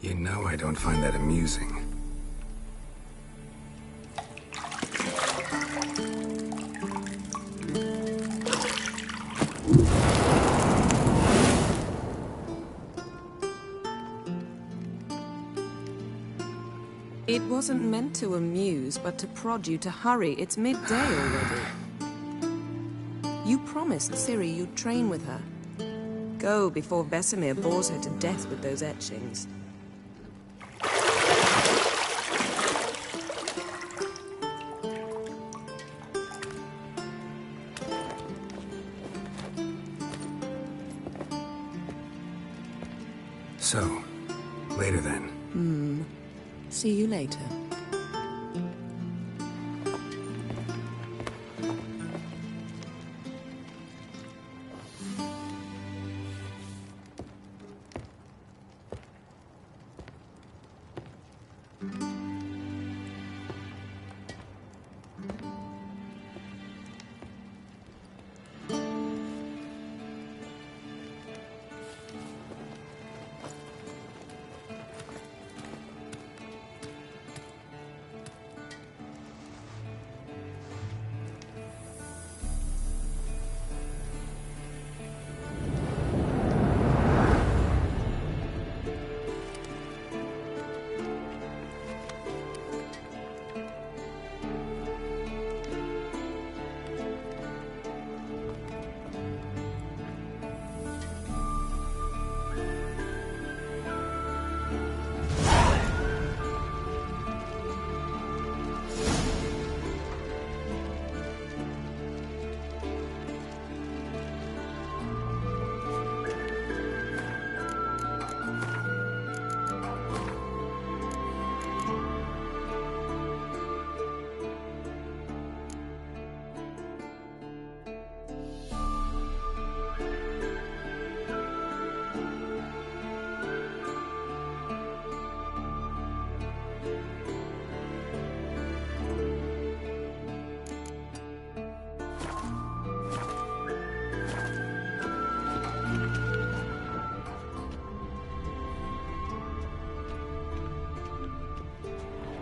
You know I don't find that amusing. It wasn't meant to amuse, but to prod you to hurry. It's midday already. You promised Ciri you'd train with her. Go before Vesemir bores her to death with those etchings. So, later then. See you later.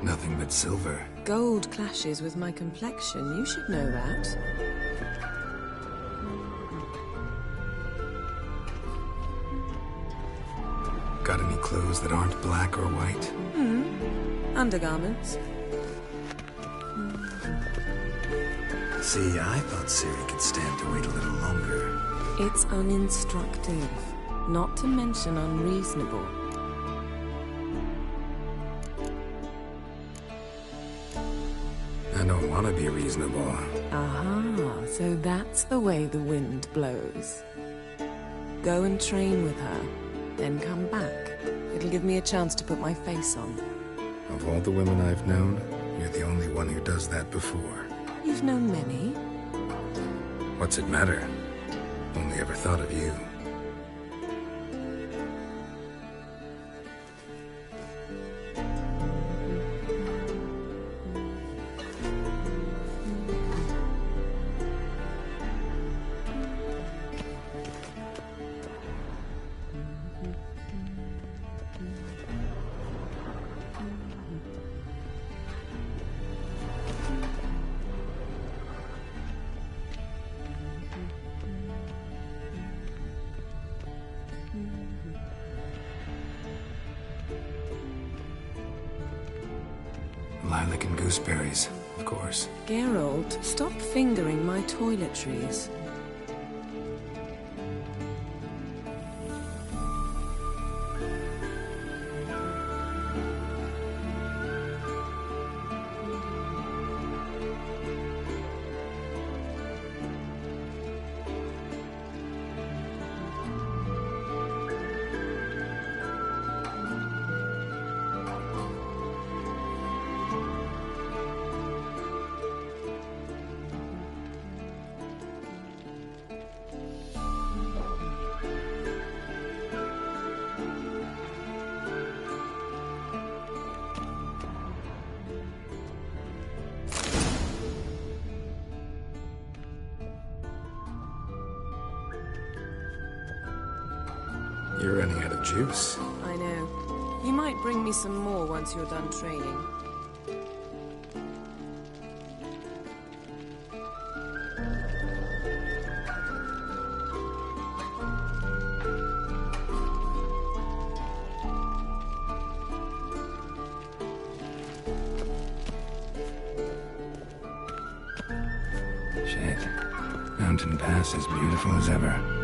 Nothing but silver. Gold clashes with my complexion. You should know that. Got any clothes that aren't black or white? Undergarments. See, I thought Ciri could stand to wait a little longer. It's uninstructive, not to mention unreasonable. I don't want to be reasonable. Aha, so that's the way the wind blows. Go and train with her, then come back. It'll give me a chance to put my face on. Of all the women I've known, you're the only one who does that before. You've known many. What's it matter? Only ever thought of you. Lilac and gooseberries, of course. Geralt, stop fingering my toiletries. You're running out of juice. I know. You might bring me some more once you're done training. Shit. Mountain Pass as beautiful as ever.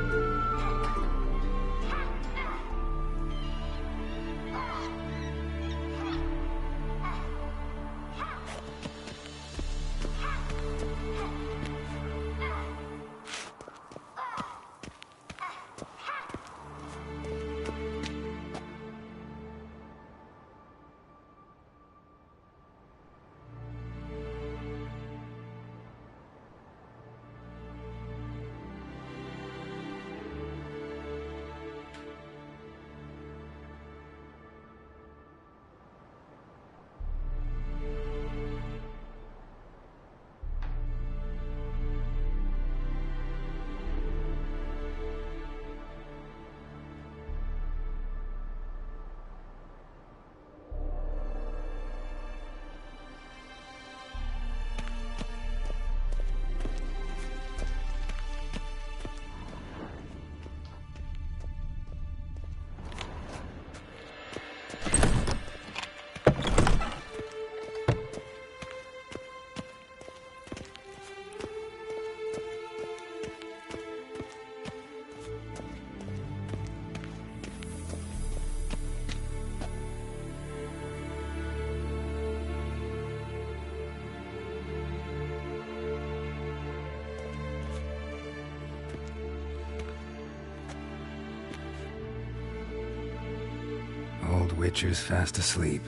Old Witcher's fast asleep.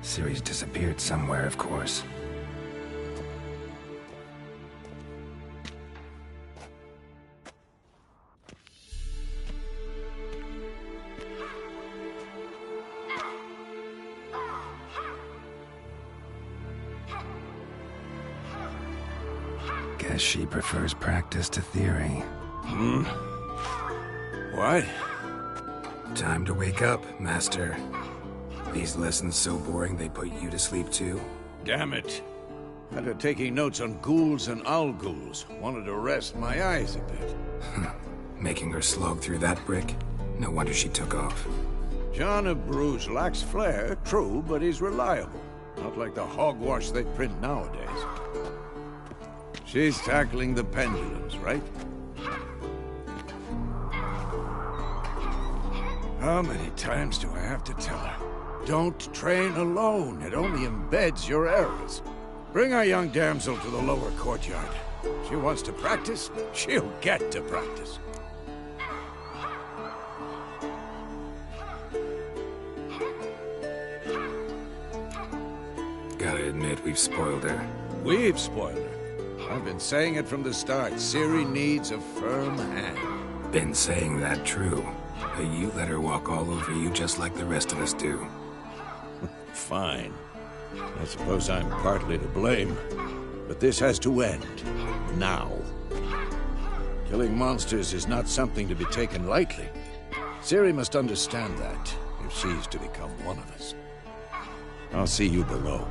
Ciri's disappeared somewhere, of course. Guess she prefers practice to theory. What? Time to wake up, Master. These lessons so boring they put you to sleep too? Damn it. After taking notes on ghouls and owl ghouls, wanted to rest my eyes a bit. Making her slog through that brick? No wonder she took off. John of Bruges lacks flair, true, but he's reliable. Not like the hogwash they print nowadays. She's tackling the pendulums, right? How many times do I have to tell her? Don't train alone. It only embeds your errors. Bring our young damsel to the lower courtyard. She wants to practice, she'll get to practice. Gotta admit, we've spoiled her. We've spoiled her. I've been saying it from the start. Ciri needs a firm hand. Been saying that true. But you let her walk all over you just like the rest of us do. Fine. I suppose I'm partly to blame. But this has to end. Now. Killing monsters is not something to be taken lightly. Ciri must understand that, if she's to become one of us. I'll see you below.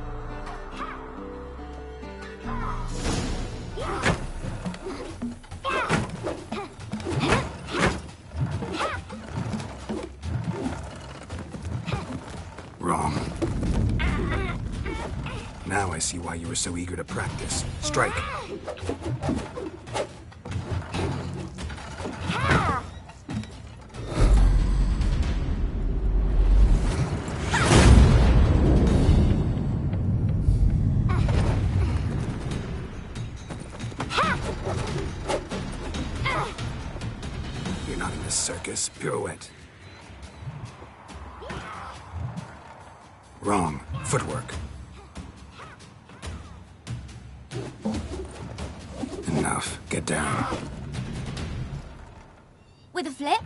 Wrong. Now I see why you were so eager to practice. Strike. You're not in this circus. Pirouette. Wrong. Footwork. Enough. Get down. With a flip?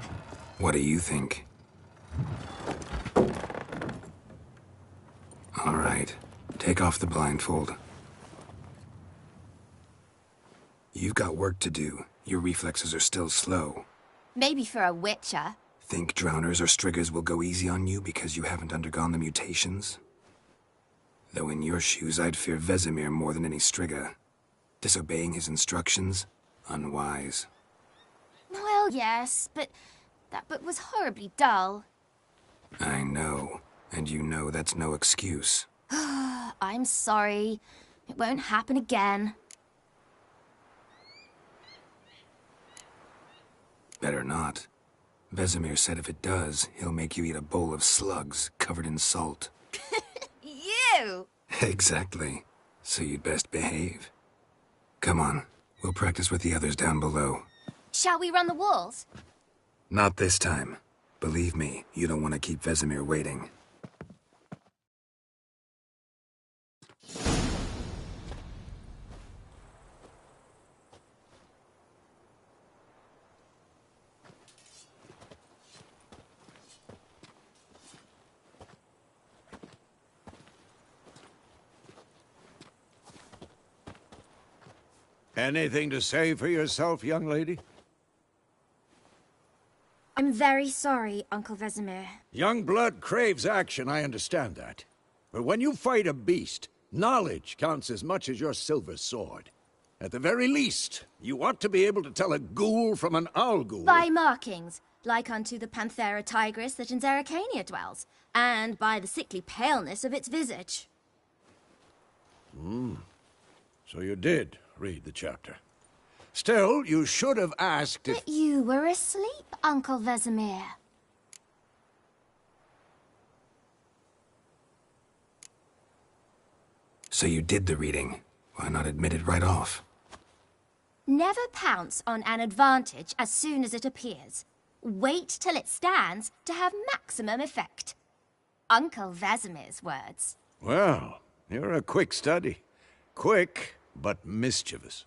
What do you think? All right. Take off the blindfold. You've got work to do. Your reflexes are still slow. Maybe for a witcher. think drowners or striggers will go easy on you because you haven't undergone the mutations? Though in your shoes, I'd fear Vesemir more than any strigger. Disobeying his instructions? Unwise. Well, yes, but that book was horribly dull. I know, and you know that's no excuse. I'm sorry. It won't happen again. Better not. Vesemir said if it does, he'll make you eat a bowl of slugs covered in salt. You! Exactly. So you'd best behave. Come on, we'll practice with the others down below. Shall we run the walls? Not this time. Believe me, you don't want to keep Vesemir waiting. Anything to say for yourself, young lady? I'm very sorry, Uncle Vesemir. Young blood craves action, I understand that. But when you fight a beast, knowledge counts as much as your silver sword. At the very least, you ought to be able to tell a ghoul from an owl ghoul. By markings, like unto the Panthera tigris that in Zerrikania dwells, and by the sickly paleness of its visage. So you did read the chapter. Still, you should have asked if... But you were asleep, Uncle Vesemir. So you did the reading. Why not admit it right off? Never pounce on an advantage as soon as it appears. Wait till it stands to have maximum effect. Uncle Vesemir's words. Well, you're a quick study. Quick, but mischievous.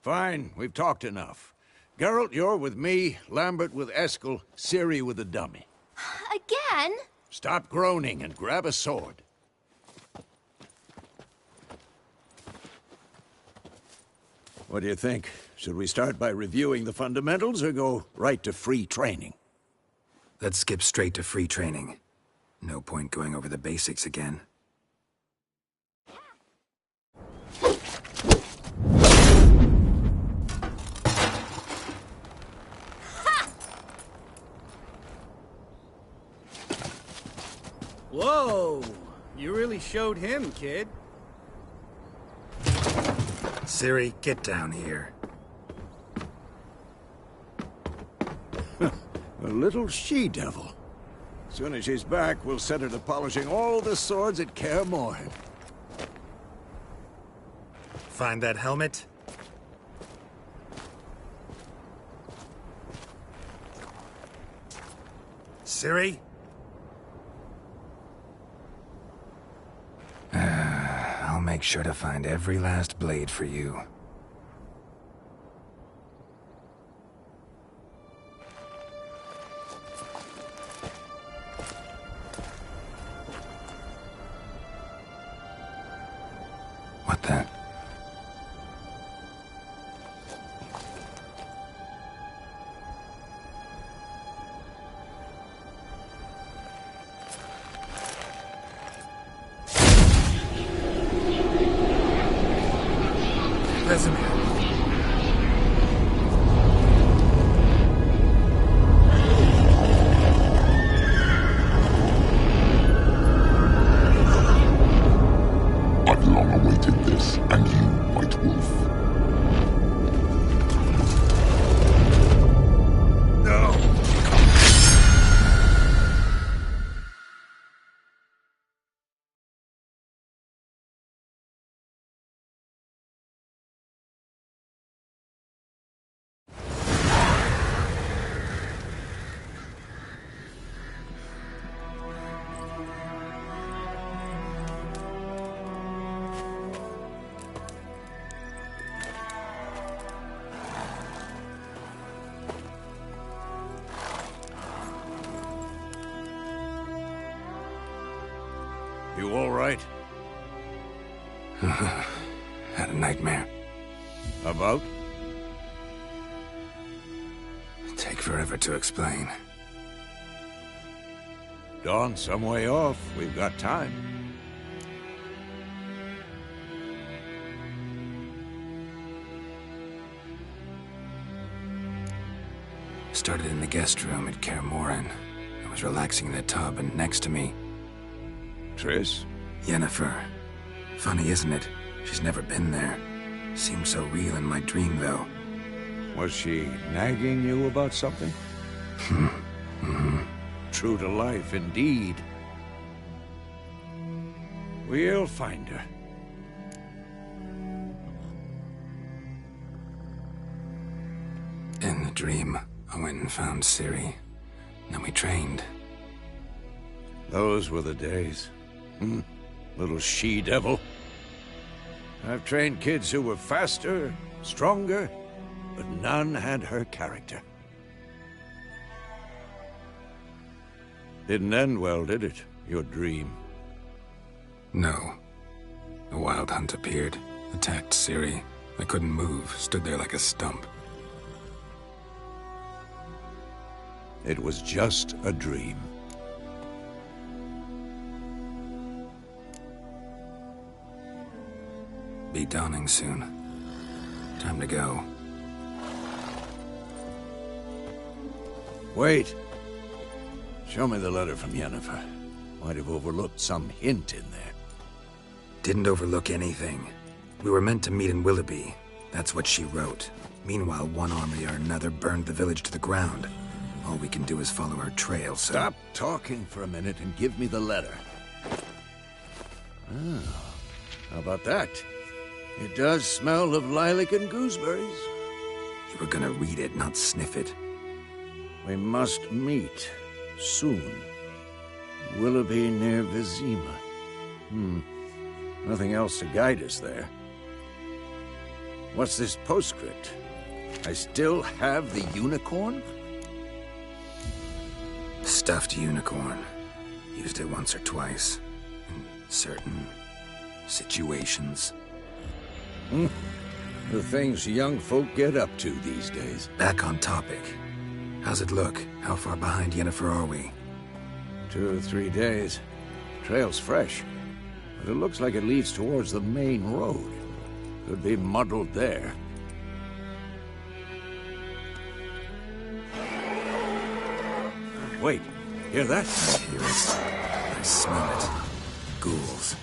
Fine, we've talked enough. Geralt, you're with me, Lambert with Eskel, Ciri with the dummy. Again? Stop groaning and grab a sword. What do you think? Should we start by reviewing the fundamentals or go right to free training? Let's skip straight to free training. No point going over the basics again. Whoa! You really showed him, kid. Ciri, get down here. A little she-devil. Soon as she's back, we'll set her to polishing all the swords at Kaer Morhen. Find that helmet? Ciri? I'll make sure to find every last blade for you. What the? Vesemir. I've long awaited this, and you, White Wolf. No! You all right? Had a nightmare. About? Take forever to explain. Dawn's some way off. We've got time. Started in the guest room at Kaer Morhen. I was relaxing in the tub, and next to me, Triss? Yennefer. Funny, isn't it? She's never been there. Seemed so real in my dream, though. Was she nagging you about something? True to life, indeed. We'll find her. In the dream, I went and found Ciri. Then we trained. Those were the days. Little she-devil. I've trained kids who were faster, stronger, but none had her character. Didn't end well, did it? Your dream? No. A wild hunt appeared, attacked Ciri. I couldn't move, stood there like a stump. It was just a dream. Be dawning soon. Time to go. Wait. Show me the letter from Yennefer. Might have overlooked some hint in there. Didn't overlook anything. We were meant to meet in Willoughby. That's what she wrote. Meanwhile, one army or another burned the village to the ground. All we can do is follow her trail, so... Stop talking for a minute and give me the letter. How about that? It does smell of lilac and gooseberries. You were gonna read it, not sniff it. We must meet soon. Willoughby near Vizima. Nothing else to guide us there. What's this postscript? I still have the unicorn? Stuffed unicorn. Used it once or twice. In certain situations. The things young folk get up to these days. Back on topic. How's it look? How far behind Yennefer are we? 2 or 3 days. Trail's fresh, but it looks like it leads towards the main road. Could be muddled there. Wait, hear that? I hear it. I smell it. Ghouls.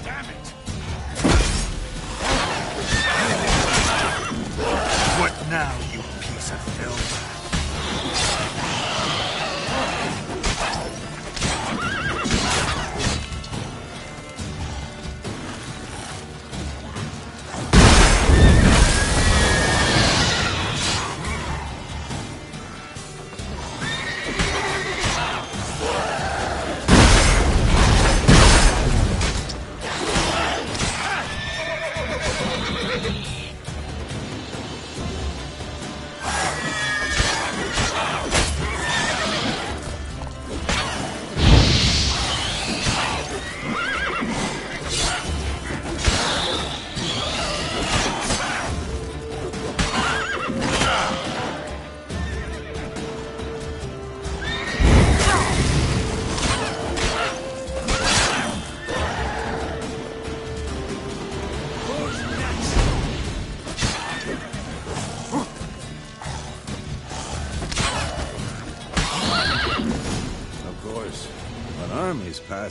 Damn it! What now, you piece of filth?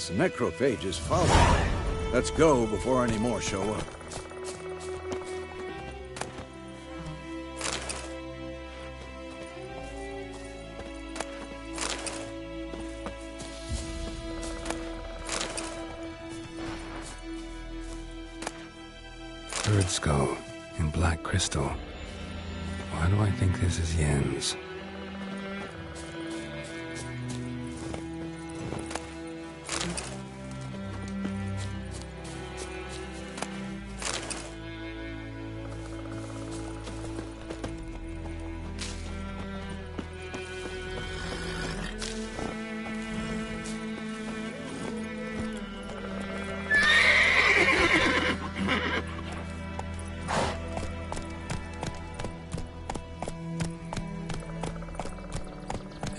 Necrophages follow. Let's go before any more show up. Bird skull in black crystal. Why do I think this is Yen's?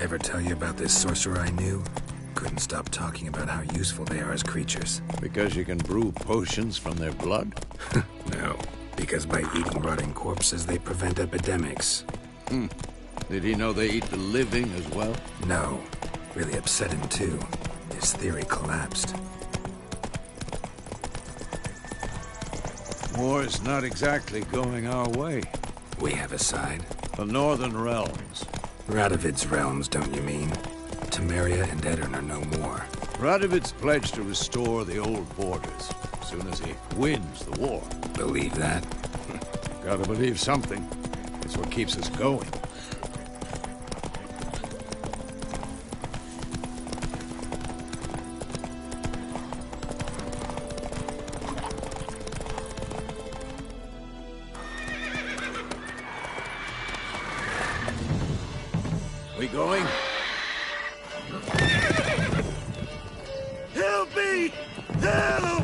Ever tell you about this sorcerer I knew? Couldn't stop talking about how useful they are as creatures. Because you can brew potions from their blood? No, because by eating rotting corpses, they prevent epidemics. Did he know they eat the living as well? No. Really upset him, too. His theory collapsed. War's not exactly going our way. We have a side. The Northern Realms. Radovid's realms, don't you mean? Temeria and Edirn are no more. Radovid's pledged to restore the old borders as soon as he wins the war. Believe that? Gotta believe something. That's what keeps us going. We going? Help me! Help!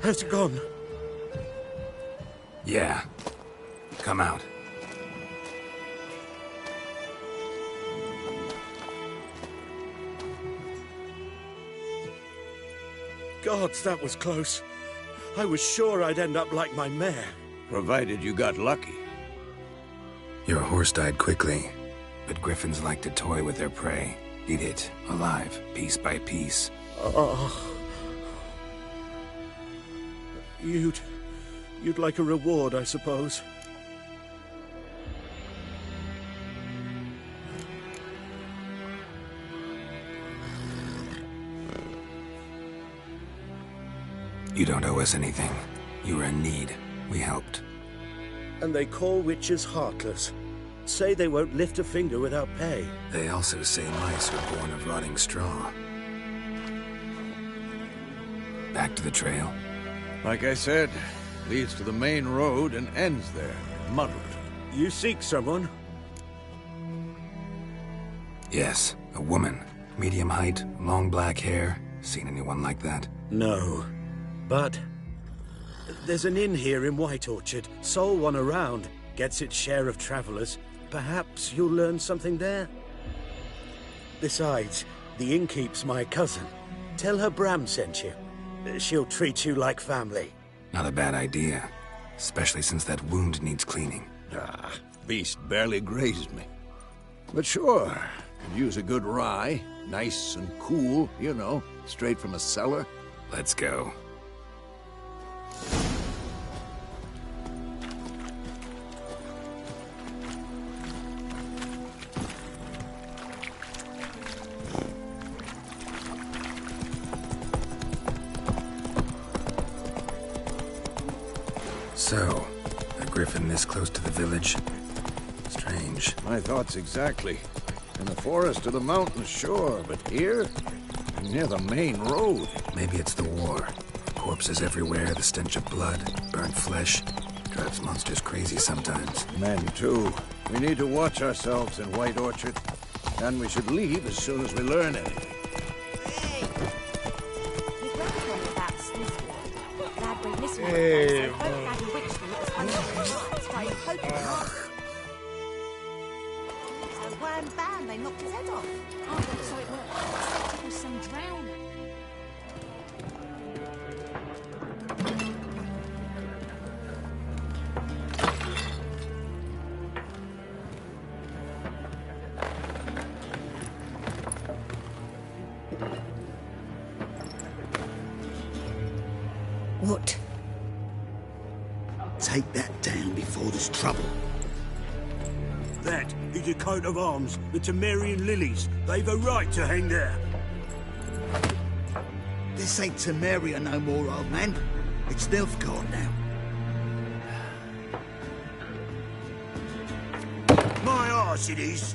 Has it gone? Yeah. Come out. Gods, that was close. I was sure I'd end up like my mare. Provided you got lucky. Your horse died quickly, but griffins like to toy with their prey. Eat it, alive, piece by piece. You'd like a reward, I suppose. You don't owe us anything. You were in need. We helped. And they call witches heartless. Say they won't lift a finger without pay. They also say mice are born of rotting straw. Back to the trail? Like I said, leads to the main road and ends there, muddled. You seek someone? Yes, a woman. Medium height, long black hair. Seen anyone like that? No. But there's an inn here in White Orchard. Sole one around. Gets its share of travelers. Perhaps you'll learn something there? Besides, the innkeep's my cousin. Tell her Bram sent you. She'll treat you like family. Not a bad idea. Especially since that wound needs cleaning. Beast barely grazed me. But sure, could use a good rye. Nice and cool, you know, straight from a cellar. Let's go. So, a griffin this close to the village? Strange. My thoughts exactly. In the forest or the mountains, sure, but here? Near the main road. Maybe it's the war. Corpses everywhere, the stench of blood, burnt flesh. Drives monsters crazy sometimes. Men, too. We need to watch ourselves in White Orchard. And we should leave as soon as we learn anything. Hey. Wham bam, they knocked his head off. Oh, so it worked. It was some drowning. What? Take that down before there's trouble. That is a coat of arms, the Temerian lilies. They've a right to hang there. This ain't Temeria no more, old man. It's Nilfgaard now. My arse it is.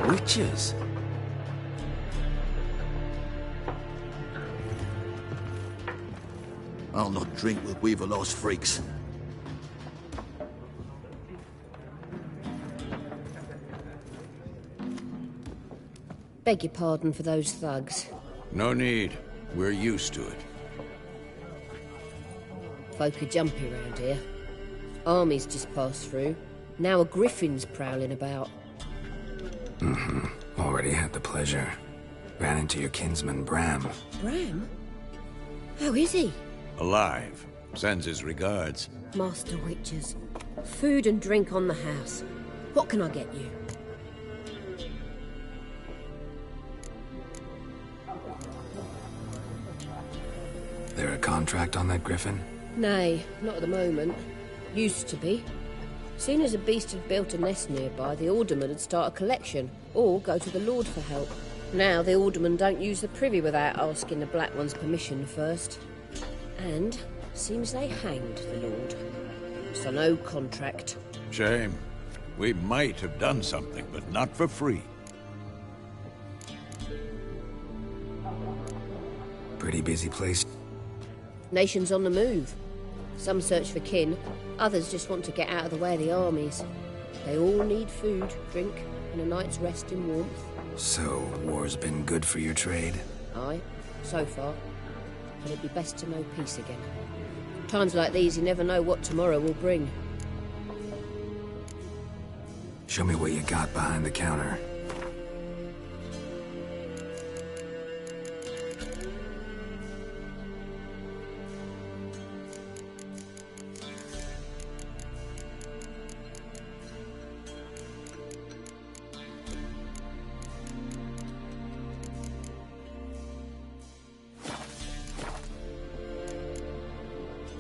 Witches? I'll not drink with Weaver-lost freaks. Beg your pardon for those thugs. No need. We're used to it. Folk are jumpy round here. Armies just passed through. Now a griffin's prowling about. Already had the pleasure. Ran into your kinsman, Bram. Bram? How is he? Alive. Sends his regards. Master Witches. Food and drink on the house. What can I get you? There a contract on that griffin? Nay, not at the moment. Used to be. Soon as a beast had built a nest nearby, the alderman would start a collection, or go to the Lord for help. Now the alderman don't use the privy without asking the Black One's permission first. And seems they hanged the Lord. So no contract. Shame. We might have done something, but not for free. Pretty busy place. Nations on the move. Some search for kin, others just want to get out of the way of the armies. They all need food, drink, and a night's rest in warmth. So, war's been good for your trade? Aye, so far. But it'd be best to know peace again. Times like these, you never know what tomorrow will bring. Show me what you got behind the counter.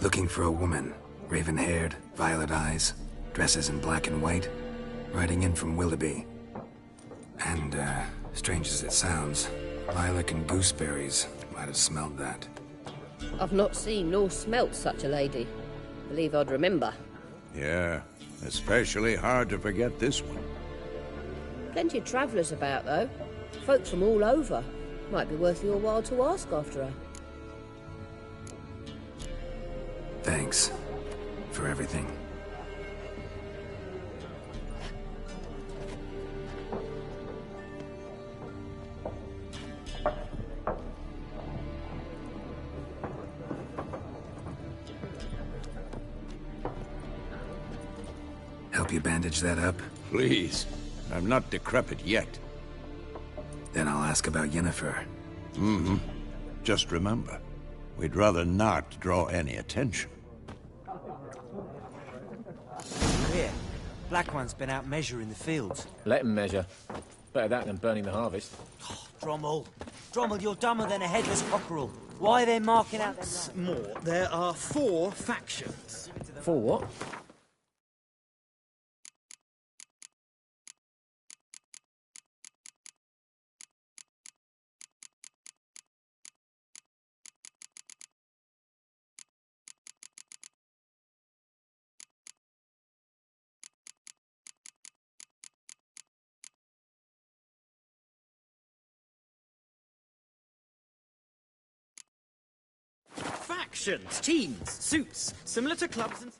Looking for a woman. Raven-haired, violet eyes, dresses in black and white. Riding in from Willoughby. And, strange as it sounds, lilac and gooseberries might have smelled that. I've not seen nor smelt such a lady. Believe I'd remember. Yeah, especially hard to forget this one. Plenty of travellers about, though. Folk from all over. Might be worth your while to ask after her. Thanks. For everything. Help you bandage that up? Please. I'm not decrepit yet. Then I'll ask about Yennefer. Mm-hmm. Just remember, we'd rather not draw any attention. Here, Black One's been out measuring the fields. Let him measure. Better that than burning the harvest. Oh, Drommel. Drommel, you're dumber than a headless cockerel. Why are they marking out them? More. There are 4 factions. 4 what? Factions, teams, suits, similar to clubs and...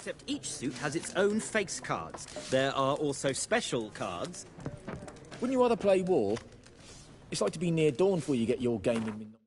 Except each suit has its own face cards. There are also special cards. Wouldn't you rather play war? It's like to be near dawn before you get your game in midnight.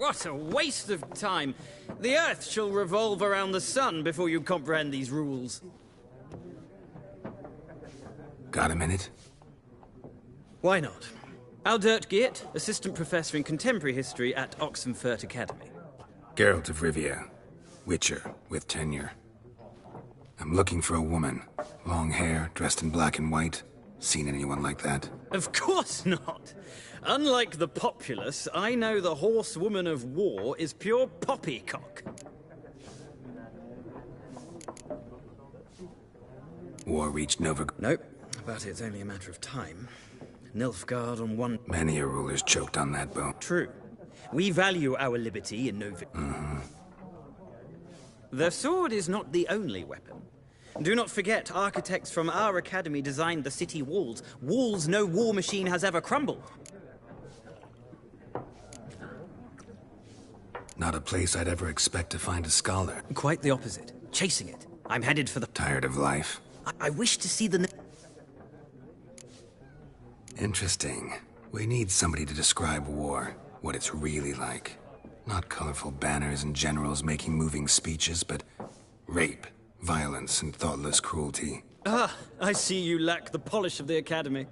What a waste of time. The Earth shall revolve around the sun before you comprehend these rules. Got a minute? Why not? Aldert Geert, Assistant Professor in Contemporary History at Oxenfurt Academy. Geralt of Rivia. Witcher, with tenure. I'm looking for a woman. Long hair, dressed in black and white. Seen anyone like that? Of course not. Unlike the populace, I know the horsewoman of war is pure poppycock. War reached Novigrad. Nope, but it's only a matter of time. Nilfgaard on one... Many a ruler's choked on that boat. True. We value our liberty in Novigrad. The sword is not the only weapon. Do not forget, architects from our academy designed the city walls. Walls no war machine has ever crumbled. Not a place I'd ever expect to find a scholar. Quite the opposite. Chasing it. I'm headed for the... Tired of life? I wish to see the... Interesting. We need somebody to describe war, what it's really like. Not colorful banners and generals making moving speeches, but rape, violence, and thoughtless cruelty. Ah, I see you lack the polish of the academy.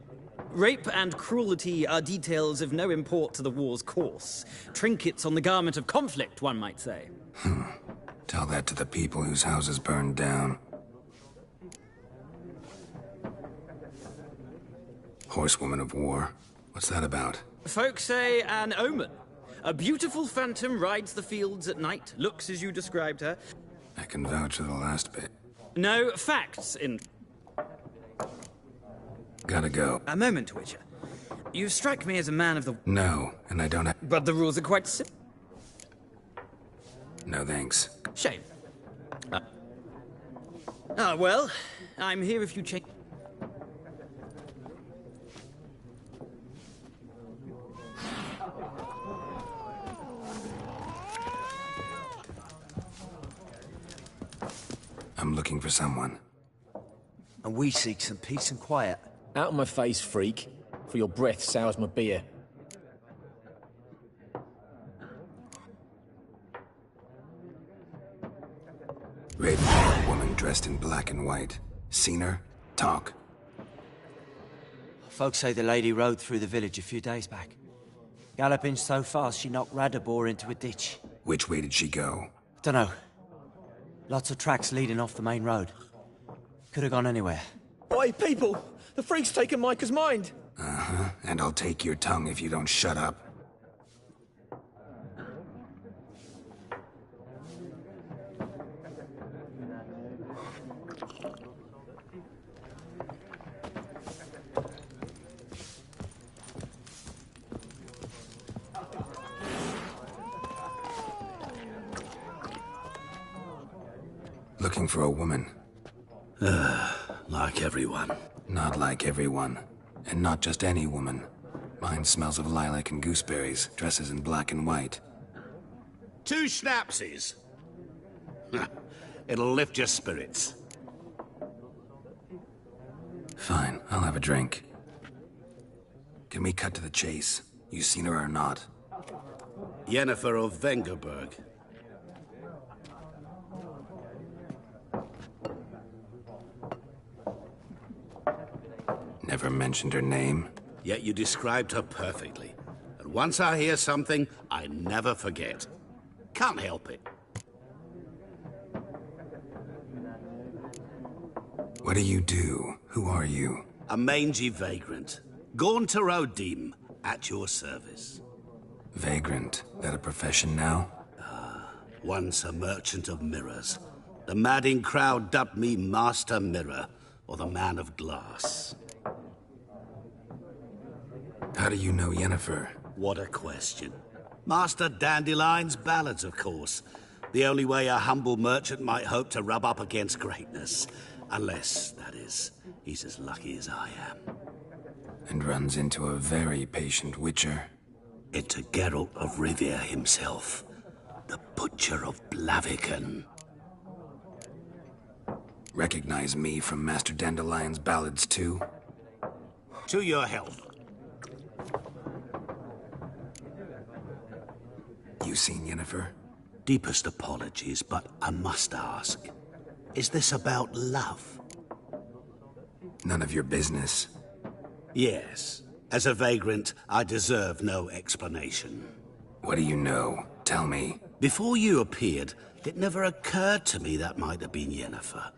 Rape and cruelty are details of no import to the war's course. Trinkets on the garment of conflict, one might say. Tell that to the people whose houses burned down. Horsewoman of war. What's that about? Folks say an omen. A beautiful phantom rides the fields at night, looks as you described her. I can vouch for the last bit. No, facts in... Gotta go. A moment, Witcher. You strike me as a man of the... No, and I don't have... But the rules are quite simple. No thanks. Shame. Well, I'm here if you change... I'm looking for someone. And we seek some peace and quiet. Out of my face, freak. For your breath sours my beer. Red-haired woman dressed in black and white. Seen her? Talk. Folks say the lady rode through the village a few days back. Galloping so fast she knocked Radabor into a ditch. Which way did she go? Dunno. Lots of tracks leading off the main road. Could have gone anywhere. Oi, people! The freak's taken Micah's mind! Uh-huh. And I'll take your tongue if you don't shut up. Looking for a woman. Like everyone. Not like everyone. And not just any woman. Mine smells of lilac and gooseberries, dresses in black and white. 2 schnapsies. It'll lift your spirits. Fine, I'll have a drink. Can we cut to the chase? You seen her or not? Yennefer of Vengerberg. Never mentioned her name. Yet you described her perfectly. And once I hear something, I never forget. Can't help it. What do you do? Who are you? A mangy vagrant. Gaunter Odim, at your service. Vagrant. That a profession now? Once a merchant of mirrors. The madding crowd dubbed me Master Mirror, or the Man of Glass. How do you know Yennefer? What a question. Master Dandelion's ballads, of course. The only way a humble merchant might hope to rub up against greatness. Unless, that is, he's as lucky as I am. And runs into a very patient witcher. Into Geralt of Rivia himself. The Butcher of Blaviken. Recognize me from Master Dandelion's ballads, too? To your health. You seen Yennefer? Deepest apologies, but I must ask. Is this about love? None of your business. Yes. As a vagrant, I deserve no explanation. What do you know? Tell me. Before you appeared, it never occurred to me that might have been Yennefer.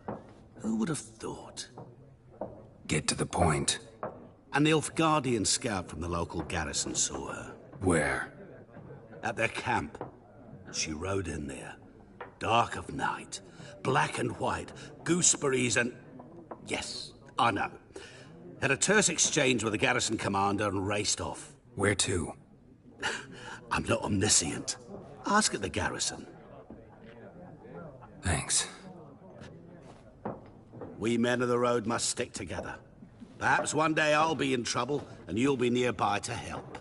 Who would have thought? Get to the point. An Nilfgaardian scout from the local garrison saw her. Where? At their camp. She rode in there. Dark of night. Black and white. Gooseberries and... Yes, I know. Had a terse exchange with the garrison commander and raced off. Where to? I'm not omniscient. Ask at the garrison. Thanks. We men of the road must stick together. Perhaps one day I'll be in trouble and you'll be nearby to help.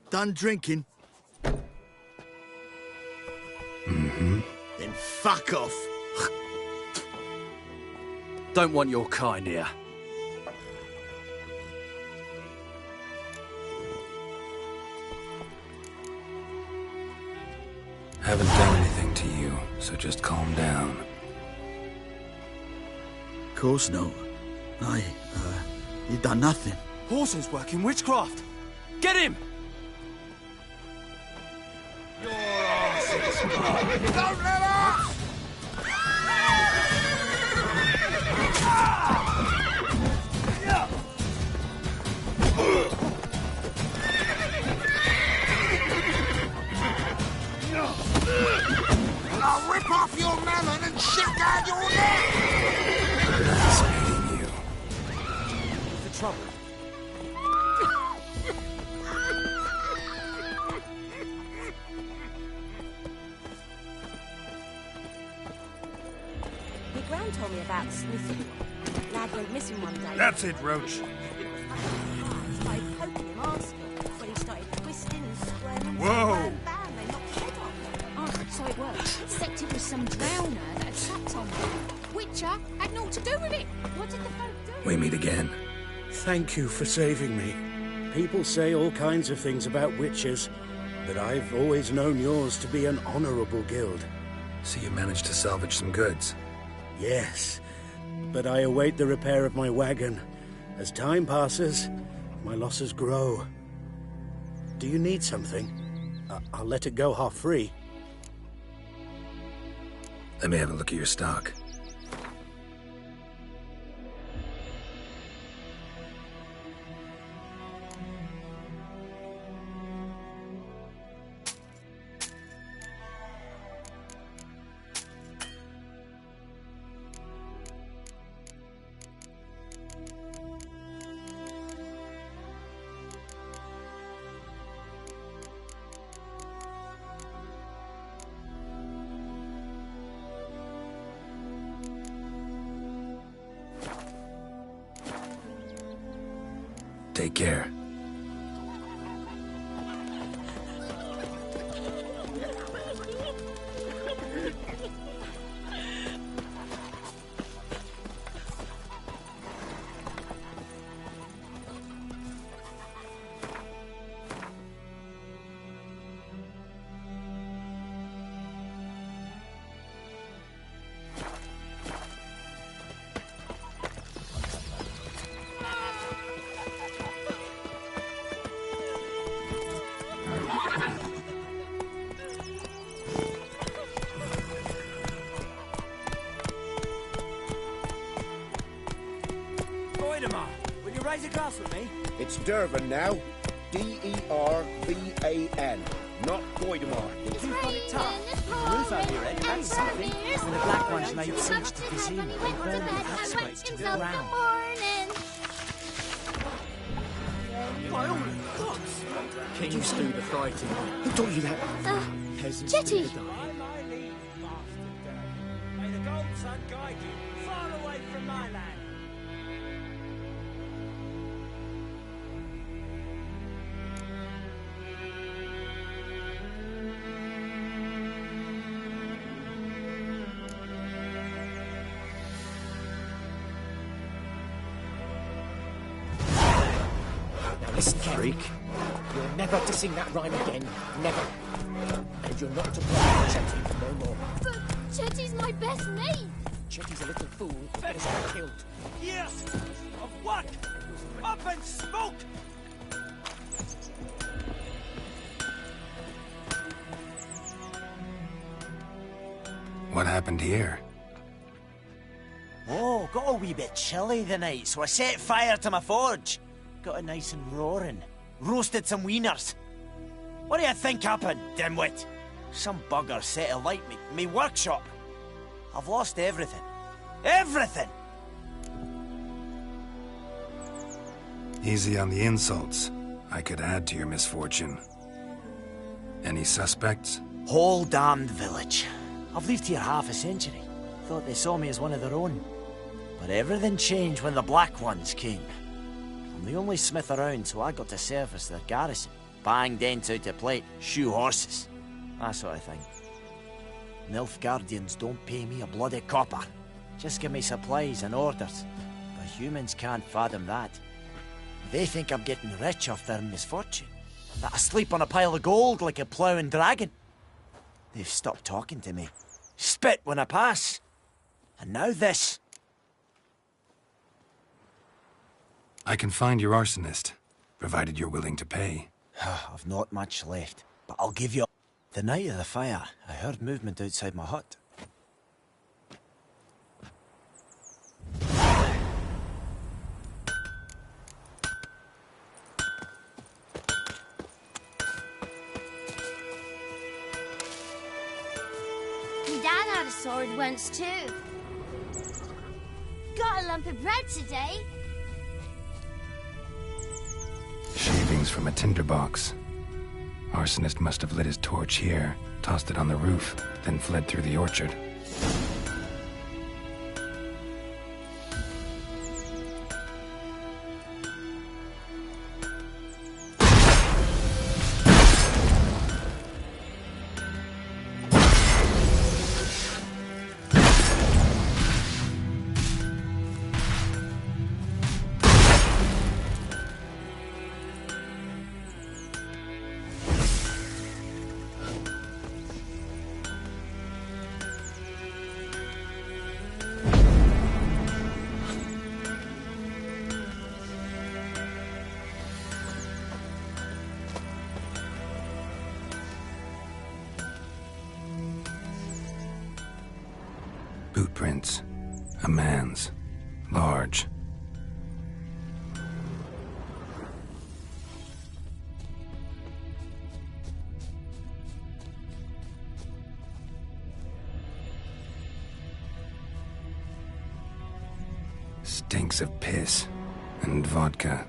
Done drinking? Mm-hmm. Then fuck off. Don't want your kind here. Haven't done anything to you, so just calm down. Of course not. You done nothing. Horses working witchcraft. Get him! Don't let up! I'll rip off your melon and shit down your neck! Fascinating you. The trouble. Your gran told me about Smithy. Lad went missing one day. That's it, Roach. Started poking him, asking. When he started twisting and squirming, Whoa! bam, they knocked his head off. Oh, so it worked. Except it was some drowner that had sat on him. Witcher had naught to do with it. What did the folk do? We meet again. Thank you for saving me. People say all kinds of things about witches, but I've always known yours to be an honorable guild. So you managed to salvage some goods? Yes, but I await the repair of my wagon. As time passes, my losses grow. Do you need something? I'll let it go half-free. Let me have a look at your stock. Take care. Will you raise a glass with me? It's Dervan now. D-E-R-V-A-N. Not Goidemar. You've got it tough. With the roof over your head, that's something. When the Black Ones laid siege to Vizima, they burned the hut scrapes to the ground. By all the gods! Kings do the fighting. Who taught you that? Peasants Jetty. do the dying. May the gold sun guide you far away from my land. Listen, freak. You're never to sing that rhyme again. Never. And you're not to play Chetty no more. But Chetty's my best mate. Chetty's a little fool who gets us killed. Years of work up in smoke! What happened here? Oh, got a wee bit chilly the night, so I set fire to my forge. Got it nice and roaring. Roasted some wieners. What do you think happened, dimwit? Some bugger set alight me workshop. I've lost everything. Everything! Easy on the insults. I could add to your misfortune. Any suspects? Whole damned village. I've lived here half a century. Thought they saw me as one of their own. But everything changed when the Black Ones came. I'm the only smith around, so I got to service their garrison. Bang dents out of plate, shoe horses. That sort of thing. Nilfgaardians don't pay me a bloody copper. Just give me supplies and orders. But humans can't fathom that. They think I'm getting rich off their misfortune. That I sleep on a pile of gold like a ploughing dragon. They've stopped talking to me. Spit when I pass. And now this. I can find your arsonist, provided you're willing to pay. I've not much left, but I'll give you... The night of the fire, I heard movement outside my hut. My dad had a sword once too. Got a lump of bread today. Shavings from a tinderbox. Arsonist must have lit his torch here, tossed it on the roof, then fled through the orchard. Boot prints. A man's. Large. Stinks of piss and vodka.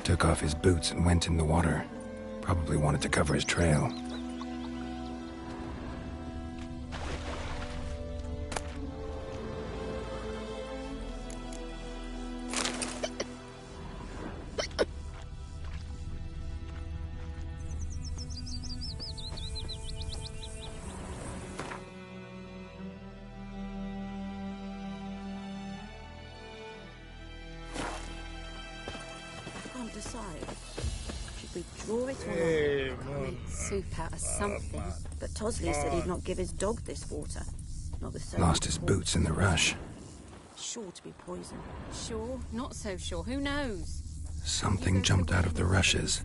Took off his boots and went in the water. Probably wanted to cover his trail. Decide. Should we draw it or not? Make soup out of something. But Tosley said he'd not give his dog this water. Not with so Lost his boots in the rush. Sure to be poison. Sure, not so sure. Who knows? Something jumped out of the rushes.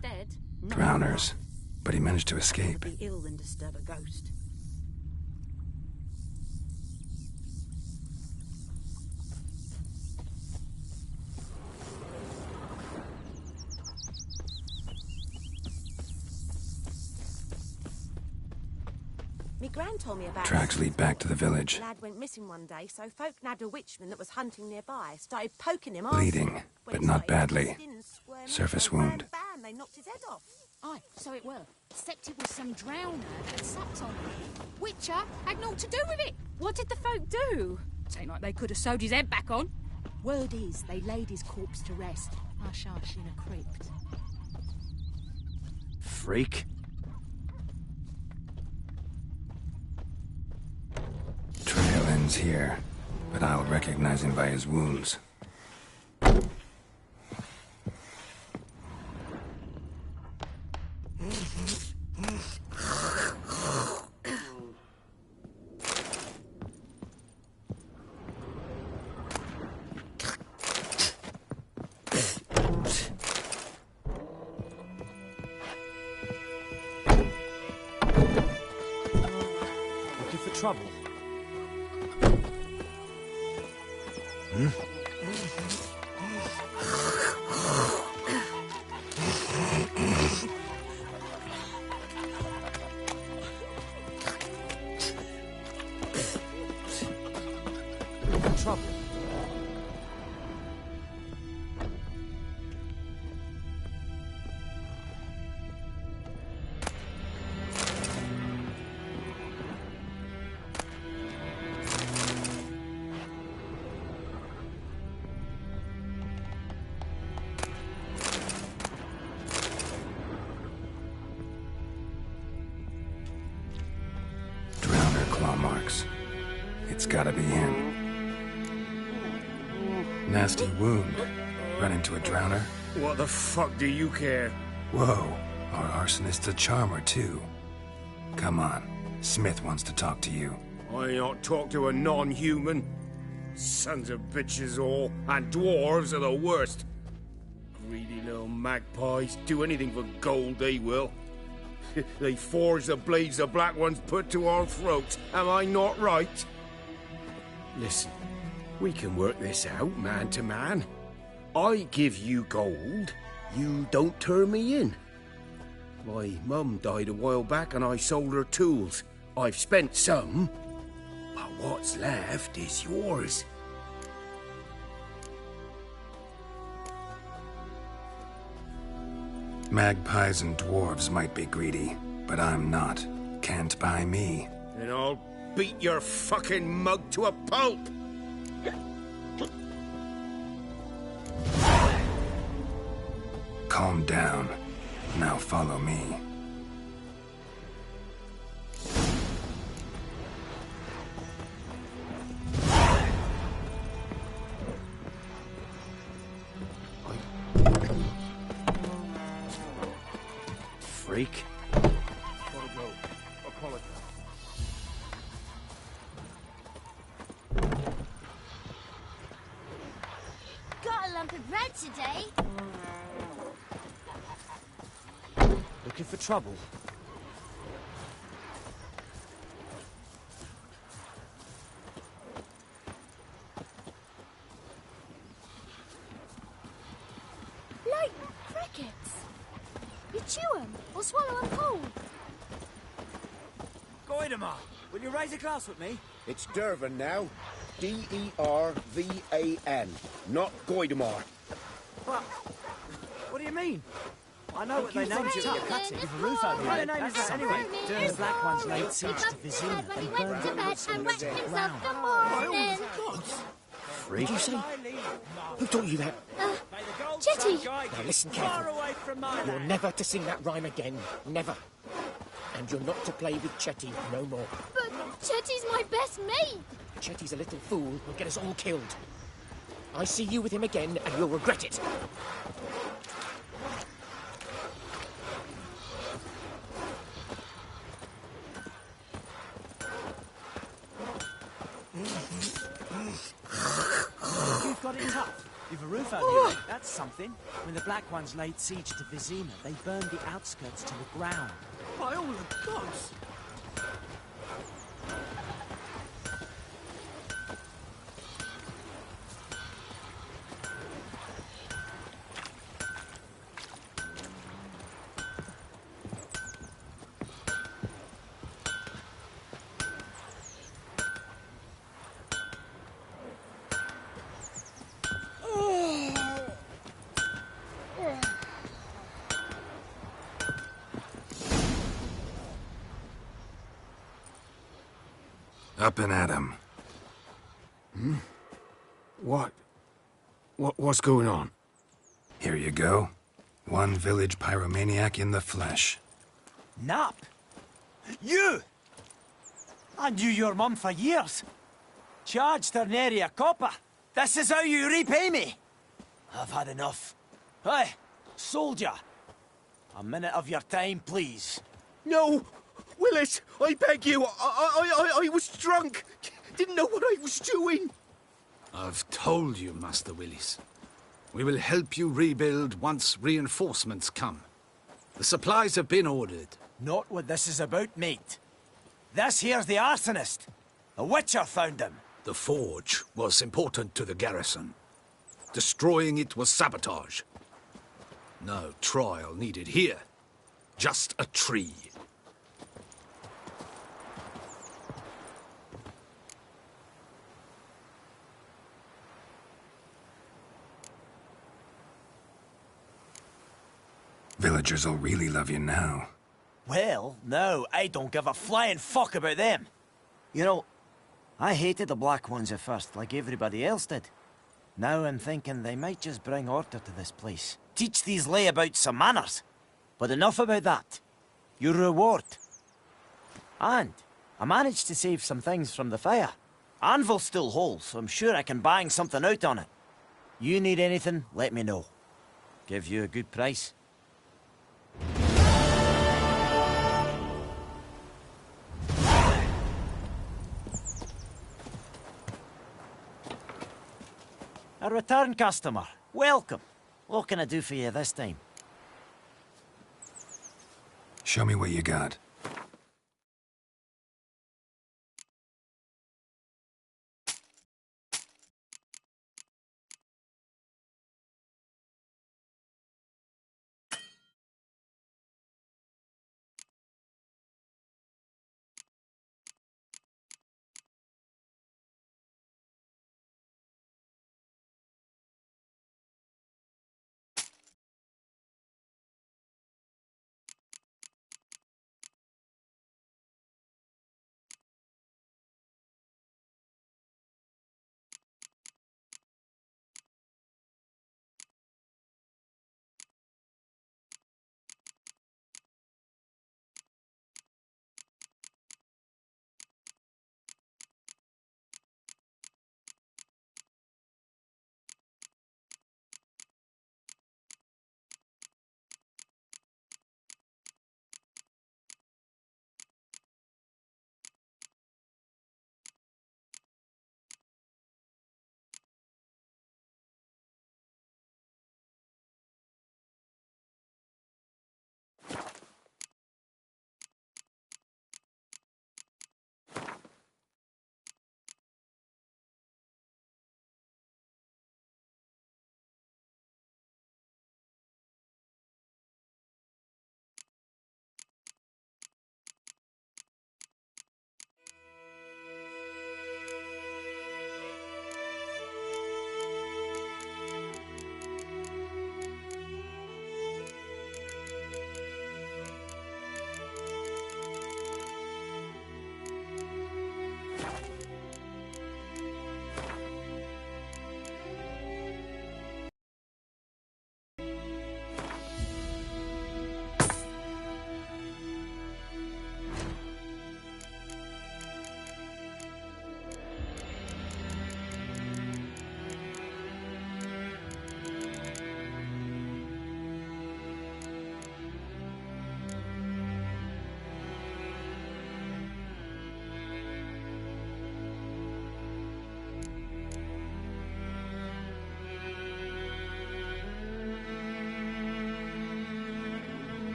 Drowners. But he managed to escape. Be ill than disturb a ghost. Me gran told me about Tracks lead back to the village. Lad went missing one day, so folk nabbed a witchman that was hunting nearby. Started poking him. Bleeding, but not badly. Surface wound. Bam! They knocked his head off. Aye, so it were. Except it was some drowner that had sat on him. Witcher had naught to do with it. What did the folk do? Ain't like they could have sewed his head back on. Word is, they laid his corpse to rest. Hush-hush in a crypt. Freak. Trail ends here, but I'll recognize him by his wounds. Looking for trouble? Trouble. Drowner claw marks. It's gotta be him. Nasty wound. Run into a drowner? What the fuck do you care? Whoa, our arsonist's a charmer too. Come on, Smith wants to talk to you. I ain't not talk to a non-human. Sons of bitches all, and dwarves are the worst. Greedy little magpies, do anything for gold they will. They forge the blades the black ones put to our throats, am I not right? Listen, we can work this out man to man. I give you gold, you don't turn me in. My mum died a while back and I sold her tools. I've spent some, but what's left is yours. Magpies and dwarves might be greedy, but I'm not. Can't buy me. And I'll beat your fucking mug to a pulp! Calm down. Now follow me. Freak. Gotta go. Apologize. Got a lump of bread today. Looking for trouble? Like crickets. You chew them or swallow them whole. Goidemar, will you raise a glass with me? It's Dervan now. D-E-R-V-A-N. Not Goidemar. What? What do you mean? I know what they named you. You're cutting. You've a roof over your head. That's anyway. The black ones laid siege to Vizina. They burned the outskirts to the ground. Freak. Did you say? Who taught you that? Chetty! Now listen carefully. You're never to sing that rhyme again. Never. And you're not to play with Chetty no more. But Chetty's my best mate! Chetty's a little fool who'll get us all killed. I see you with him again and you'll regret it. You've got it tough. You've a roof over your head. That's something. When the black ones laid siege to Vizina, they burned the outskirts to the ground. By all the gods! Up and at him. What's going on? Here you go. One village pyromaniac in the flesh. Nap? You! I knew your mum for years. Charged her nary a copper. This is how you repay me. I've had enough. Hey, soldier. A minute of your time, please. No! Willis, I beg you. I was drunk. Didn't know what I was doing. I've told you, Master Willis. We will help you rebuild once reinforcements come. The supplies have been ordered. Not what this is about, mate. This here's the arsonist. A witcher found him. The forge was important to the garrison. Destroying it was sabotage. No trial needed here. Just a tree. Villagers will really love you now. Well, no, I don't give a flying fuck about them. You know, I hated the Black Ones at first, like everybody else did. Now I'm thinking they might just bring order to this place. Teach these layabouts some manners. But enough about that. Your reward. And I managed to save some things from the fire. Anvil's still whole, so I'm sure I can bang something out on it. You need anything, let me know. Give you a good price. A return customer. Welcome. What can I do for you this time? Show me what you got.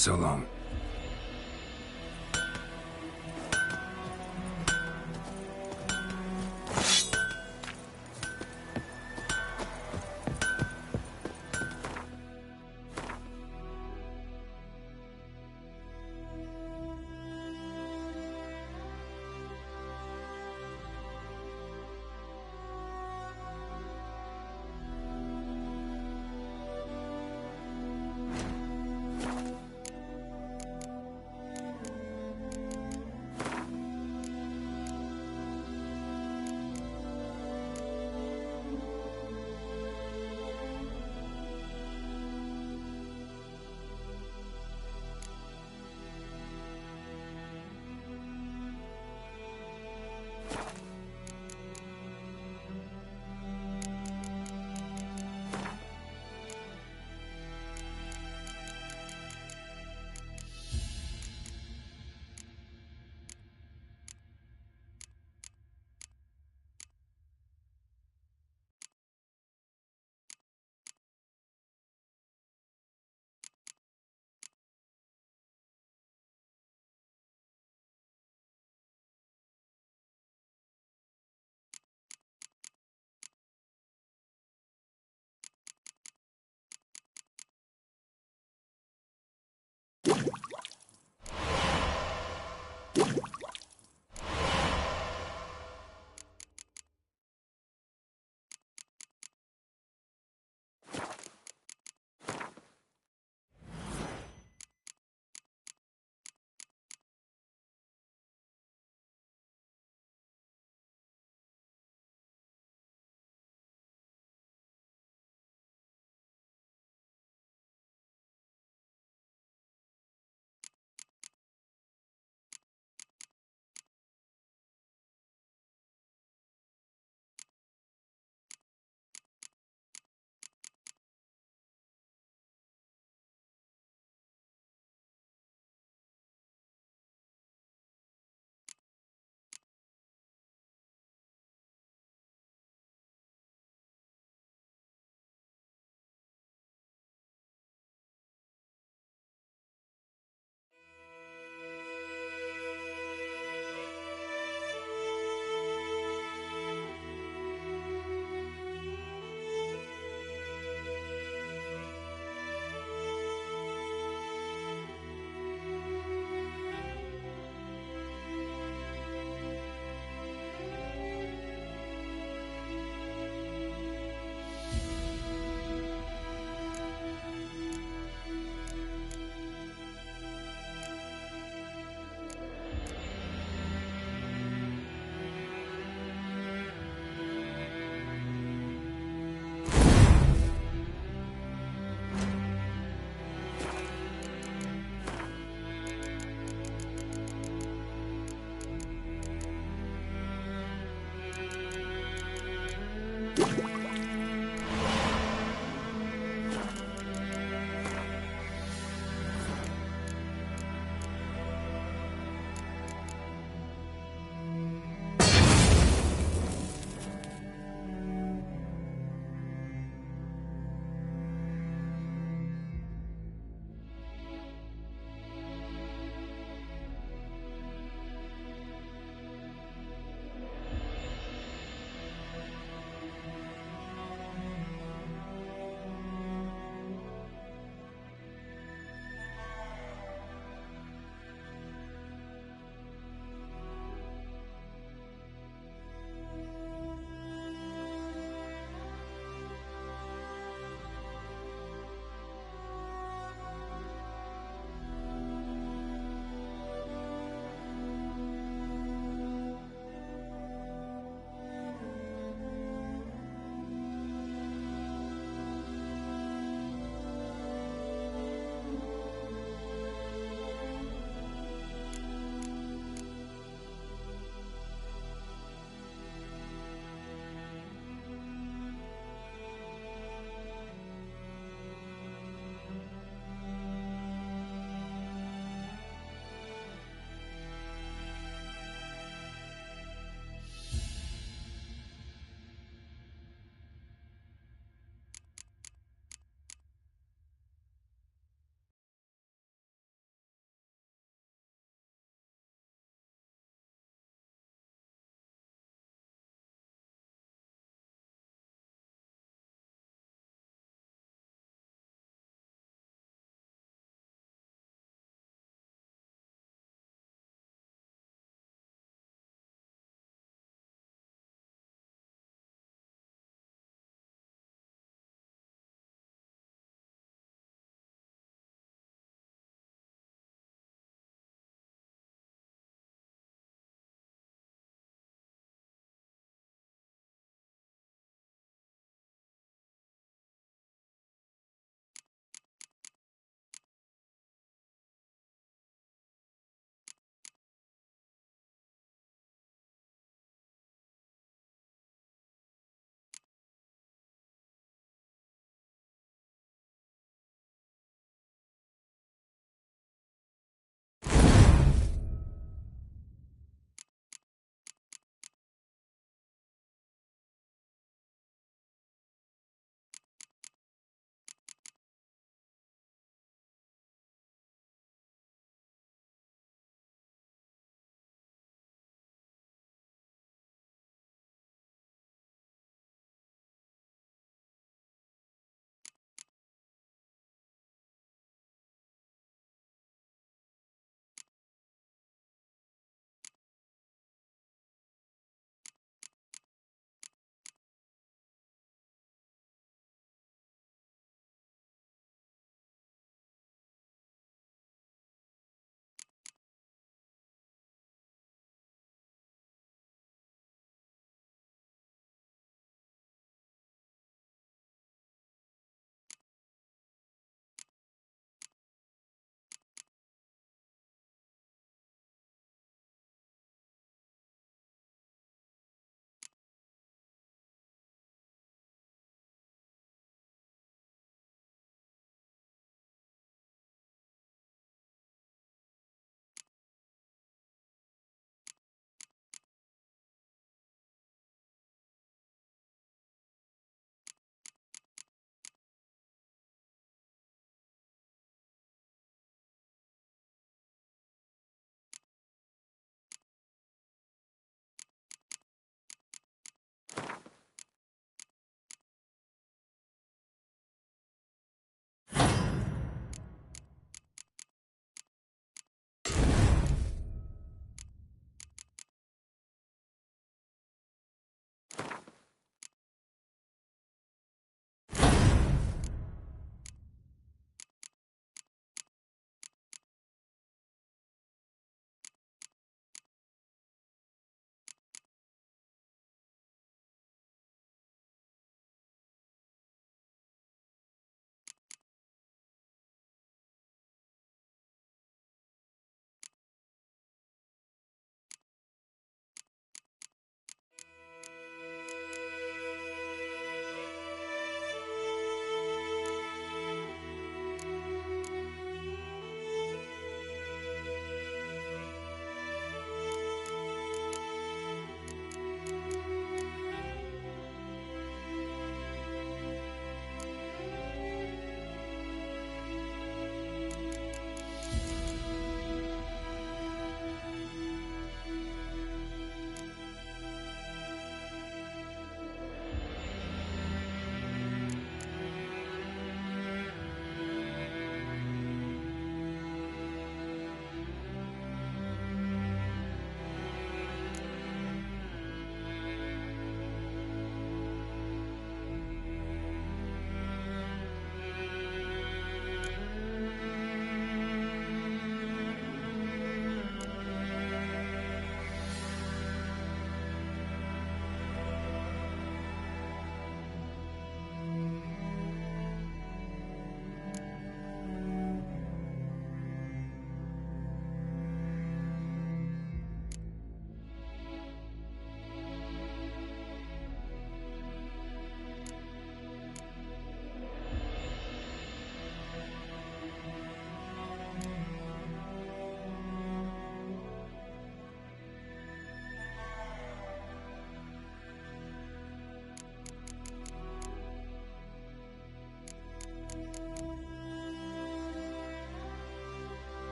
So long.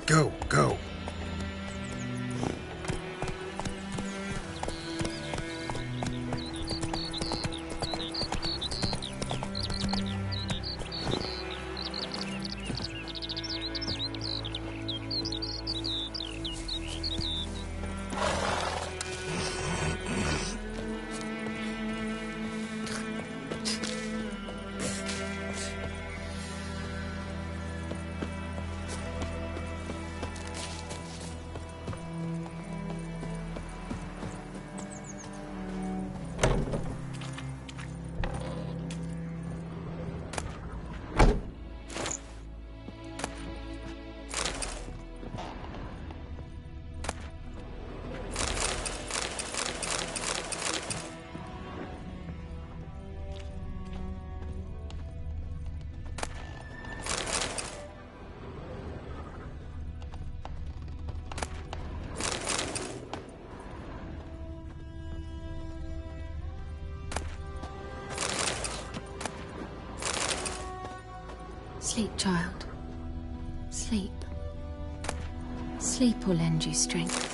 Go, go. Sleep, child. Sleep. Sleep will lend you strength.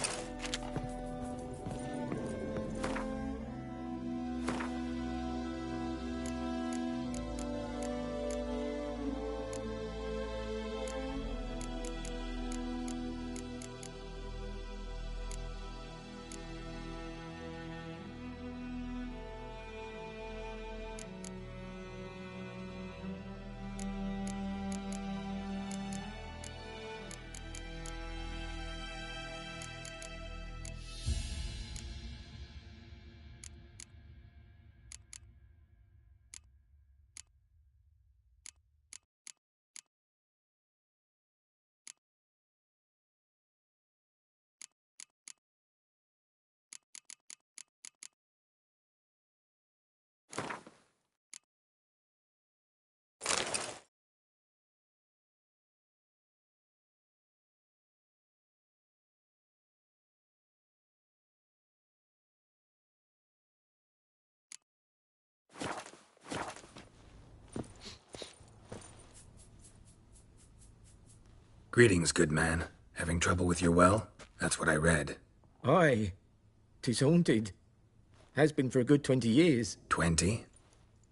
Greetings, good man. Having trouble with your well? That's what I read. Aye. 'Tis haunted. Has been for a good 20 years. 20?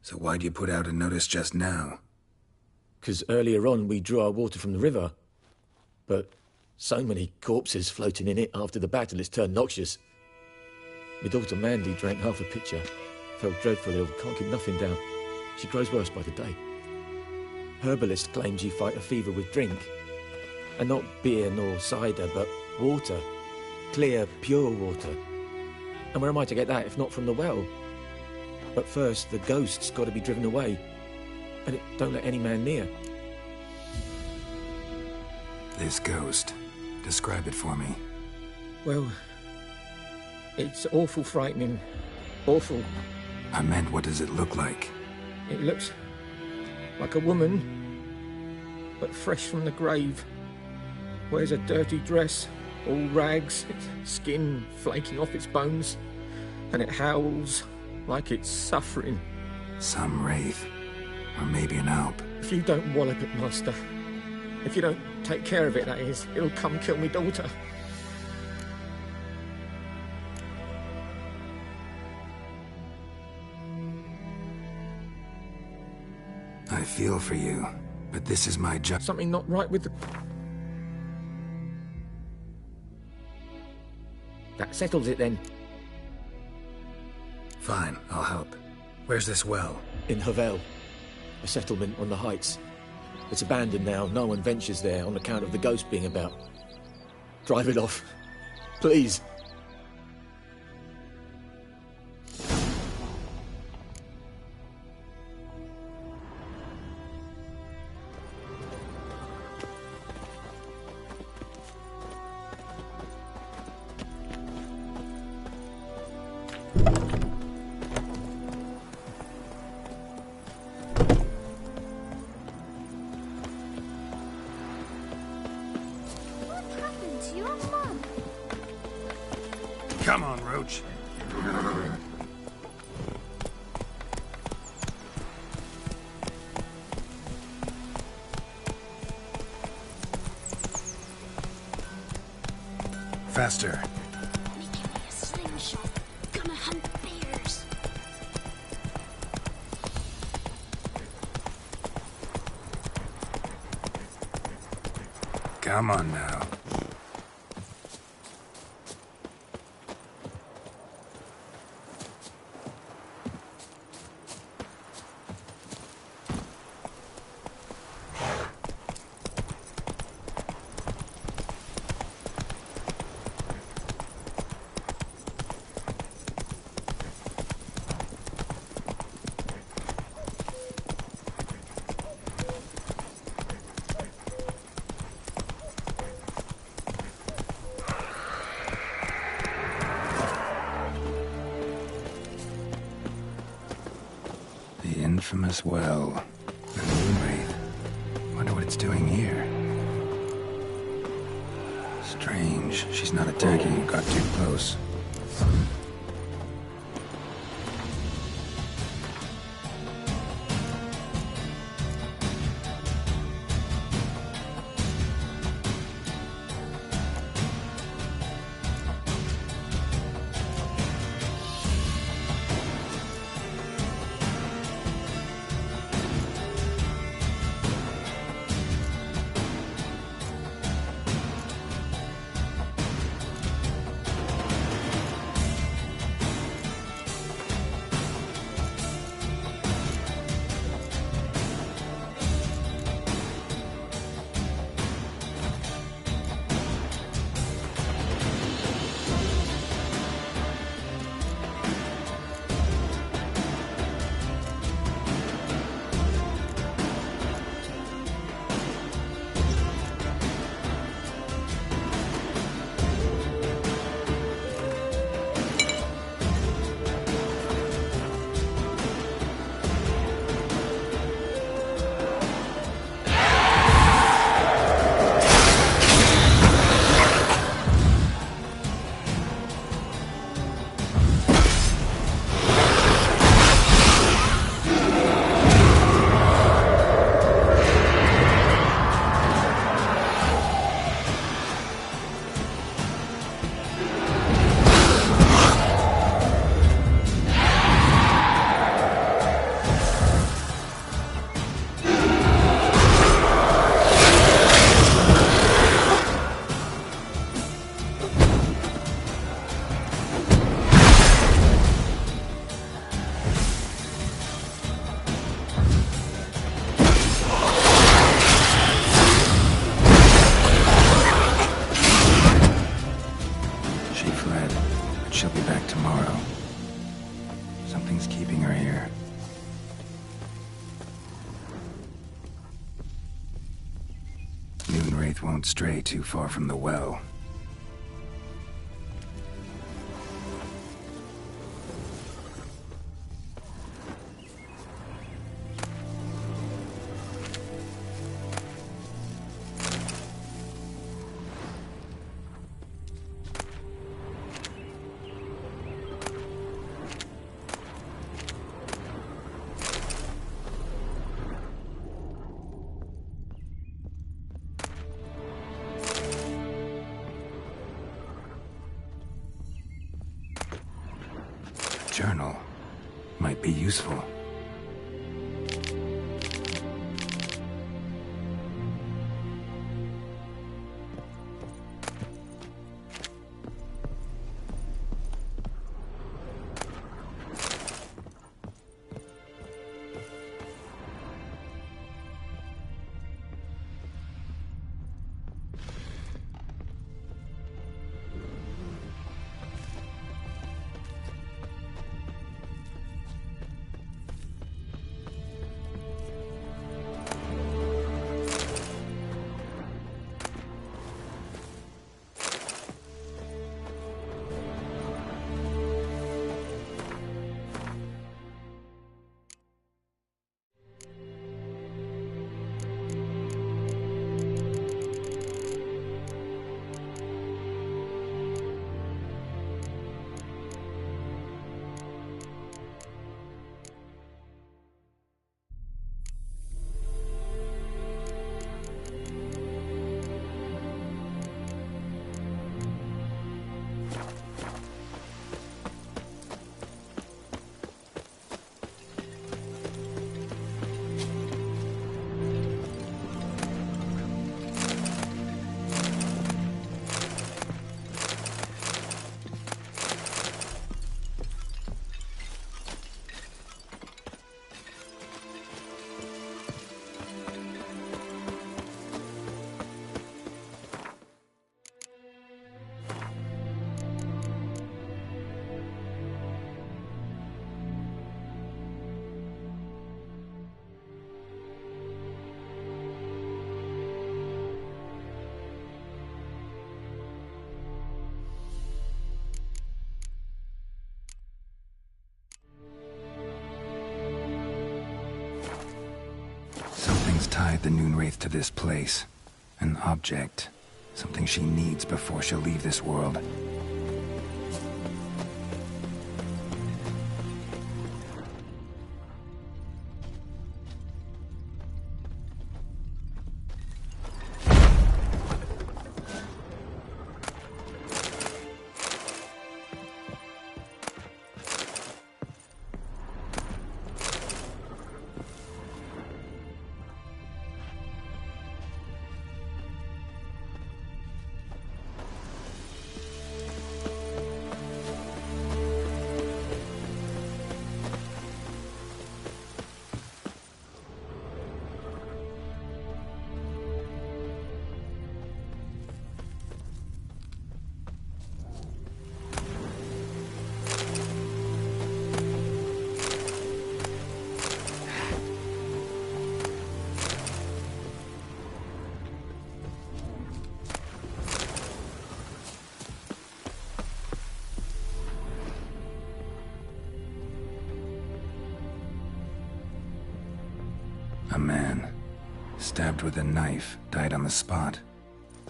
So why'd you put out a notice just now? 'Cause earlier on we drew our water from the river. But so many corpses floating in it after the battle it's turned noxious. My daughter Mandy drank half a pitcher. Felt dreadful ill, can't keep nothing down. She grows worse by the day. Herbalist claims you fight a fever with drink. And not beer nor cider, but water. Clear, pure water. And where am I to get that if not from the well? But first, the ghost's got to be driven away. And it don't let any man near. This ghost. Describe it for me. Well, it's awful frightening. Awful. I meant, what does it look like? It looks like a woman, but fresh from the grave. Wears a dirty dress, all rags, its skin flaking off its bones, and it howls like it's suffering. Some wraith. Or maybe an alp. If you don't wallop it, Master, if you don't take care of it, that is, it'll come kill me daughter. I feel for you, but this is my job. Something not right with the... That settles it then. Fine, I'll help. Where's this well? In Havel, a settlement on the heights. It's abandoned now, no one ventures there on account of the ghost being about. Drive it off, please. Come on, Roach. Faster. Me give me a slingshot. Gonna hunt bears. Come on now. The infamous well. The Moonwraith. Wonder what it's doing here. Strange. She's not attacking you got too close. She'll be back tomorrow. Something's keeping her here. Moonwraith won't stray too far from the well. Journal might be useful. tied the Noonwraith to this place. An object. Something she needs before she'll leave this world. A man, stabbed with a knife, died on the spot.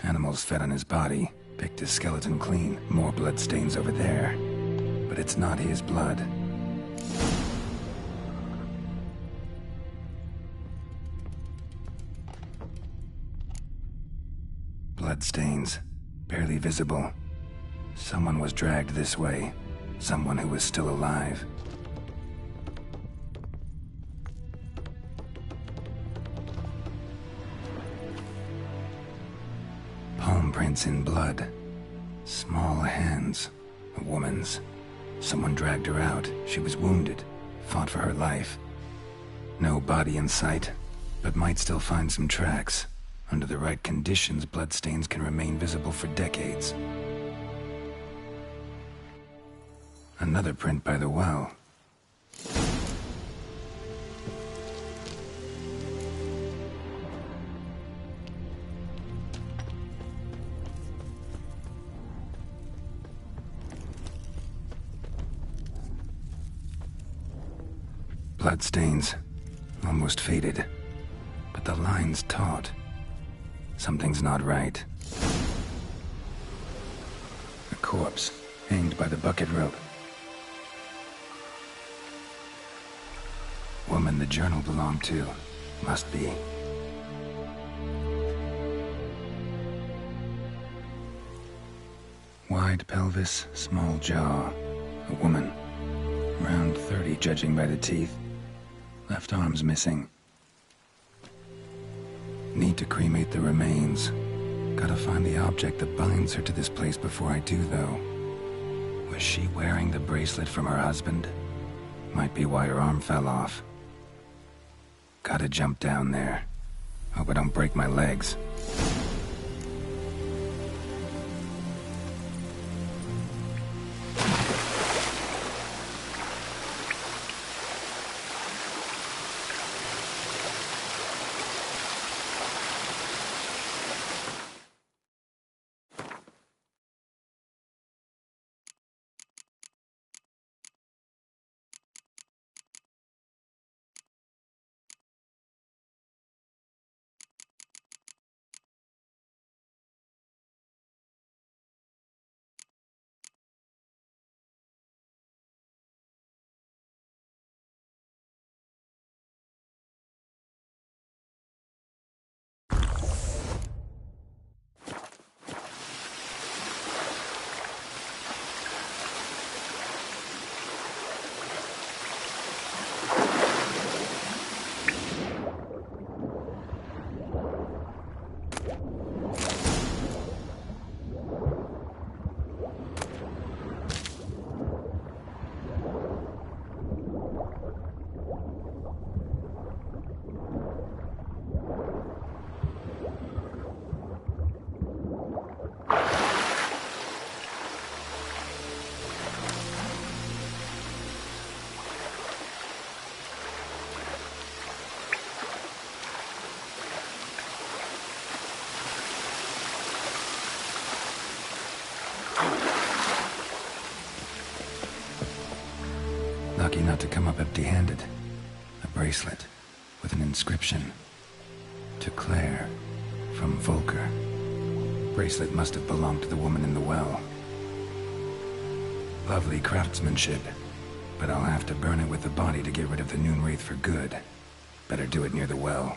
Animals fed on his body, picked his skeleton clean. More bloodstains over there. But it's not his blood. Bloodstains, barely visible. Someone was dragged this way. Someone who was still alive. Palm prints in blood. Small hands. A woman's. Someone dragged her out. She was wounded. Fought for her life. No body in sight, but might still find some tracks. Under the right conditions, bloodstains can remain visible for decades. Another print by the well. Bloodstains, almost faded, but the line's taut. Something's not right. A corpse, hanged by the bucket rope. Woman the journal belonged to, must be. Wide pelvis, small jaw. A woman, around 30 judging by the teeth. Left arm's missing. Need to cremate the remains. Gotta find the object that binds her to this place before I do, though. Was she wearing the bracelet from her husband? Might be why her arm fell off. Gotta jump down there. Hope I don't break my legs. Lucky not to come up empty-handed. A bracelet with an inscription. To Claire, from Volker. Bracelet must have belonged to the woman in the well. Lovely craftsmanship, but I'll have to burn it with the body to get rid of the Noonwraith for good. Better do it near the well.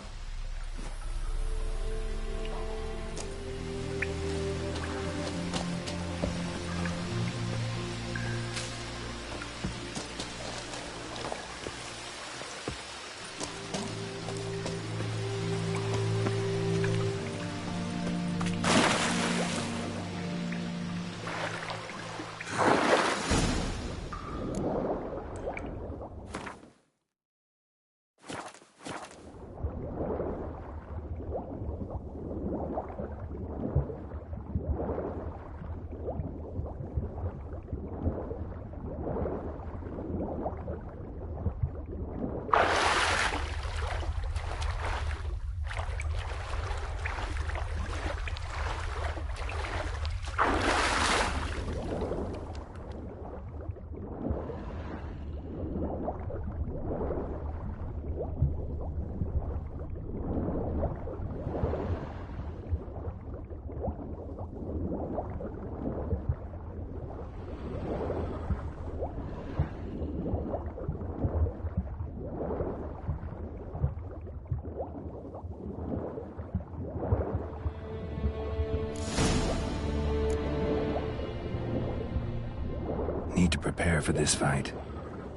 Need to prepare for this fight.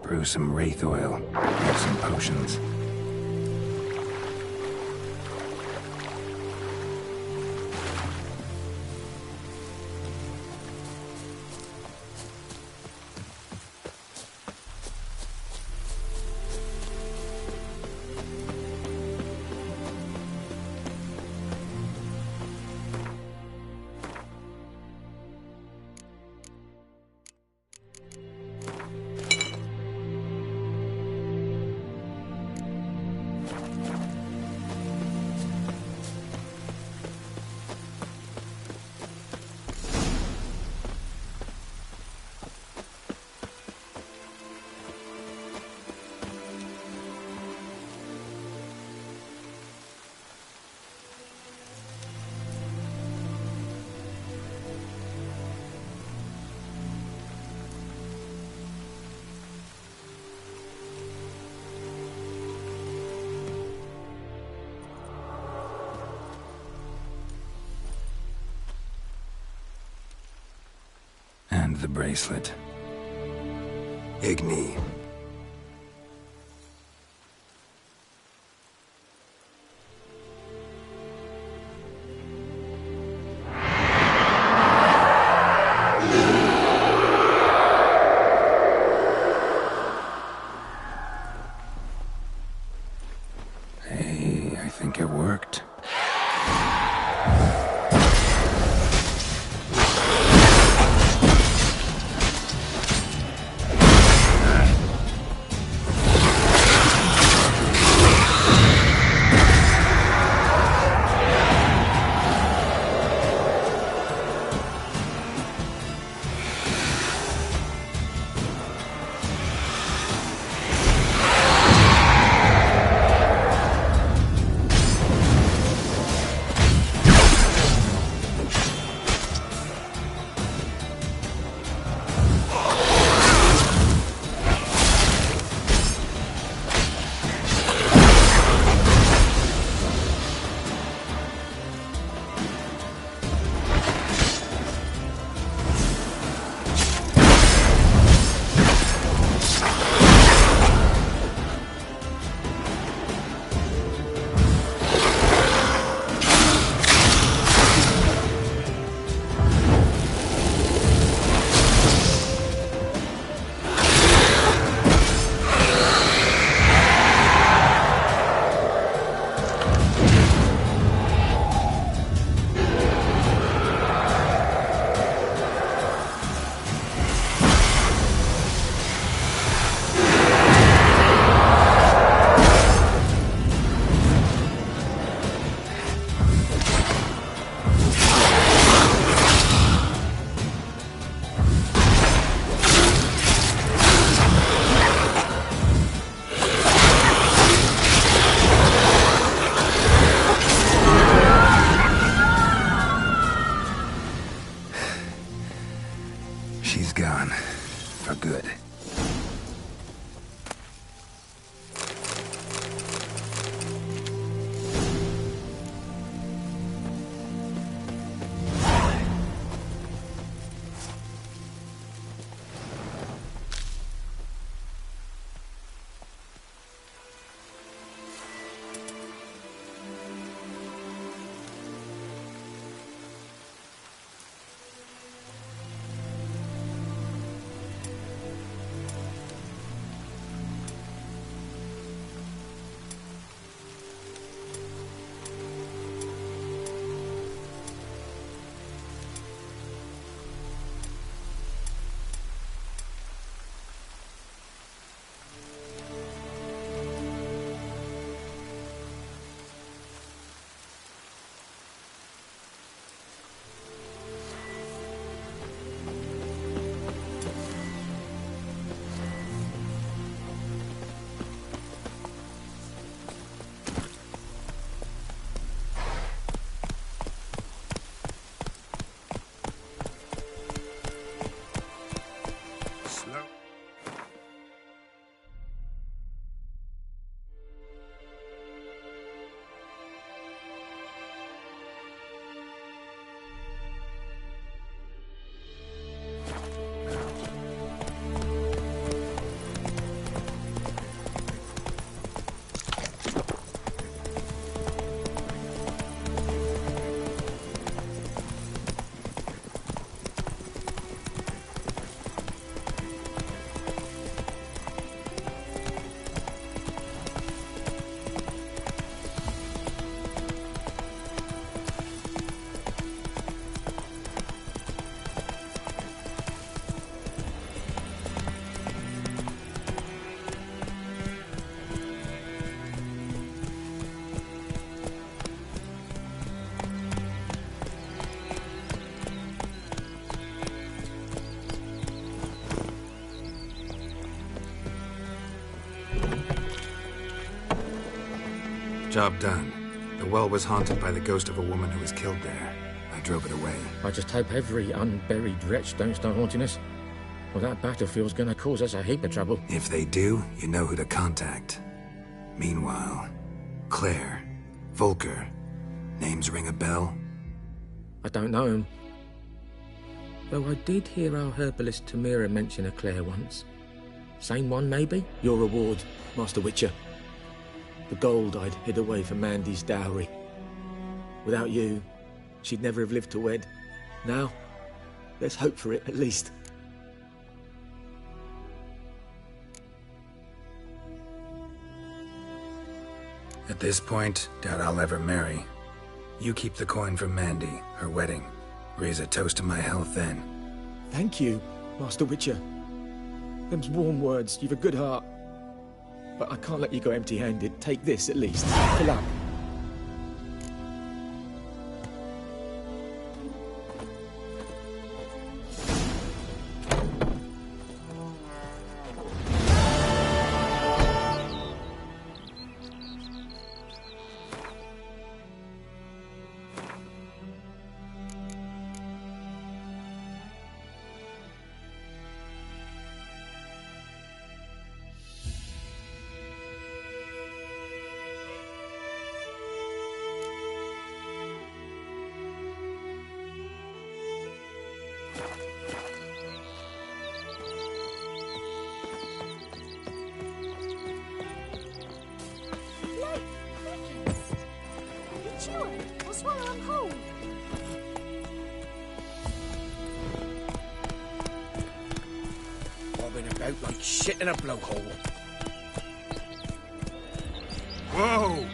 Brew some wraith oil, make some potions. And the bracelet. Igni. Hey, I think it worked. Job done. The well was haunted by the ghost of a woman who was killed there. I drove it away. I just hope every unburied wretch don't start haunting us. Well, that battlefield's gonna cause us a heap of trouble. If they do, you know who to contact. Meanwhile, Claire, Volker, names ring a bell? I don't know him. Though I did hear our herbalist Tamira mention a Claire once. Same one, maybe? Your reward, Master Witcher. The gold I'd hid away for Mandy's dowry. Without you, she'd never have lived to wed. Now, let's hope for it, at least. At this point, doubt I'll ever marry. You keep the coin from Mandy, her wedding. Raise a toast to my health then. Thank you, Master Witcher. Them's warm words, you've a good heart. But I can't let you go empty-handed. Take this, at least. Fill up. Out like shit in a blowhole. Whoa!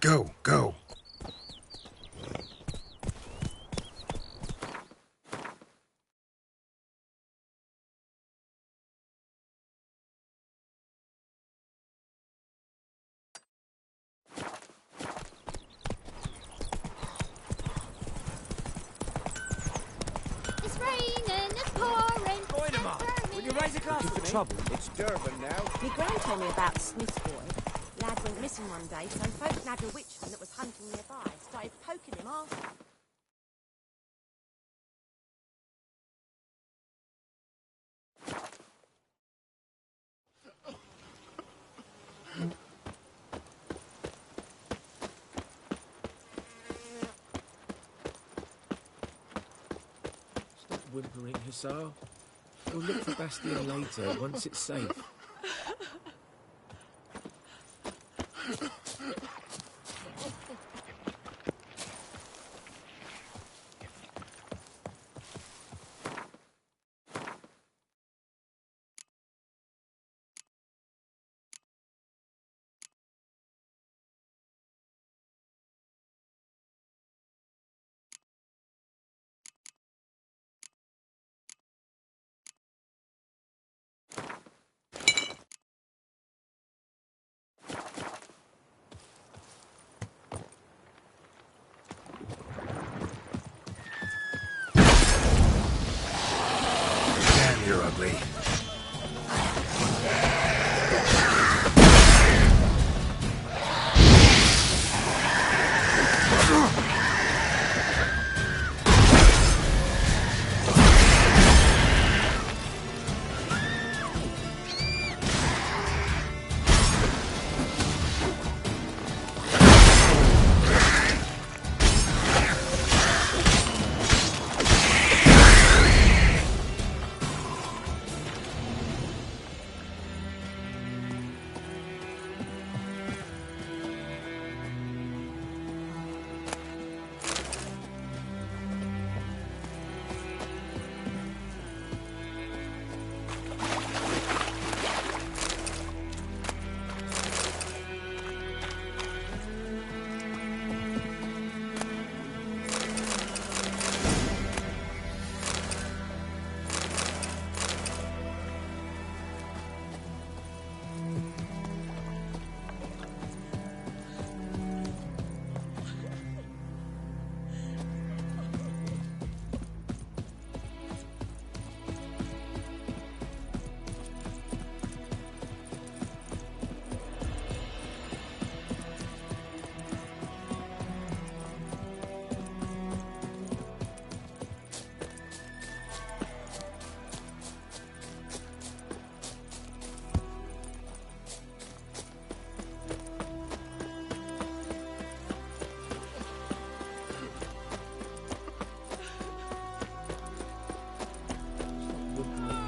Go, go. It's raining, it's pouring. Going him up. Will you raise a glass Looking for for me? trouble? It's Durban now. My gran told me about Smith's boy. Lad went missing one day, so folk nabbed a witchman that was hunting nearby. Started poking him after. Stop whimpering, Hussar. We'll look for Bastion later, once it's safe. Damn, you're ugly.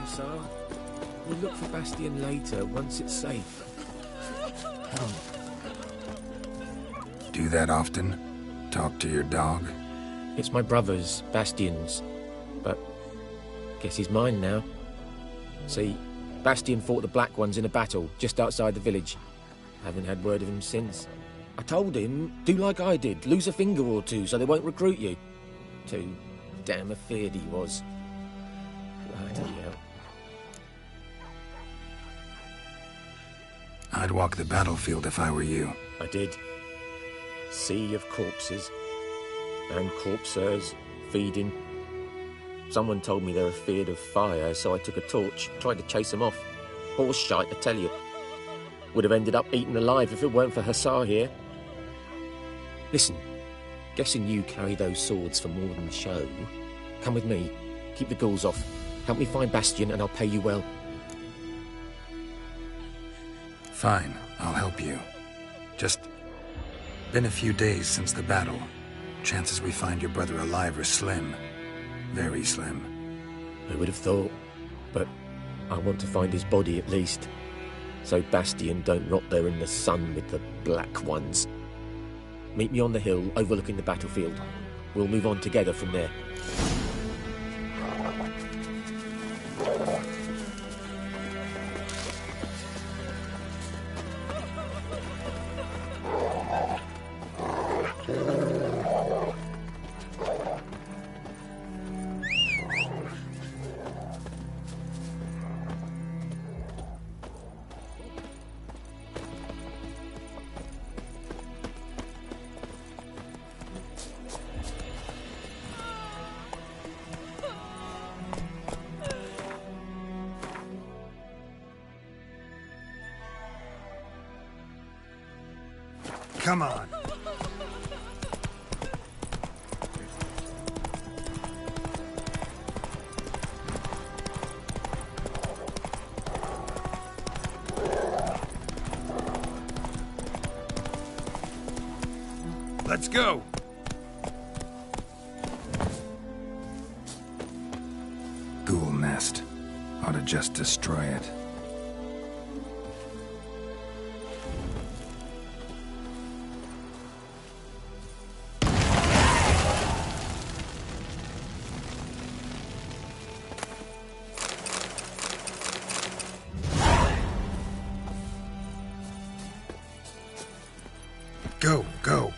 Hussar. We'll look for Bastion later, once it's safe. Come. Do that often? Talk to your dog? It's my brother's, Bastion's. But guess he's mine now. See, Bastion fought the Black Ones in a battle just outside the village. Haven't had word of him since. I told him, do like I did, lose a finger or two so they won't recruit you. Too damn afeard he was. Bloody hell. I'd walk the battlefield if I were you. I did. Sea of corpses. And corpsers, feeding. Someone told me they were feared of fire, so I took a torch, tried to chase them off. Horse shite, I tell you. Would have ended up eaten alive if it weren't for Hussar here. Listen, guessing you carry those swords for more than show. Come with me, keep the ghouls off. Help me find Bastion and I'll pay you well. Fine, I'll help you. Just been a few days since the battle. Chances we find your brother alive are slim. Very slim. I would have thought, but I want to find his body at least. So Bastion don't rot there in the sun with the Black Ones. Meet me on the hill overlooking the battlefield. We'll move on together from there. come on. Let's go. Ghoul nest. Ought to just destroy it. Go, go.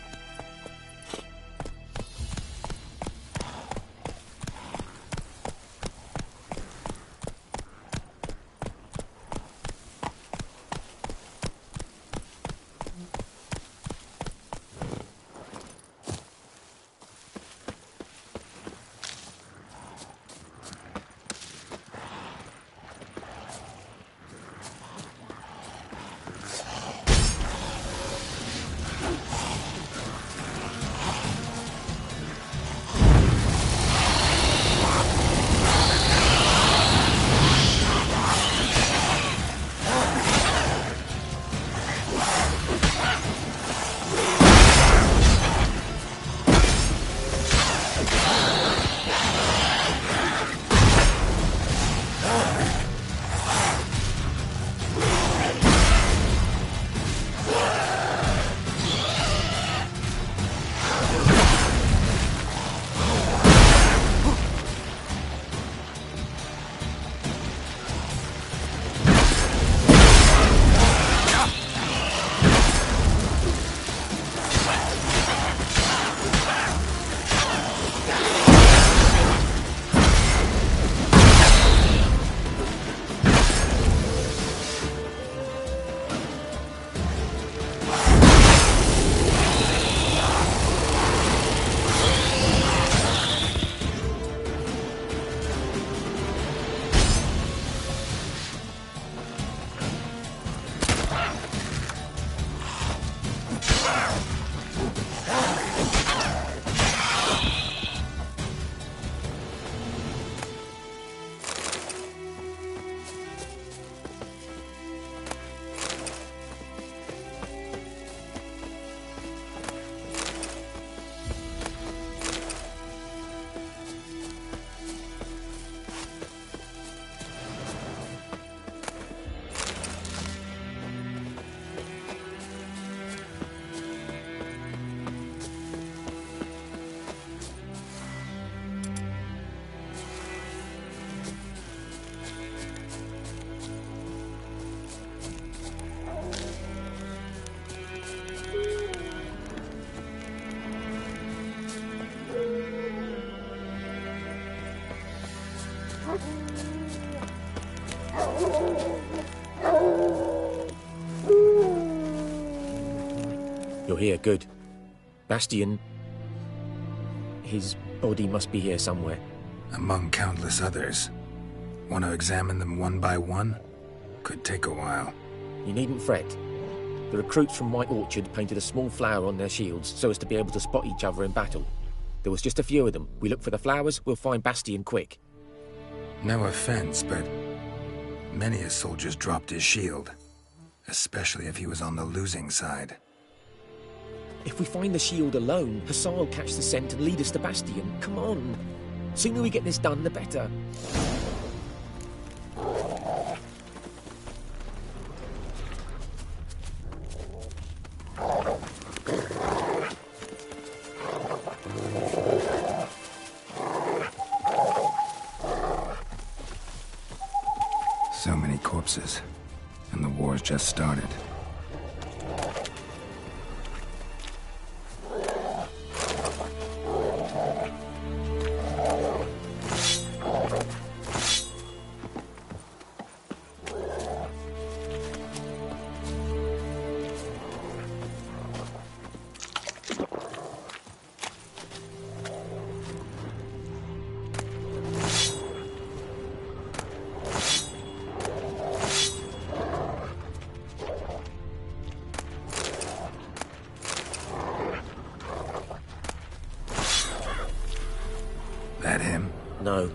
You're here, good. Bastion... his body must be here somewhere. Among countless others. Want to examine them one by one? Could take a while. You needn't fret. The recruits from White Orchard painted a small flower on their shields so as to be able to spot each other in battle. There was just a few of them. We look for the flowers, we'll find Bastion quick. No offense, but many a soldier's dropped his shield. Especially if he was on the losing side. If we find the shield alone, Hassan will catch the scent and lead us to Bastion. Come on. Sooner we get this done, the better. So many corpses, and the war's just started. No.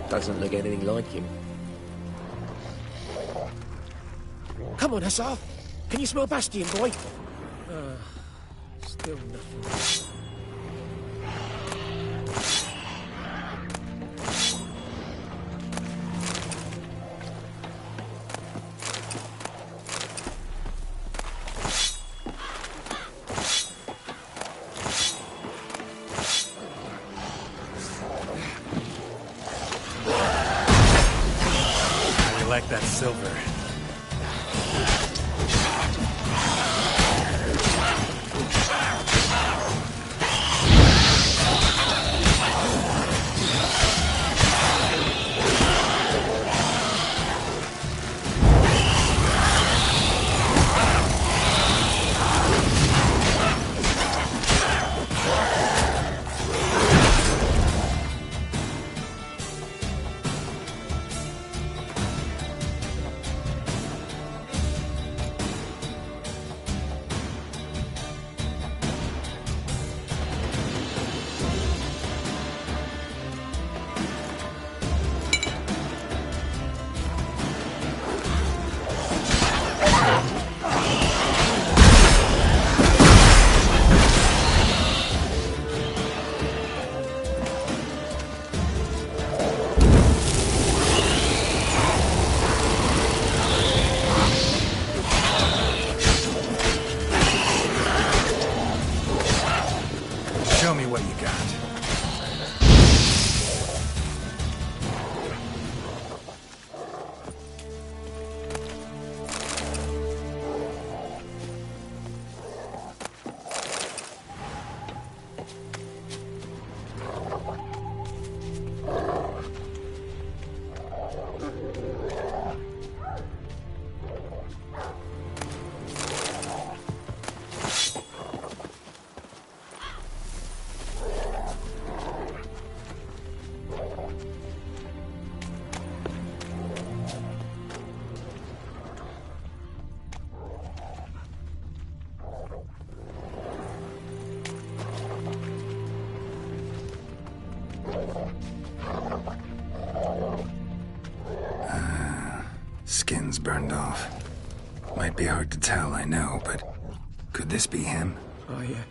Doesn't look anything like him. Come on, Hussar! Can you smell Bastion, boy? Still nothing. Like that silver. Show me what you got. Skin's burned off. Might be hard to tell, I know, but could this be him? Oh, yeah.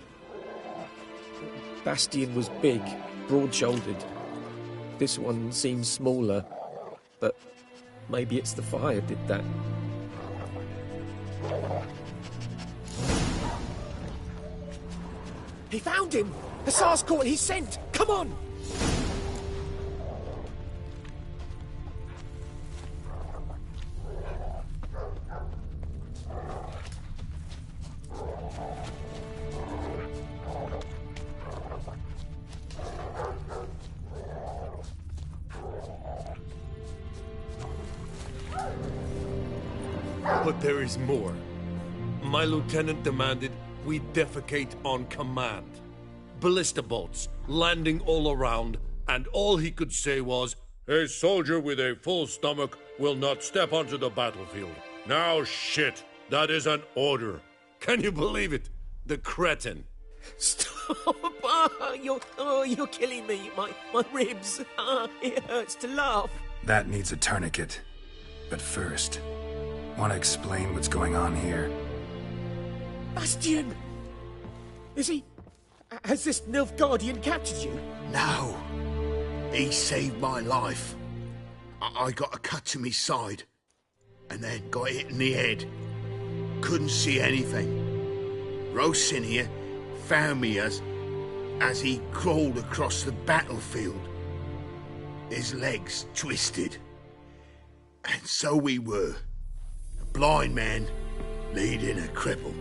Bastion was big, broad-shouldered. This one seems smaller, but maybe it's the fire did that. He found him! Hussar's caught his scent! Come on! But there is more. My lieutenant demanded we defecate on command. Ballista bolts landing all around, and all he could say was, "A soldier with a full stomach will not step onto the battlefield." Now shit, that is an order. Can you believe it? The cretin. Stop! You're killing me. My ribs. It hurts to laugh. That needs a tourniquet. But first, want to explain what's going on here? Bastion! Is he... Has this Nilfgaardian captured you? No. He saved my life. I got a cut to me side, and then got hit in the head. Couldn't see anything. Rosinia found me as he crawled across the battlefield. His legs twisted. And so we were. A blind man leading a cripple.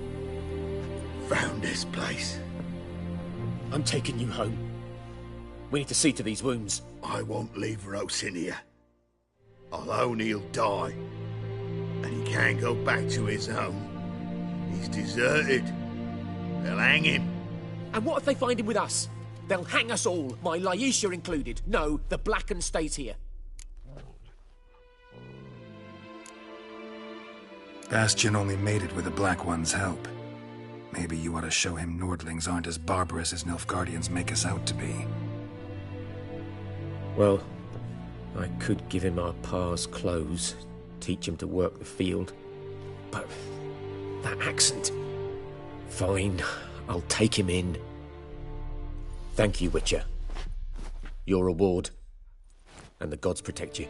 Found this place. I'm taking you home. We need to see to these wounds. I won't leave Rosinia. I'll own he'll die. And he can't go back to his home. He's deserted. They'll hang him. And what if they find him with us? They'll hang us all, my Laisha included. No, the Blackened stays here. Bastion only made it with the Black One's help. Maybe you ought to show him Nordlings aren't as barbarous as Nilfgaardians make us out to be. Well, I could give him our pa's clothes, teach him to work the field. But that accent... Fine, I'll take him in. Thank you, Witcher. Your reward. And the gods protect you.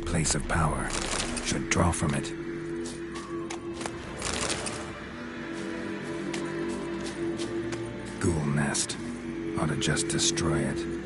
Place of power. Should draw from it. Ghoul nest. Ought to just destroy it.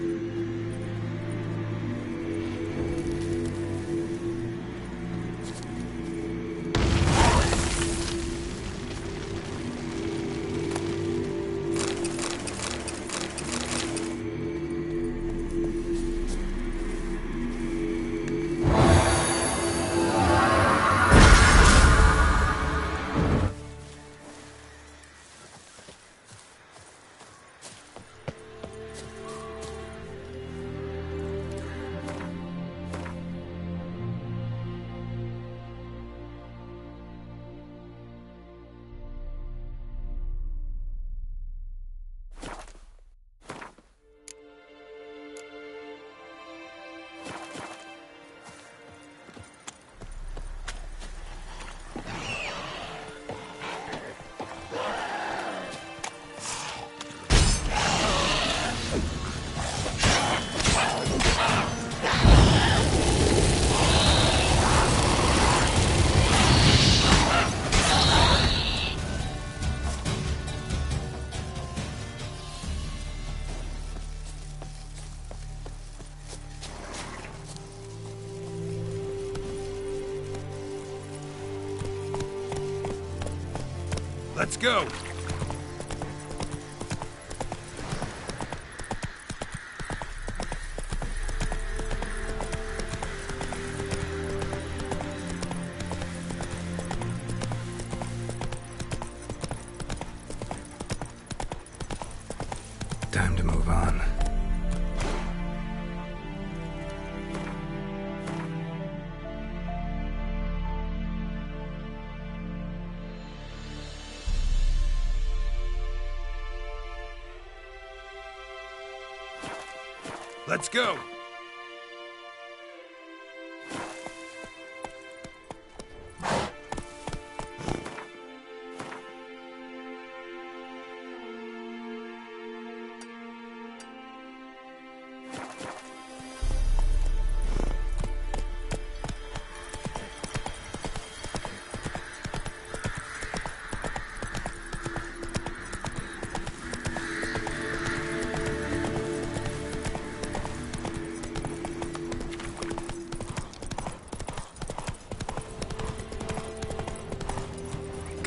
Let's go! Time to move on. Let's go!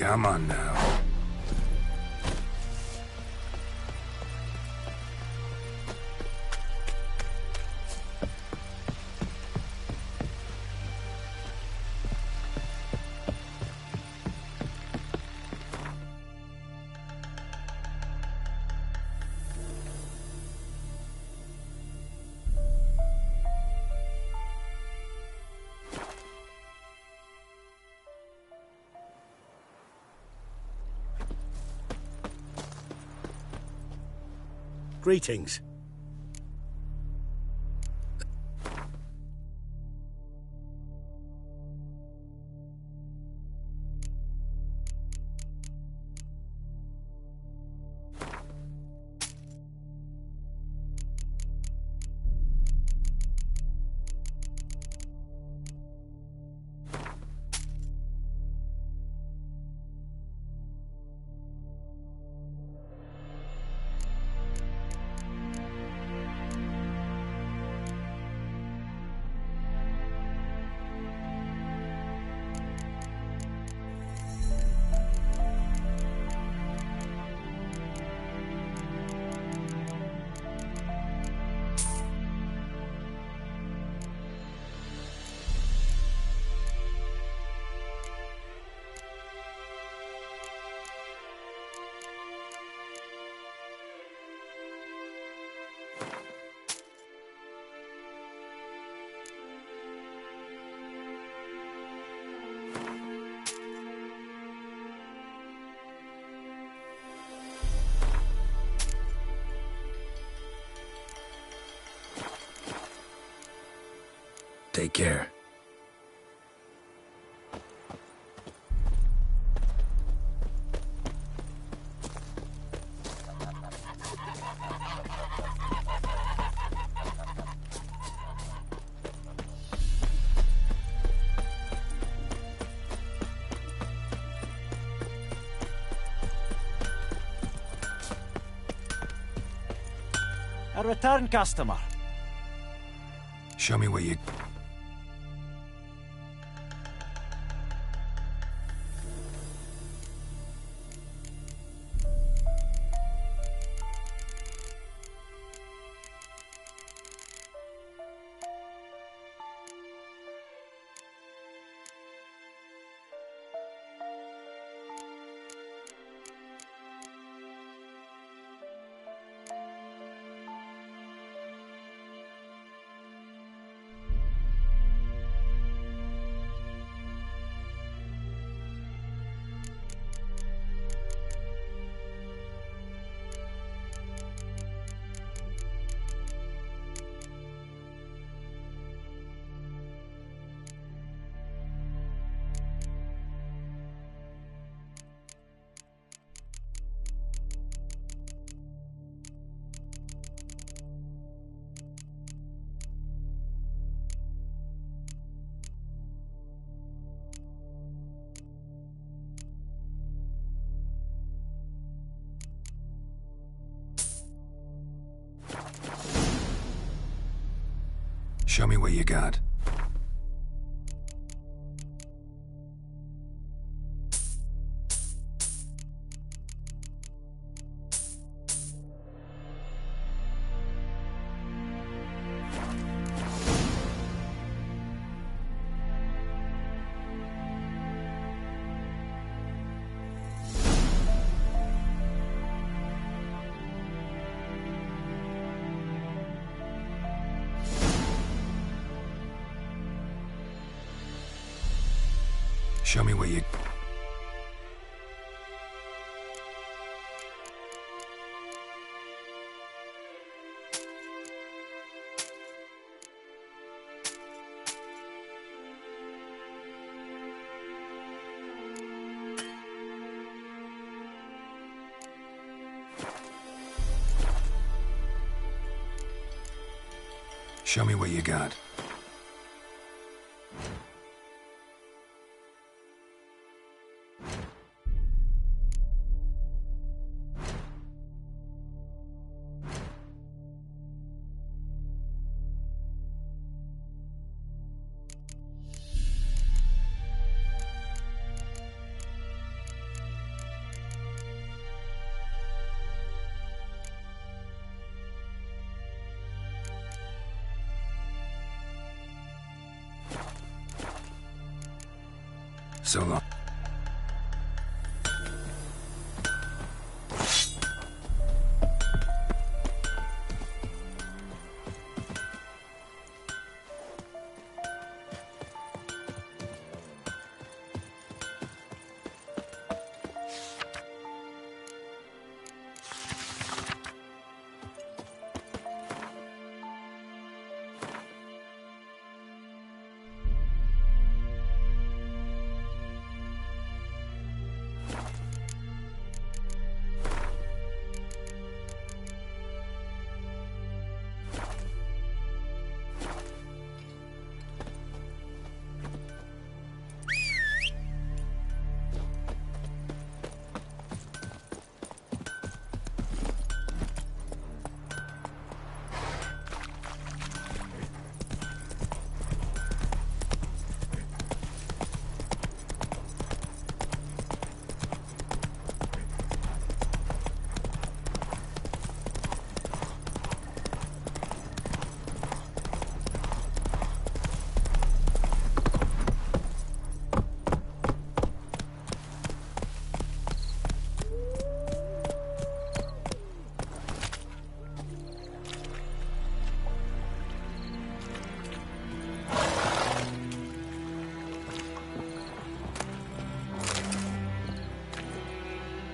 Come on now. Greetings. Take care. A return customer. Show me where you... Show me what you got. Show me what you... Show me what you got. So long.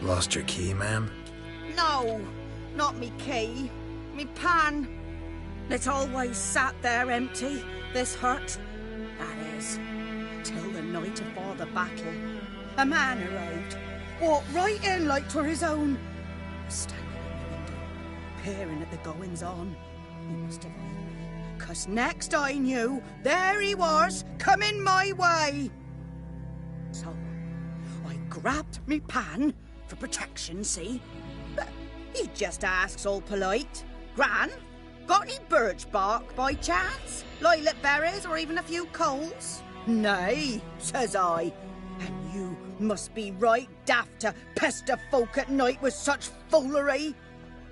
Lost your key, ma'am? No, not me key. Me pan. It always sat there empty, this hut. That is, till the night afore the battle. A man arrived, walked right in like 'twere his own. Was standing in the window, peering at the goings-on. He must have known me, 'cause next I knew, there he was, coming my way. So, I grabbed me pan, for protection, see? But he just asks all polite, Gran, got any birch bark by chance? Lilac berries or even a few coals? Nay, says I. And you must be right daft to pester folk at night with such foolery.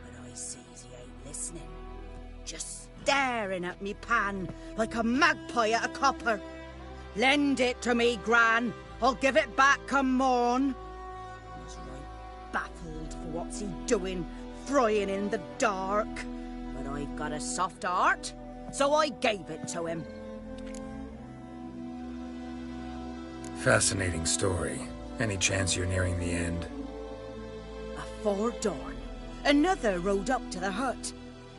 But I sees he ain't listening. Just staring at me pan like a magpie at a copper. Lend it to me, Gran. I'll give it back come morn. Baffled for what's he doing, frying in the dark. But I've got a soft heart, so I gave it to him. Fascinating story. Any chance you're nearing the end? Afore dawn, another rode up to the hut.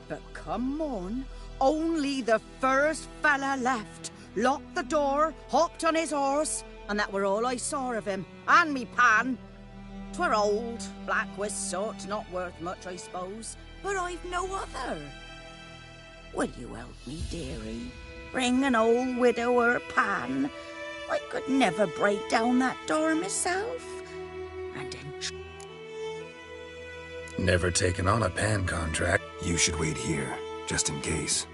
But come morn, only the first fella left. Locked the door, hopped on his horse, and that were all I saw of him, and me pan. 'Twere old, black with soot, not worth much, I suppose, but I've no other. Will you help me, dearie? Bring an old widower pan. I could never break down that door myself. And Never taken on a pan contract. You should wait here, just in case.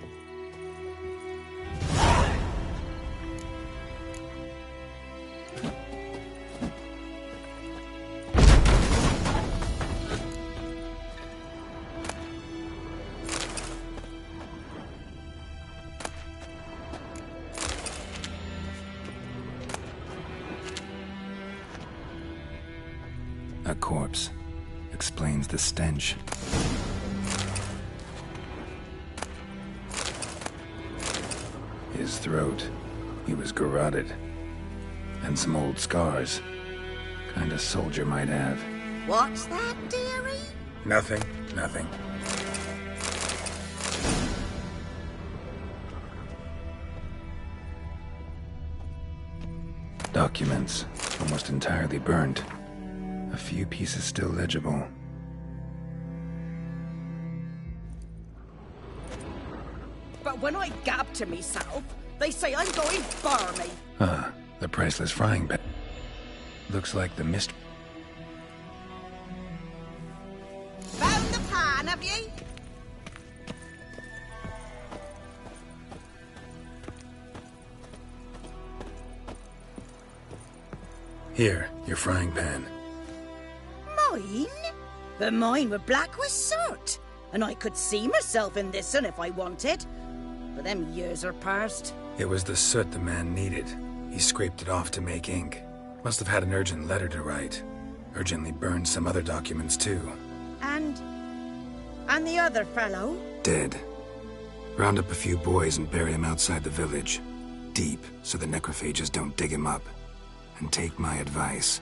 A corpse. Explains the stench. His throat. He was garroted. And some old scars. Kind of soldier might have. what's that, dearie? Nothing. Nothing. Documents. Almost entirely burnt. A few pieces still legible. But when I gab to myself, they say I'm going barmy. Ah, the priceless frying pan. Looks like the mist. Found the pan, have ye? Here, your frying pan. Mine? But mine were black with soot, and I could see myself in this one if I wanted. But them years are past. It was the soot the man needed. He scraped it off to make ink. Must have had an urgent letter to write. Urgently burned some other documents, too. And the other fellow? Dead. Round up a few boys and bury him outside the village. Deep, so the necrophages don't dig him up. And take my advice.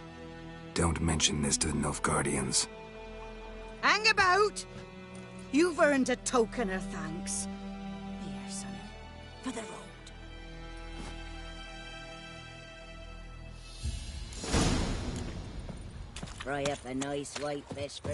Don't mention this to the Nilfgaardians. Hang about! You've earned a token of thanks. Here, sonny, for the road. Fry up a nice white fish for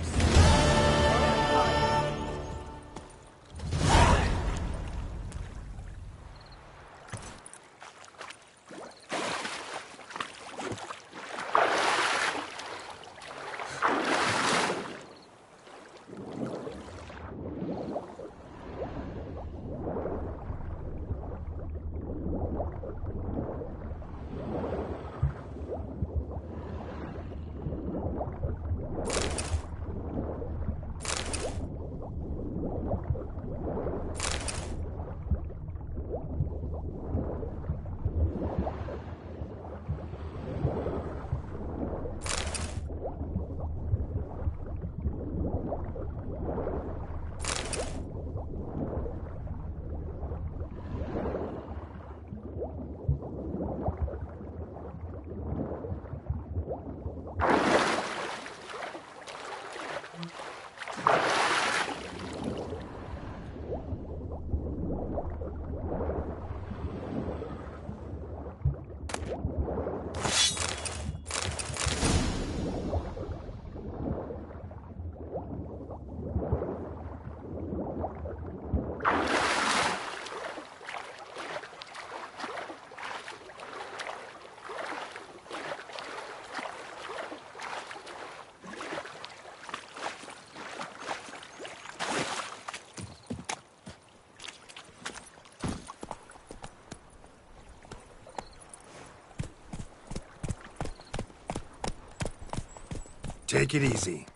Take it easy.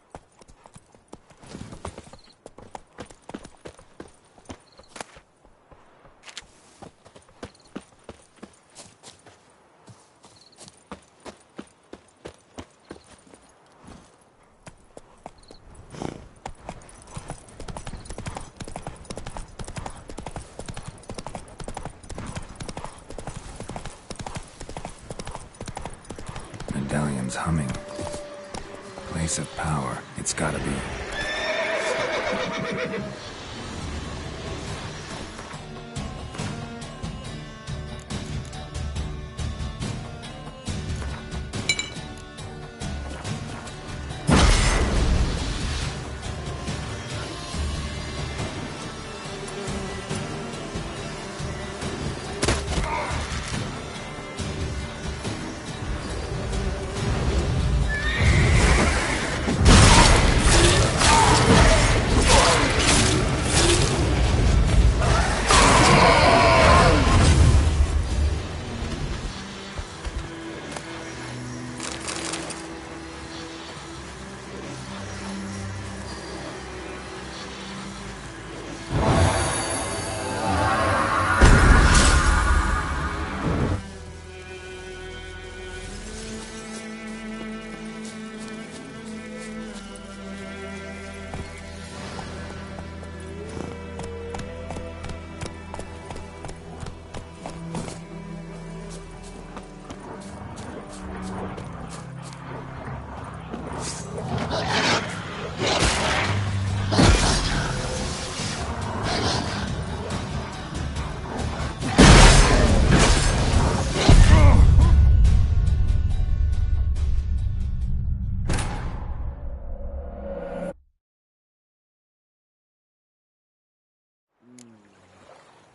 Medallion's humming. Place of power, it's gotta be.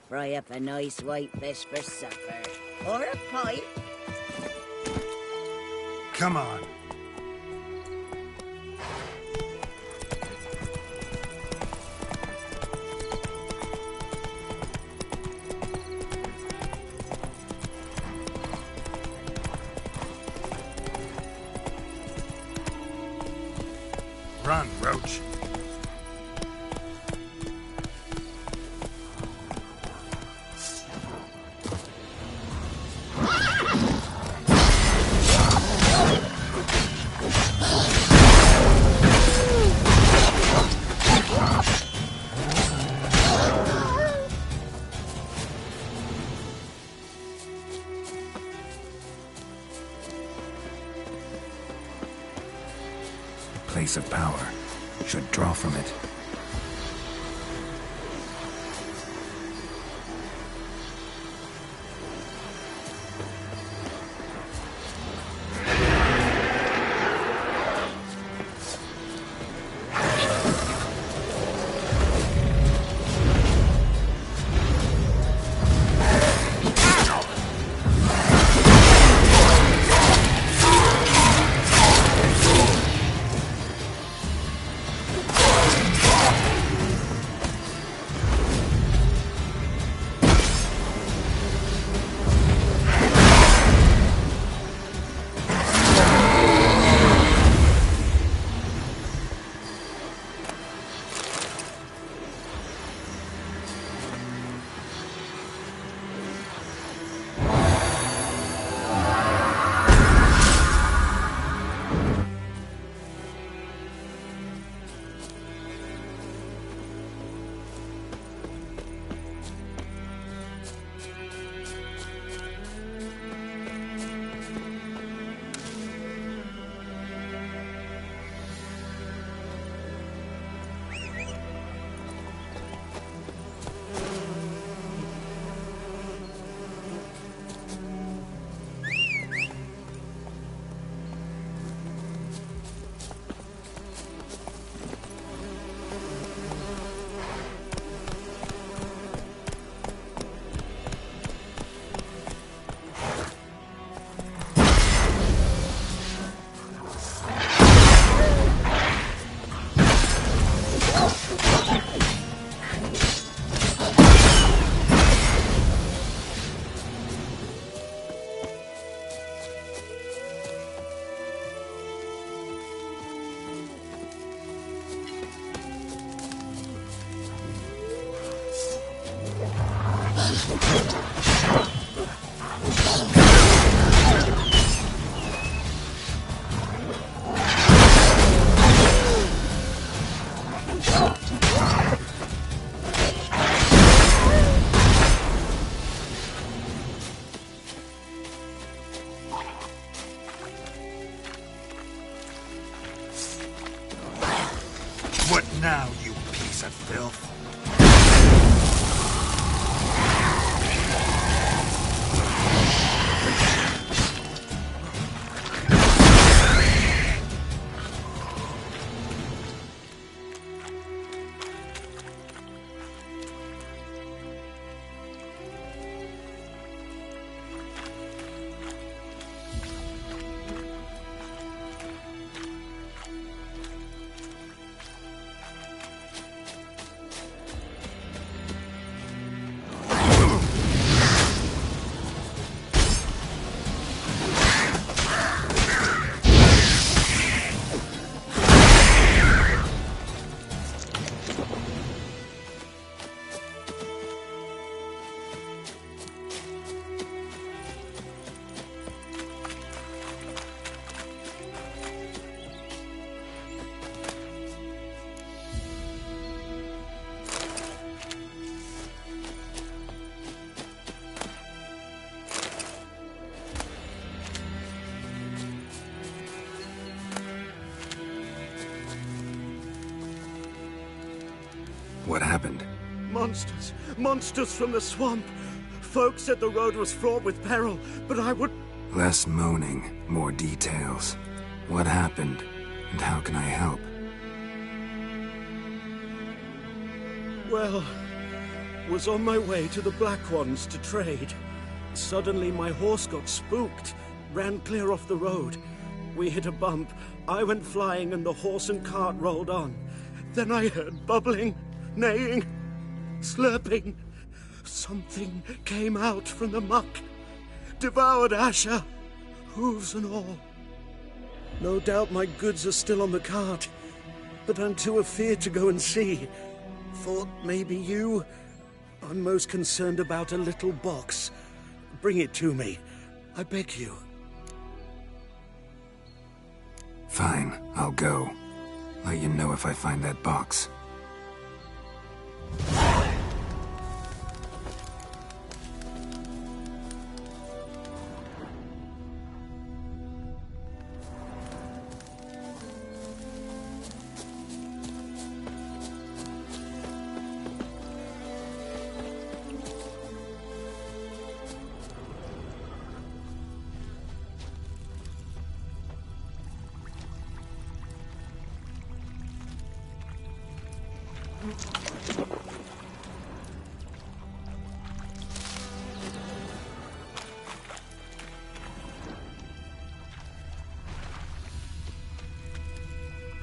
Fry up a nice white fish for supper. Or a pipe. Come on. Run, Roach. place of power. Should draw from it. What now, you piece of filth? What happened? Monsters! Monsters from the swamp! Folks said the road was fraught with peril, but I would... Less moaning, more details. What happened, and how can I help? Well, was on my way to the Black Ones to trade. Suddenly my horse got spooked, ran clear off the road. We hit a bump, I went flying and the horse and cart rolled on. Then I heard bubbling, neighing, slurping. Something came out from the muck, devoured Asher, hooves and all. No doubt my goods are still on the cart, but I'm too afeard to go and see. Thought maybe you... I'm most concerned about a little box. Bring it to me, I beg you. Fine, I'll go. Let you know if I find that box.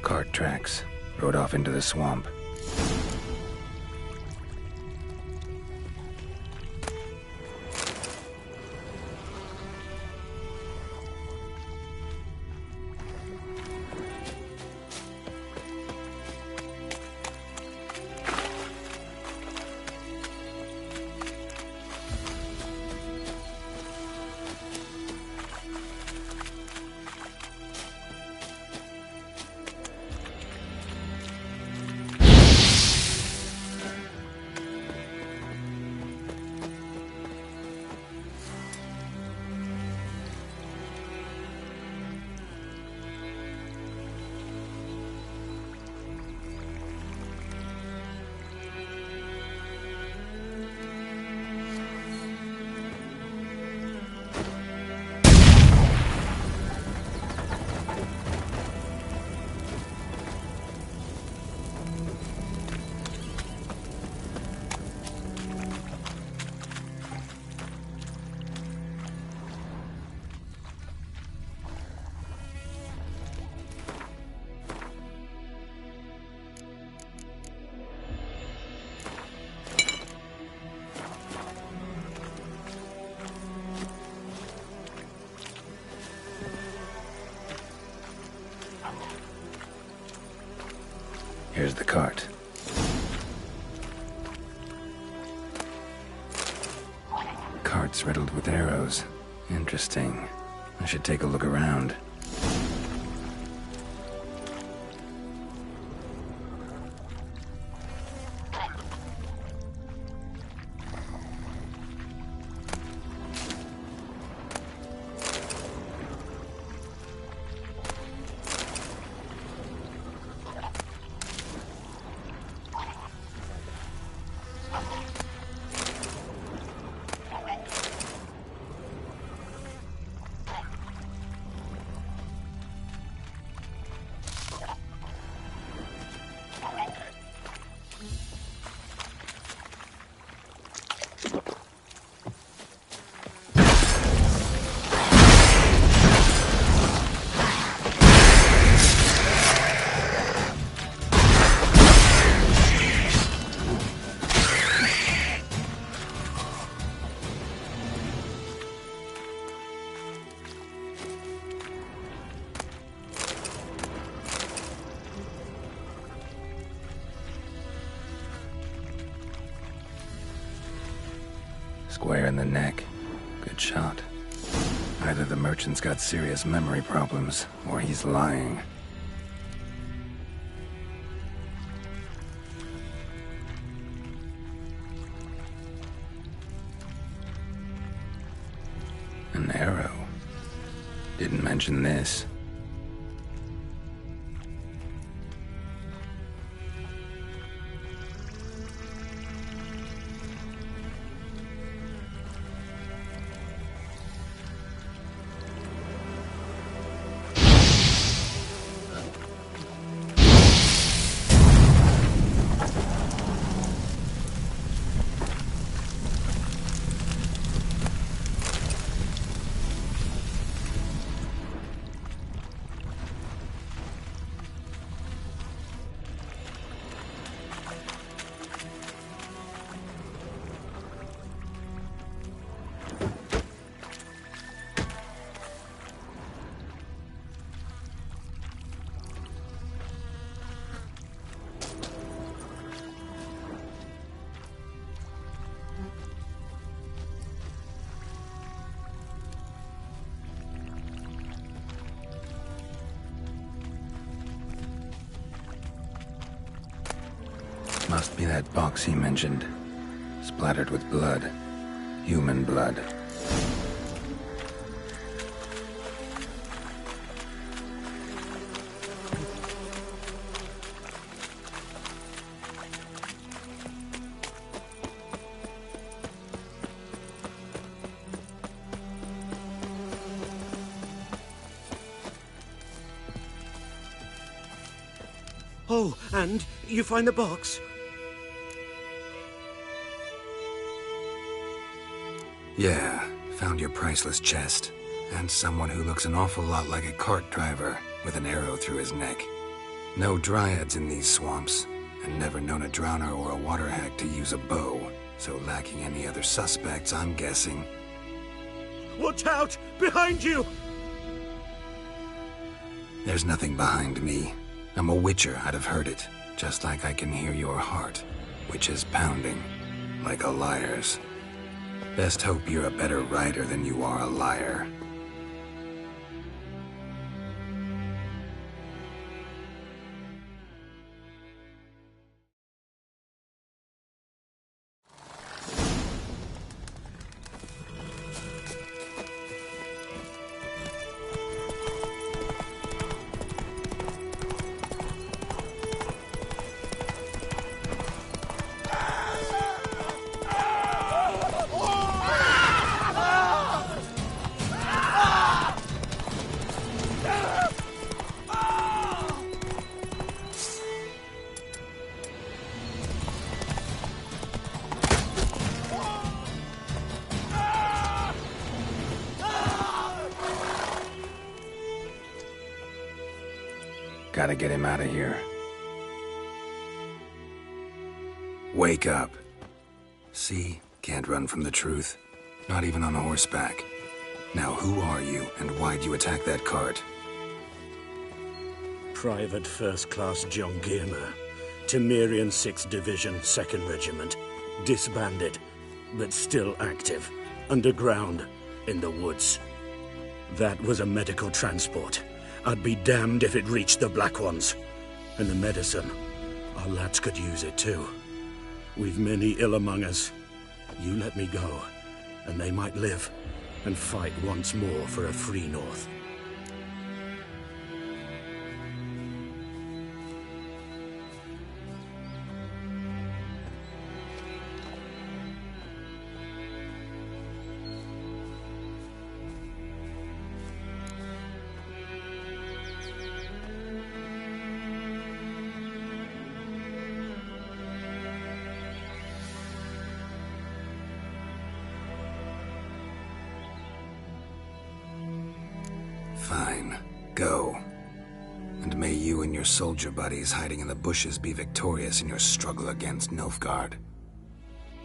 Cart tracks. Rode off into the swamp. Here's the cart. Cart's riddled with arrows. Interesting. I should take a look around. Square in the neck. Good shot. Either the merchant's got serious memory problems, or he's lying. An arrow. Didn't mention this. Must be that box he mentioned. Splattered with blood. Human blood. Oh, and you find the box? Yeah, found your priceless chest. And someone who looks an awful lot like a cart driver, with an arrow through his neck. No dryads in these swamps, and never known a drowner or a water hack to use a bow. So lacking any other suspects, I'm guessing. Watch out! Behind you! There's nothing behind me. I'm a witcher, I'd have heard it. Just like I can hear your heart, which is pounding, like a liar's. Best hope you're a better writer than you are a liar. Gotta get him out of here. Wake up. See? Can't run from the truth. Not even on horseback. Now who are you, and why'd you attack that cart? Private First Class John Giermer, Temerian 6th Division, 2nd Regiment. Disbanded, but still active. Underground, in the woods. That was a medical transport. I'd be damned if it reached the Black Ones. And the medicine, our lads could use it too. We've many ill among us. You let me go, and they might live, and fight once more for a free North. Fine. Go. And may you and your soldier buddies hiding in the bushes be victorious in your struggle against Nilfgaard.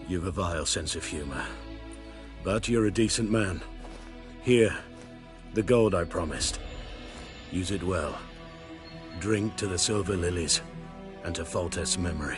You've a vile sense of humor. But you're a decent man. Here, the gold I promised. Use it well. Drink to the silver lilies, and to Foltest's memory.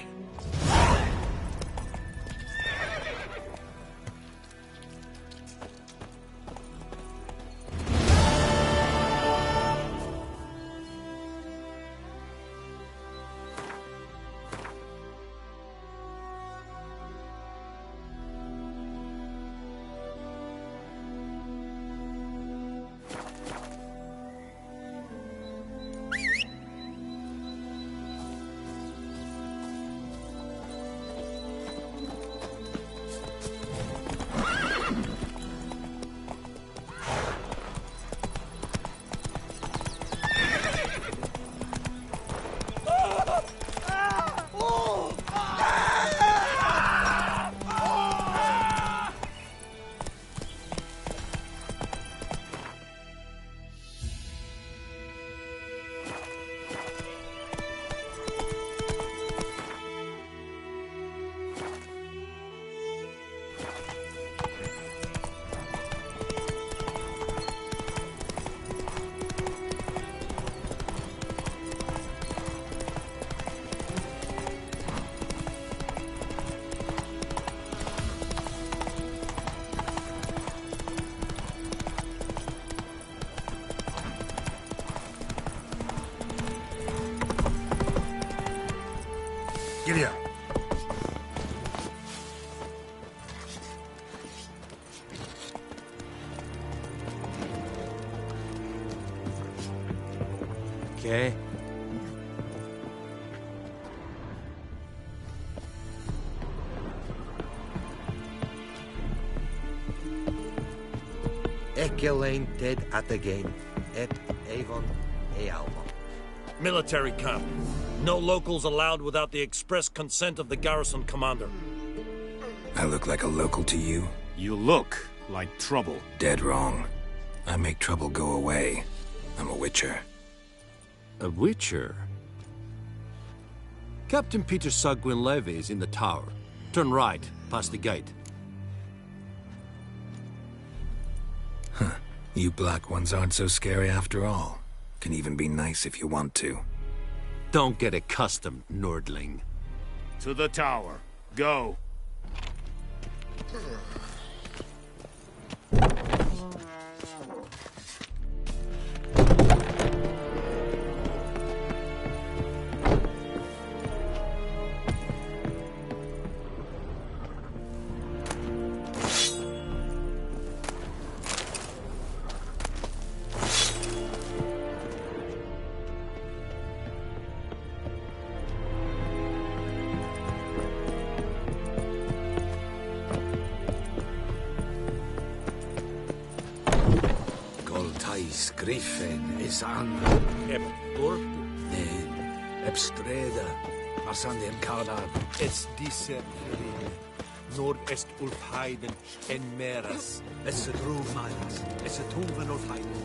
Giddy up. Okay. Ekelain dead at the game. Et Avon Ealma. Military camp. No locals allowed without the express consent of the garrison commander. I look like a local to you? You look like trouble. Dead wrong. I make trouble go away. I'm a witcher. A witcher? Captain Peter Sagwin Levy is in the tower. Turn right, past the gate. Huh. You black ones aren't so scary after all. Can even be nice if you want to. Don't get accustomed, Nordling. To the tower. Go. Griffin is an Ebstreda, Masandem Kalar. Es diese Nord-Est Ulfheiden en Meras. Es Drugmans, es Tuven Ulfheiden.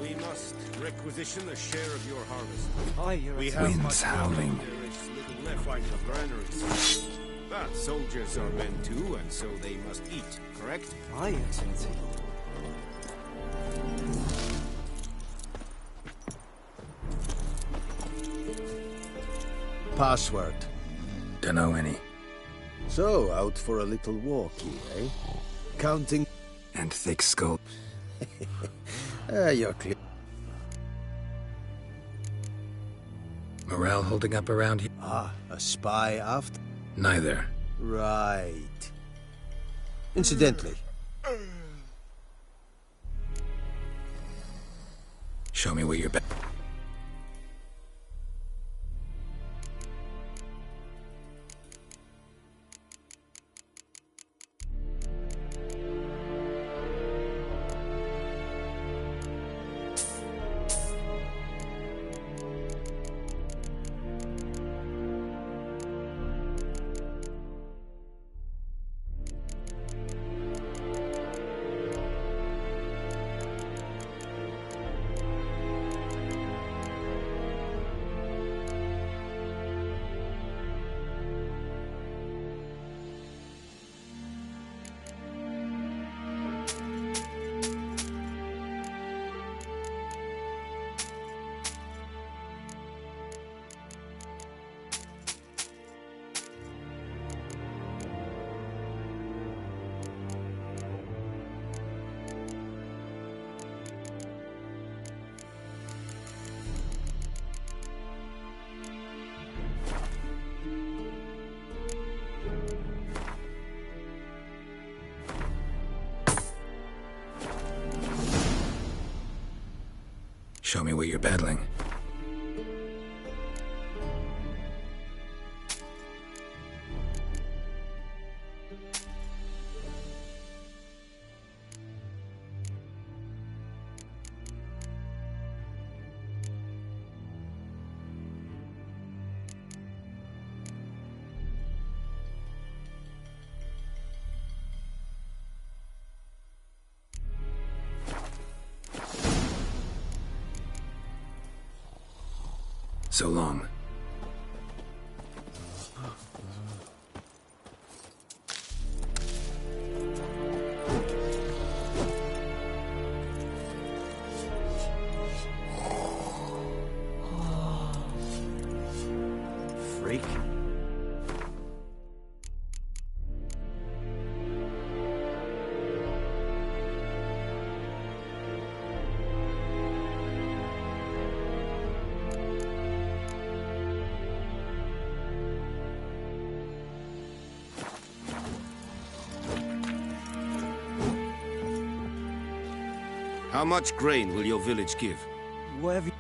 We must requisition a share of your harvest. We have winds howling. There is little left like the granaries. But soldiers are men too, and so they must eat, correct? Aye, Excellency. Password. Dunno any. So, out for a little walkie, eh? Counting... And thick skull. You're clear. Morale holding up around here? Ah, a spy after? Neither. Right. Incidentally. Show me where you're back. Show me where you're battling. So long. Freak. How much grain will your village give? Whatever.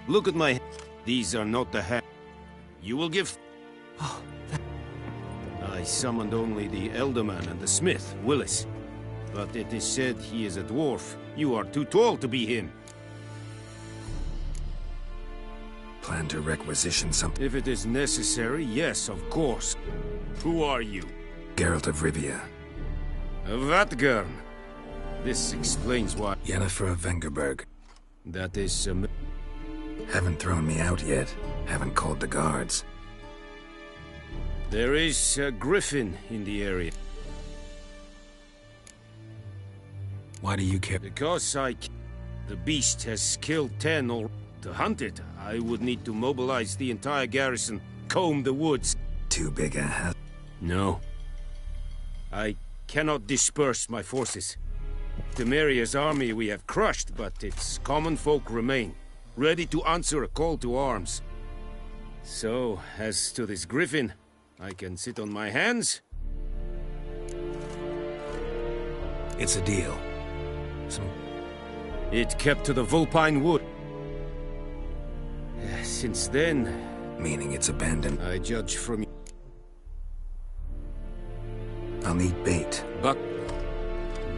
Look at my... These are not the You will give... I summoned only the Elderman and the smith, Willis. But it is said he is a dwarf. You are too tall to be him. Plan to requisition something? If it is necessary, yes, of course. Who are you? Geralt of Rivia. Of Vatgern. This explains why... Yennefer of Vengerberg. That is... Haven't thrown me out yet. Haven't called the guards. There is a griffin in the area. Why do you care? Because the beast has killed 10 or... To hunt it, I would need to mobilize the entire garrison, comb the woods. Too big a hassle? No. I cannot disperse my forces. Temeria's army we have crushed, but its common folk remain, ready to answer a call to arms. So, as to this griffin, I can sit on my hands. It's a deal. It kept to the Vulpine Wood. Since then... Meaning it's abandoned? I judge from... I'll need bait.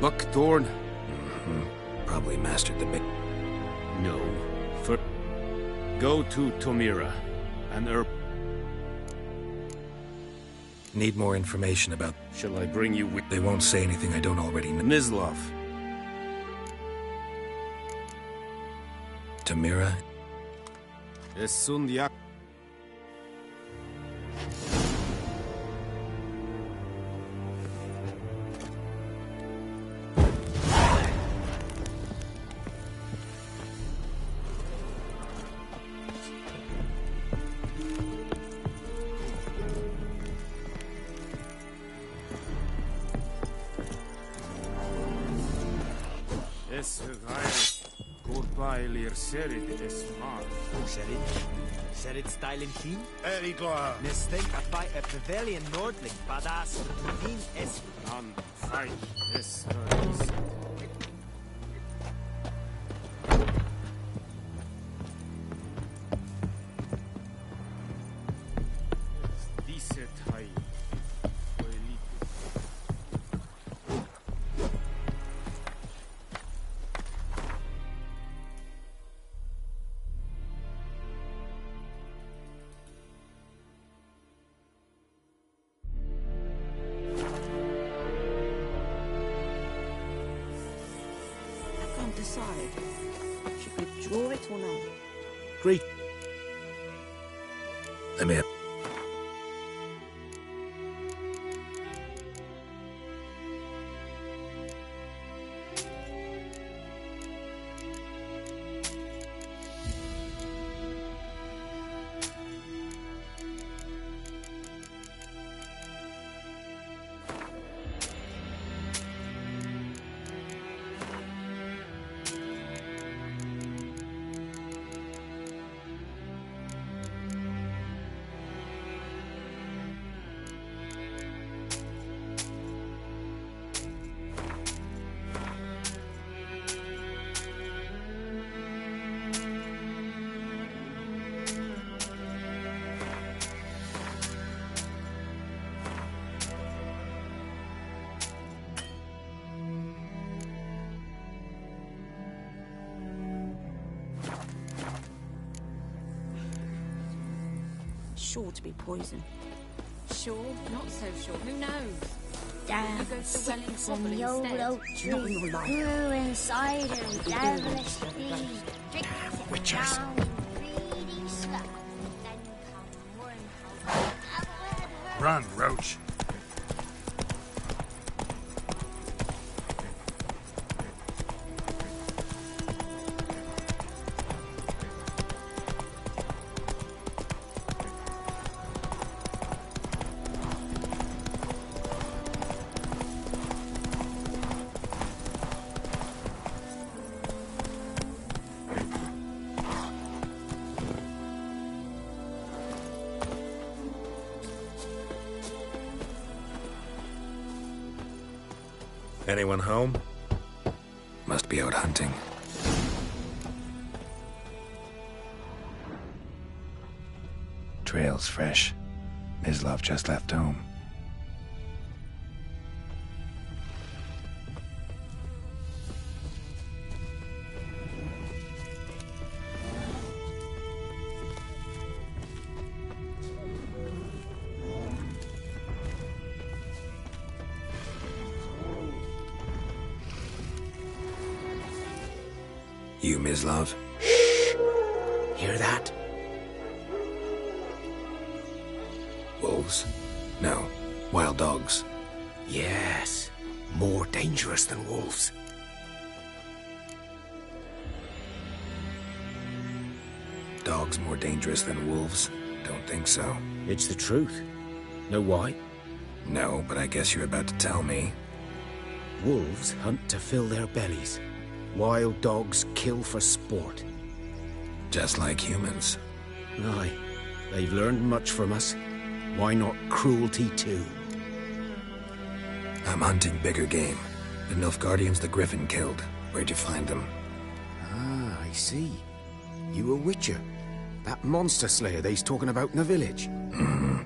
Buckthorn? Probably mastered the bait. No. Go to Tomira. An herb... Need more information about... Shall I bring you with... They won't say anything I don't already know. Mislav. Tomira? Esundia. Serid stylen hin? Eri glad. Nestink a fight a pavilion nordling, badass Pavin es. On fight, yes, Decide. Should we draw it or not? Great. Let me... Sure to be poison. Sure, not so sure. Who knows? Damn, You go to Welling six and Cobble old instead. oak tree grew inside her devilish feet. Drink it witches. down, greedy slut. Then come wormhole. Run, Roach. Anyone home? Must be out hunting. Trail's fresh. Mislav just left home. You, Mislav? Hear that? Wolves? No. Wild dogs. Yes. More dangerous than wolves. Dogs more dangerous than wolves? Don't think so. It's the truth. Know why? No, but I guess you're about to tell me. Wolves hunt to fill their bellies. Wild dogs kill for sport. Just like humans. Aye. They've learned much from us. Why not cruelty too? I'm hunting bigger game. The Nilfgaardians the Griffin killed. Where'd you find them? Ah, I see. You a witcher. That monster slayer they's talking about in the village. Mm-hmm.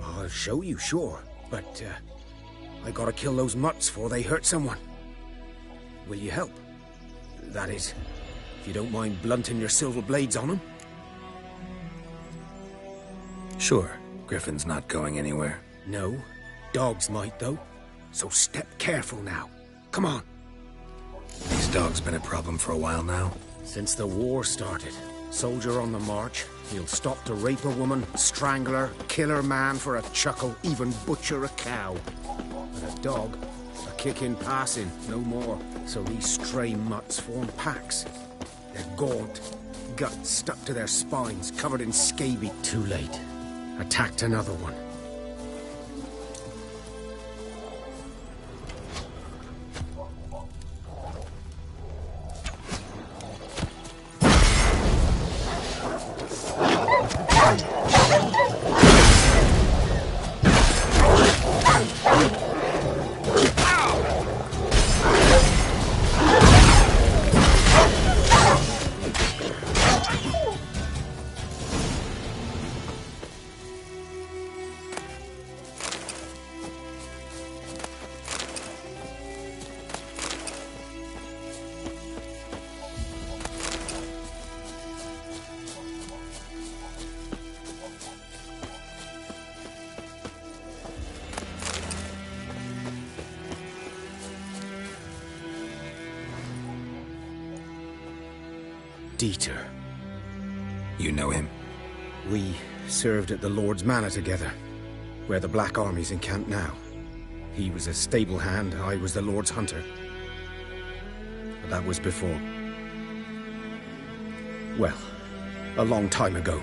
I'll show you, sure. But, I gotta kill those mutts before they hurt someone. Will you help? That is, if you don't mind blunting your silver blades on them. Sure. Griffin's not going anywhere. No. Dogs might, though. So step careful now. Come on. These dogs been a problem for a while now? Since the war started. Soldier on the march. He'll stop to rape a woman, strangle her, kill her man for a chuckle, even butcher a cow. But a dog, a kick in passing, no more. So these stray mutts form packs. They're gaunt, guts stuck to their spines, covered in scabies. Too late. Attacked another one. Dieter. You know him? We served at the Lord's Manor together, where the Black Army's encamped now. He was a stable hand, I was the Lord's hunter. But that was before. Well, a long time ago.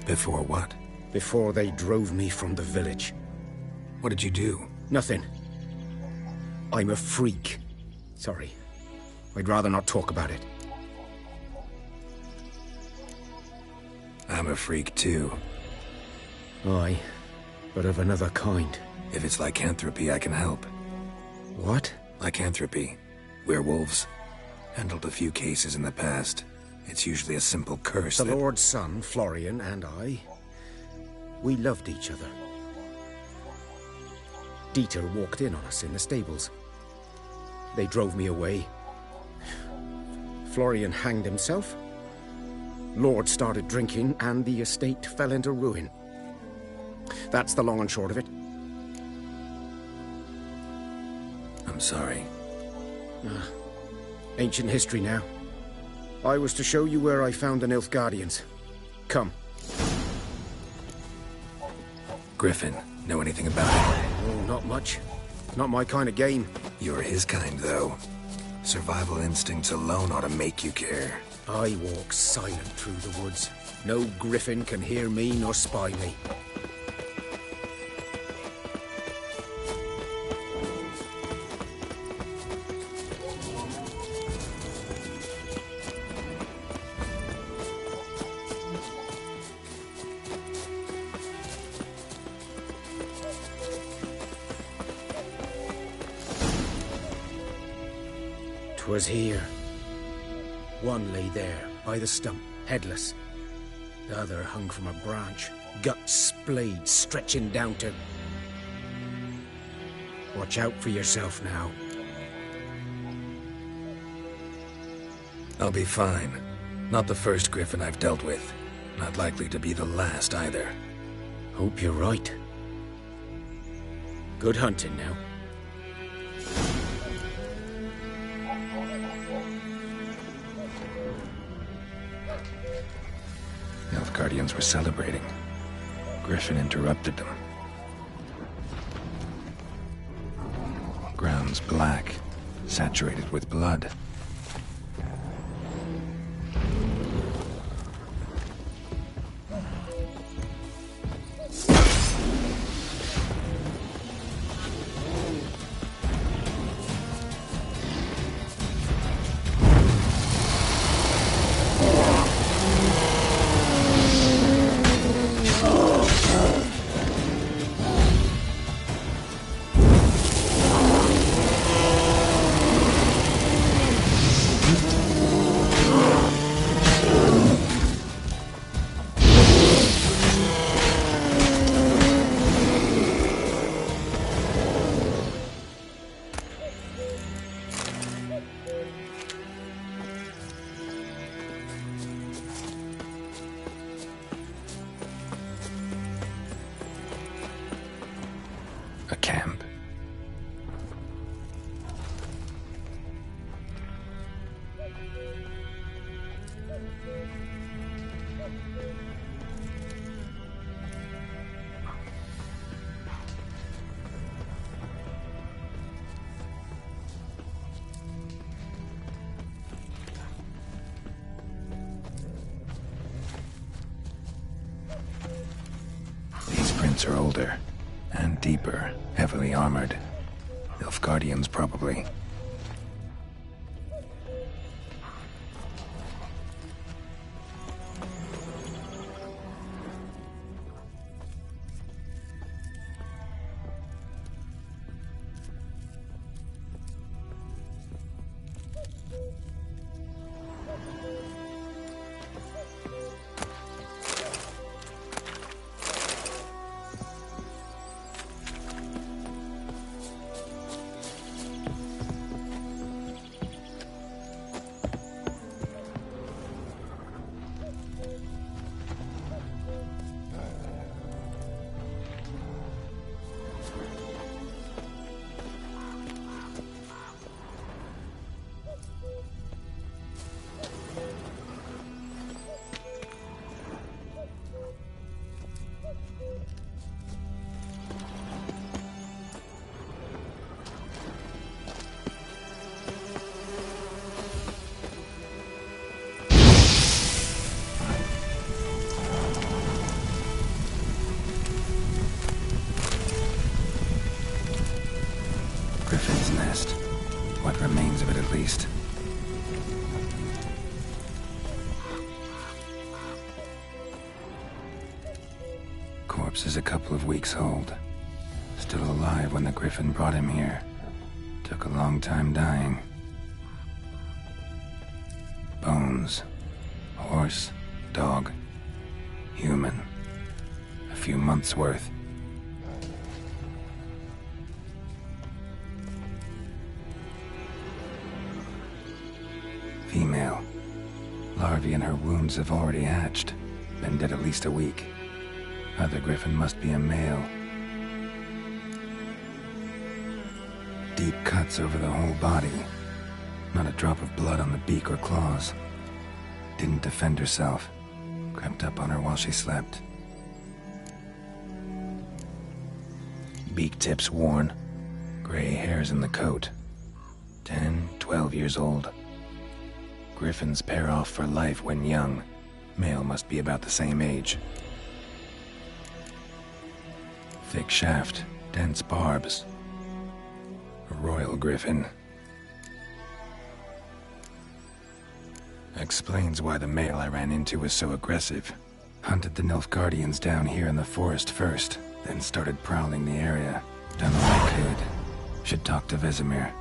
Before what? Before they drove me from the village. What did you do? Nothing. I'm a freak. Sorry. I'd rather not talk about it. I'm a freak too. Aye, but of another kind. If it's lycanthropy, I can help. What? Lycanthropy. Werewolves. Handled a few cases in the past. It's usually a simple curse The that... Lord's son, Florian, and I, we loved each other. Dieter walked in on us in the stables. They drove me away. Florian hanged himself. Lord started drinking, and the estate fell into ruin. That's the long and short of it. I'm sorry. Ancient history now. I was to show you where I found the Nilfgaardians. Come. Griffin, know anything about it? Oh, not much. Not my kind of game. You're his kind, though. Survival instincts alone ought to make you care. I walk silent through the woods. No griffin can hear me nor spy me. 'Twas here. One lay there, by the stump, headless. The other hung from a branch, guts splayed, stretching down to... Watch out for yourself now. I'll be fine. Not the first griffin I've dealt with. Not likely to be the last, either. Hope you're right. Good hunting now. Nilfgaardians were celebrating. Griffin interrupted them. Ground's black, saturated with blood. A camp. These prints are older. And deeper, heavily armored. Nilfgaardians, probably. Griffin's nest. What remains of it, at least. Corpse is a couple of weeks old. Still alive when the Griffin brought him here. Took a long time dying. Bones. Horse. Dog. Human. A few months' worth. Female. Larvae in her wounds have already hatched. Been dead at least a week. Other Griffin must be a male. Deep cuts over the whole body. Not a drop of blood on the beak or claws. Didn't defend herself. Crept up on her while she slept. Beak tips worn. Gray hairs in the coat. 10, 12 years old. Griffins pair off for life when young. Male must be about the same age. Thick shaft, dense barbs. A royal griffin. Explains why the male I ran into was so aggressive. Hunted the Nilfgaardians down here in the forest first, then started prowling the area. Done what I could. Should talk to Vesemir.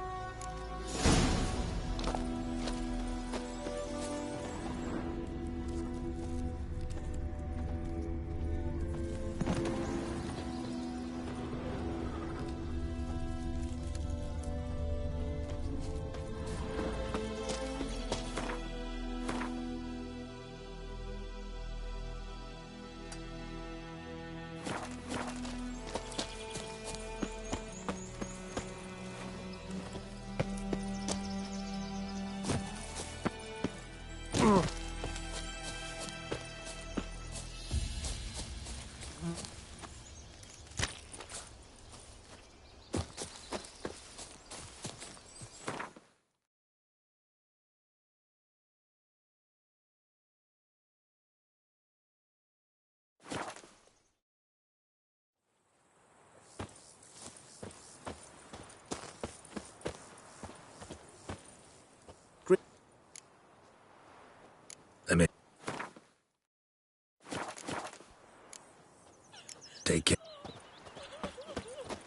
Take care.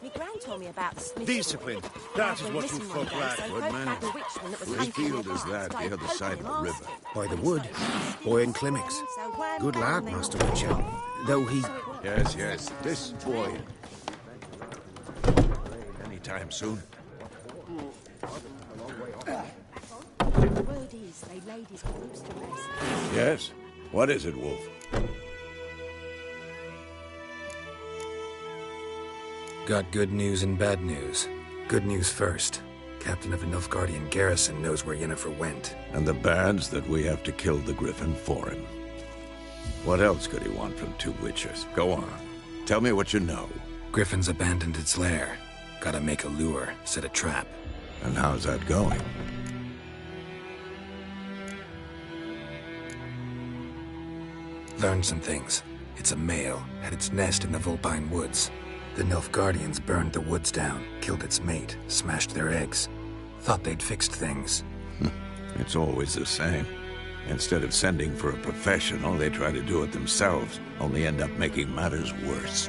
Me gran told me about the smith. Discipline. That is what you folk lack. Good man. The witchman that was Which field is that the other side of the river? By the wood. Boy in Climmix. Good lad, Master Witcher. Though he... Yes, yes. This boy. Anytime soon. The word is they laid his corpse to rest. Yes? What is it, Wolf? Got good news and bad news. Good news first. Captain of the Nilfgaardian garrison knows where Yennefer went. And the bad's that we have to kill the Griffin for him. What else could he want from two witchers? Go on. Tell me what you know. Griffin's abandoned its lair. Gotta make a lure, set a trap. And how's that going? Learned some things. It's a male, had its nest in the Vulpine Woods. The Nilfgaardians burned the woods down, killed its mate, smashed their eggs. Thought they'd fixed things. It's always the same. Instead of sending for a professional, they try to do it themselves, only end up making matters worse.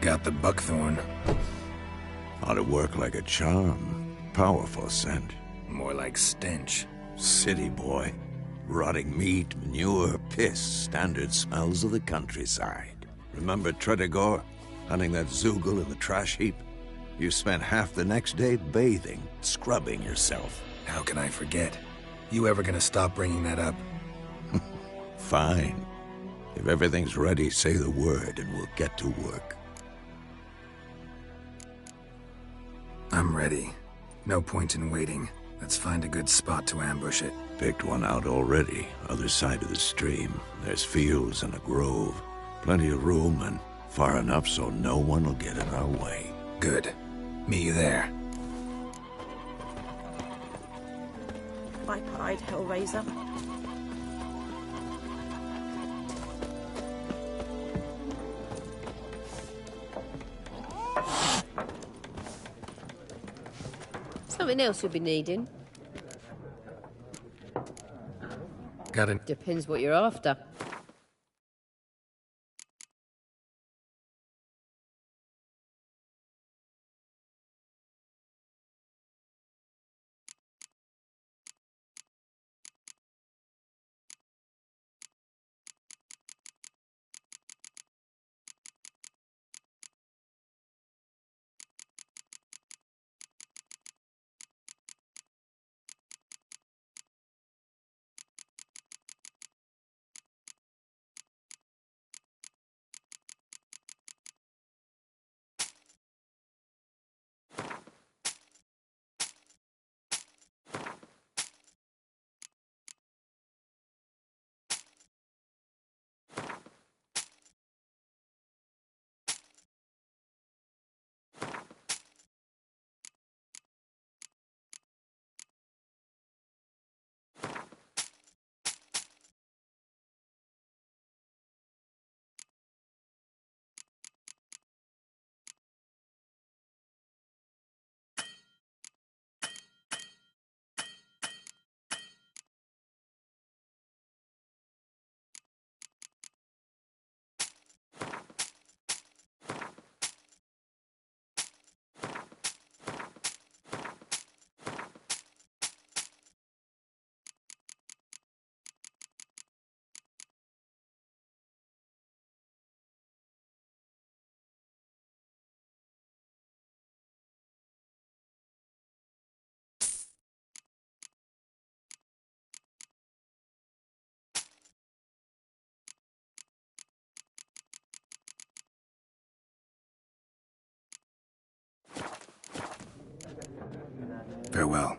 Got the buckthorn. Ought to work like a charm. Powerful scent. More like stench. City boy. Rotting meat, manure, piss, standard smells of the countryside. Remember Tredegor? Hunting that Zoogle in the trash heap? You spent half the next day bathing, scrubbing yourself. How can I forget? You ever gonna stop bringing that up? Fine. If everything's ready, say the word and we'll get to work. I'm ready. No point in waiting. Let's find a good spot to ambush it. Picked one out already, other side of the stream. There's fields and a grove. Plenty of room and far enough so no one will get in our way. Good. Meet you there. Bye-bye, Hellraiser. Something else you'll be needing. Got it. Depends what you're after. Farewell.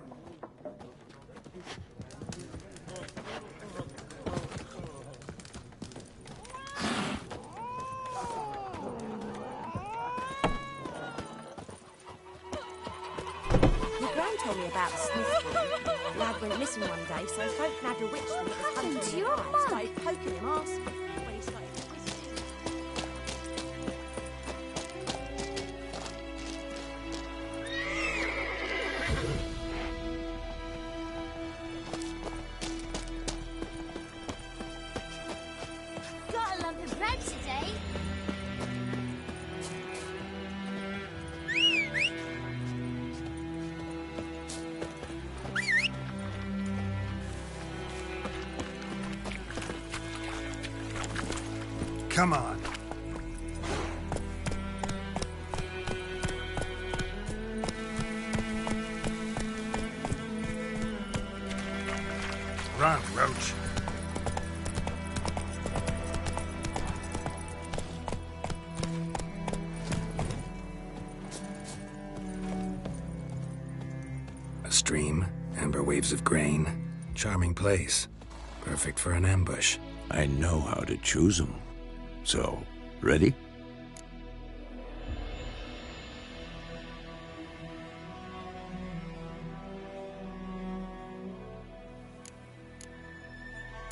Your gran told me about the smith boy. Lad went missing one day, so folk nabbed a witchman that was hunting to him your alive, mum? started poking him asking when he started twisting. Got a lump of bread Come on. Run, Roach. A stream, amber waves of grain, charming place. Perfect for an ambush. I know how to choose them. So, ready?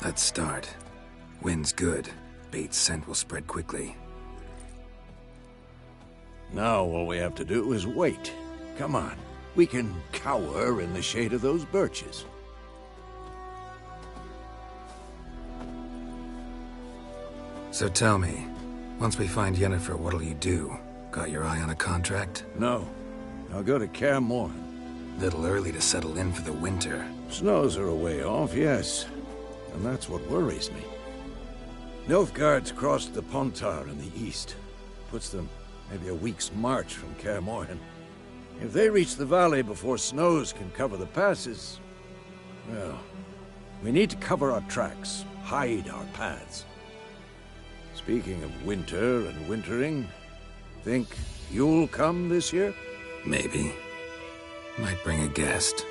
Let's start. Wind's good. Bait's scent will spread quickly. Now all we have to do is wait. Come on. We can cower in the shade of those birches. So tell me, once we find Yennefer, what'll you do? Got your eye on a contract? No. I'll go to Kaer Morhen. Little early to settle in for the winter. Snows are a way off, yes. And that's what worries me. Nilfgaard's crossed the Pontar in the east. Puts them maybe a week's march from Kaer Morhen. If they reach the valley before snows can cover the passes, well, we need to cover our tracks, hide our paths. Speaking of winter and wintering, think you'll come this year? Maybe. Might bring a guest.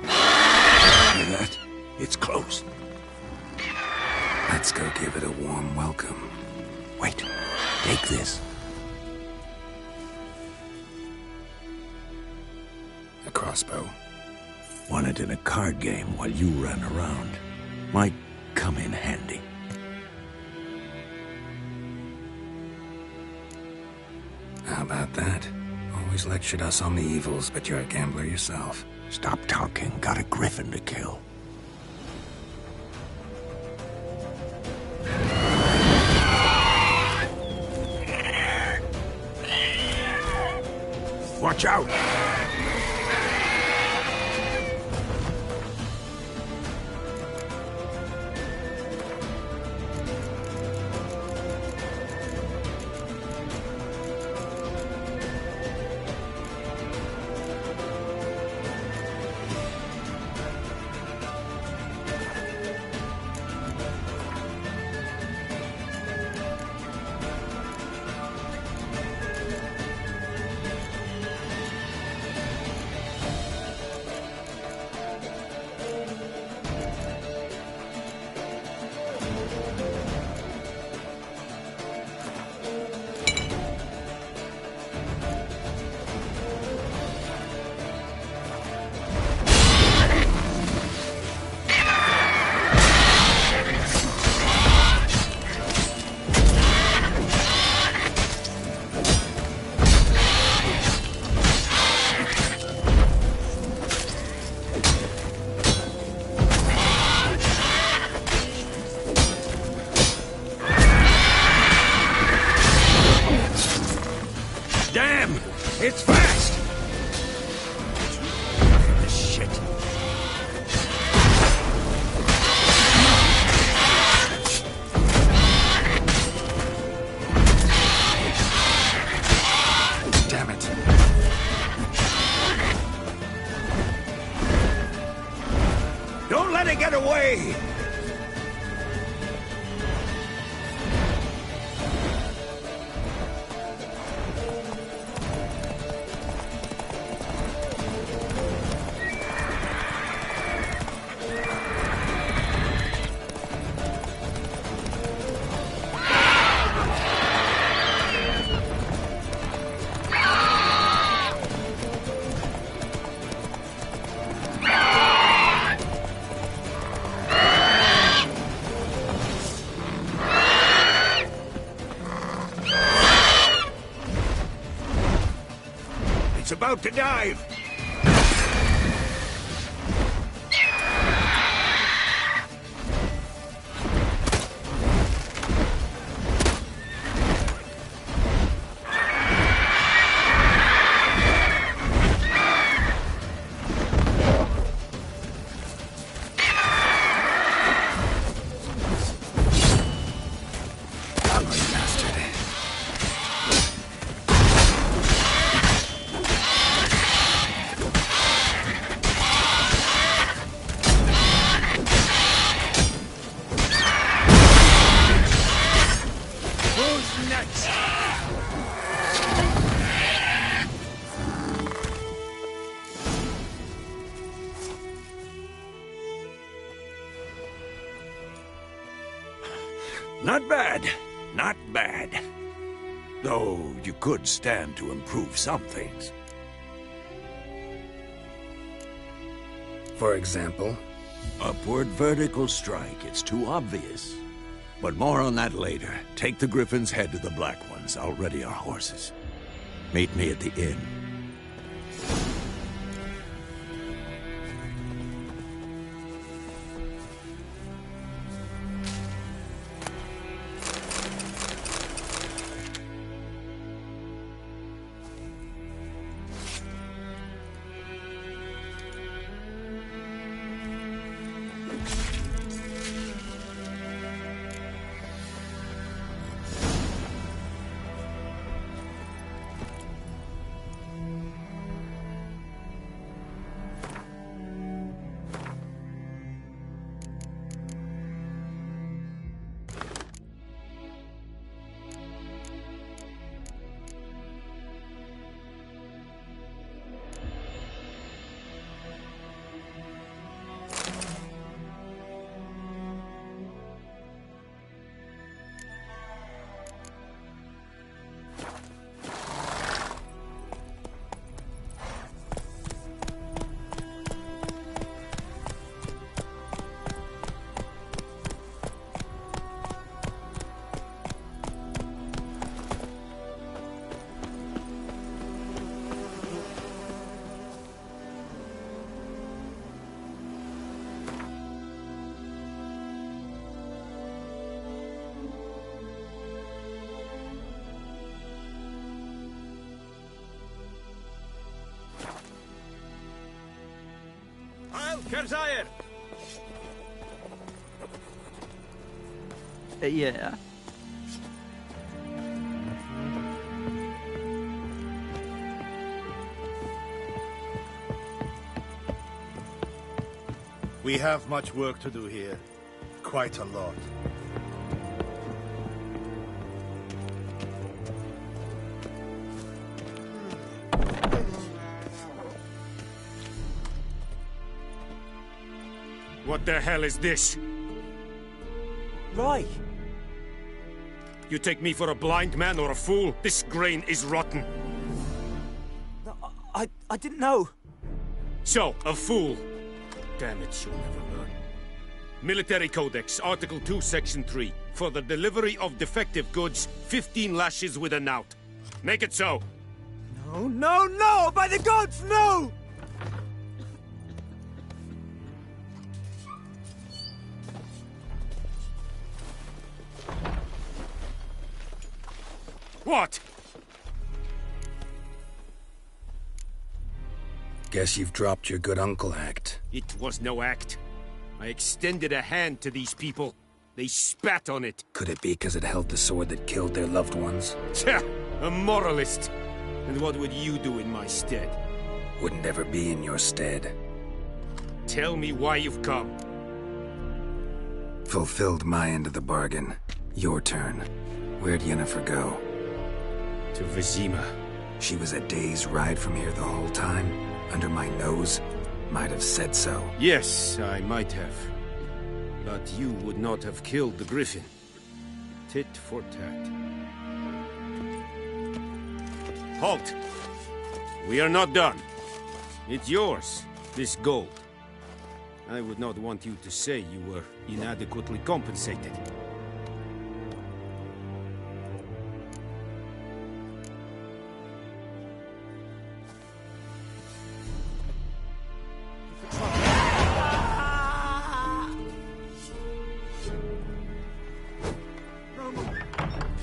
Hear that? It's close. Let's go give it a warm welcome. Wait, take this. A crossbow. Won it in a card game while you ran around. Might come in handy. How about that? Always lectured us on the evils, but you're a gambler yourself. Stop talking. Got a griffin to kill. Watch out! It's fast! Shit. Damn it. Don't let it get away! About to dive! Though you could stand to improve some things. For example? Upward vertical strike. It's too obvious. But more on that later. Take the Griffin's head to the Black Ones. I'll ready our horses. Meet me at the inn. Kerzire! Yeah. We have much work to do here. Quite a lot. What the hell is this? Roy! You take me for a blind man or a fool? This grain is rotten. No, I didn't know. So, a fool. Damn it, you'll never learn. Military Codex, Article 2, Section 3. For the delivery of defective goods, 15 lashes with a knout. Make it so. No, no, no! By the gods, no! What? Guess you've dropped your good uncle act. It was no act. I extended a hand to these people. They spat on it. Could it be because it held the sword that killed their loved ones? Tja, a moralist. And what would you do in my stead? Wouldn't ever be in your stead. Tell me why you've come. Fulfilled my end of the bargain. Your turn. Where'd Yennefer go? To Vizima. She was a day's ride from here the whole time? Under my nose? Might have said so. Yes, I might have. But you would not have killed the Griffin. Tit for tat. Halt! We are not done. It's yours, this gold. I would not want you to say you were inadequately compensated.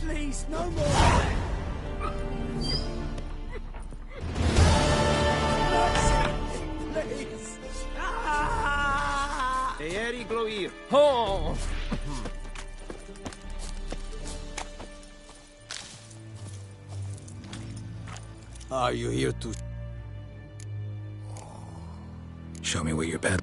Please, no more! Please! Eeri Gloir. Oh! Are you here to... Show me where you're bad.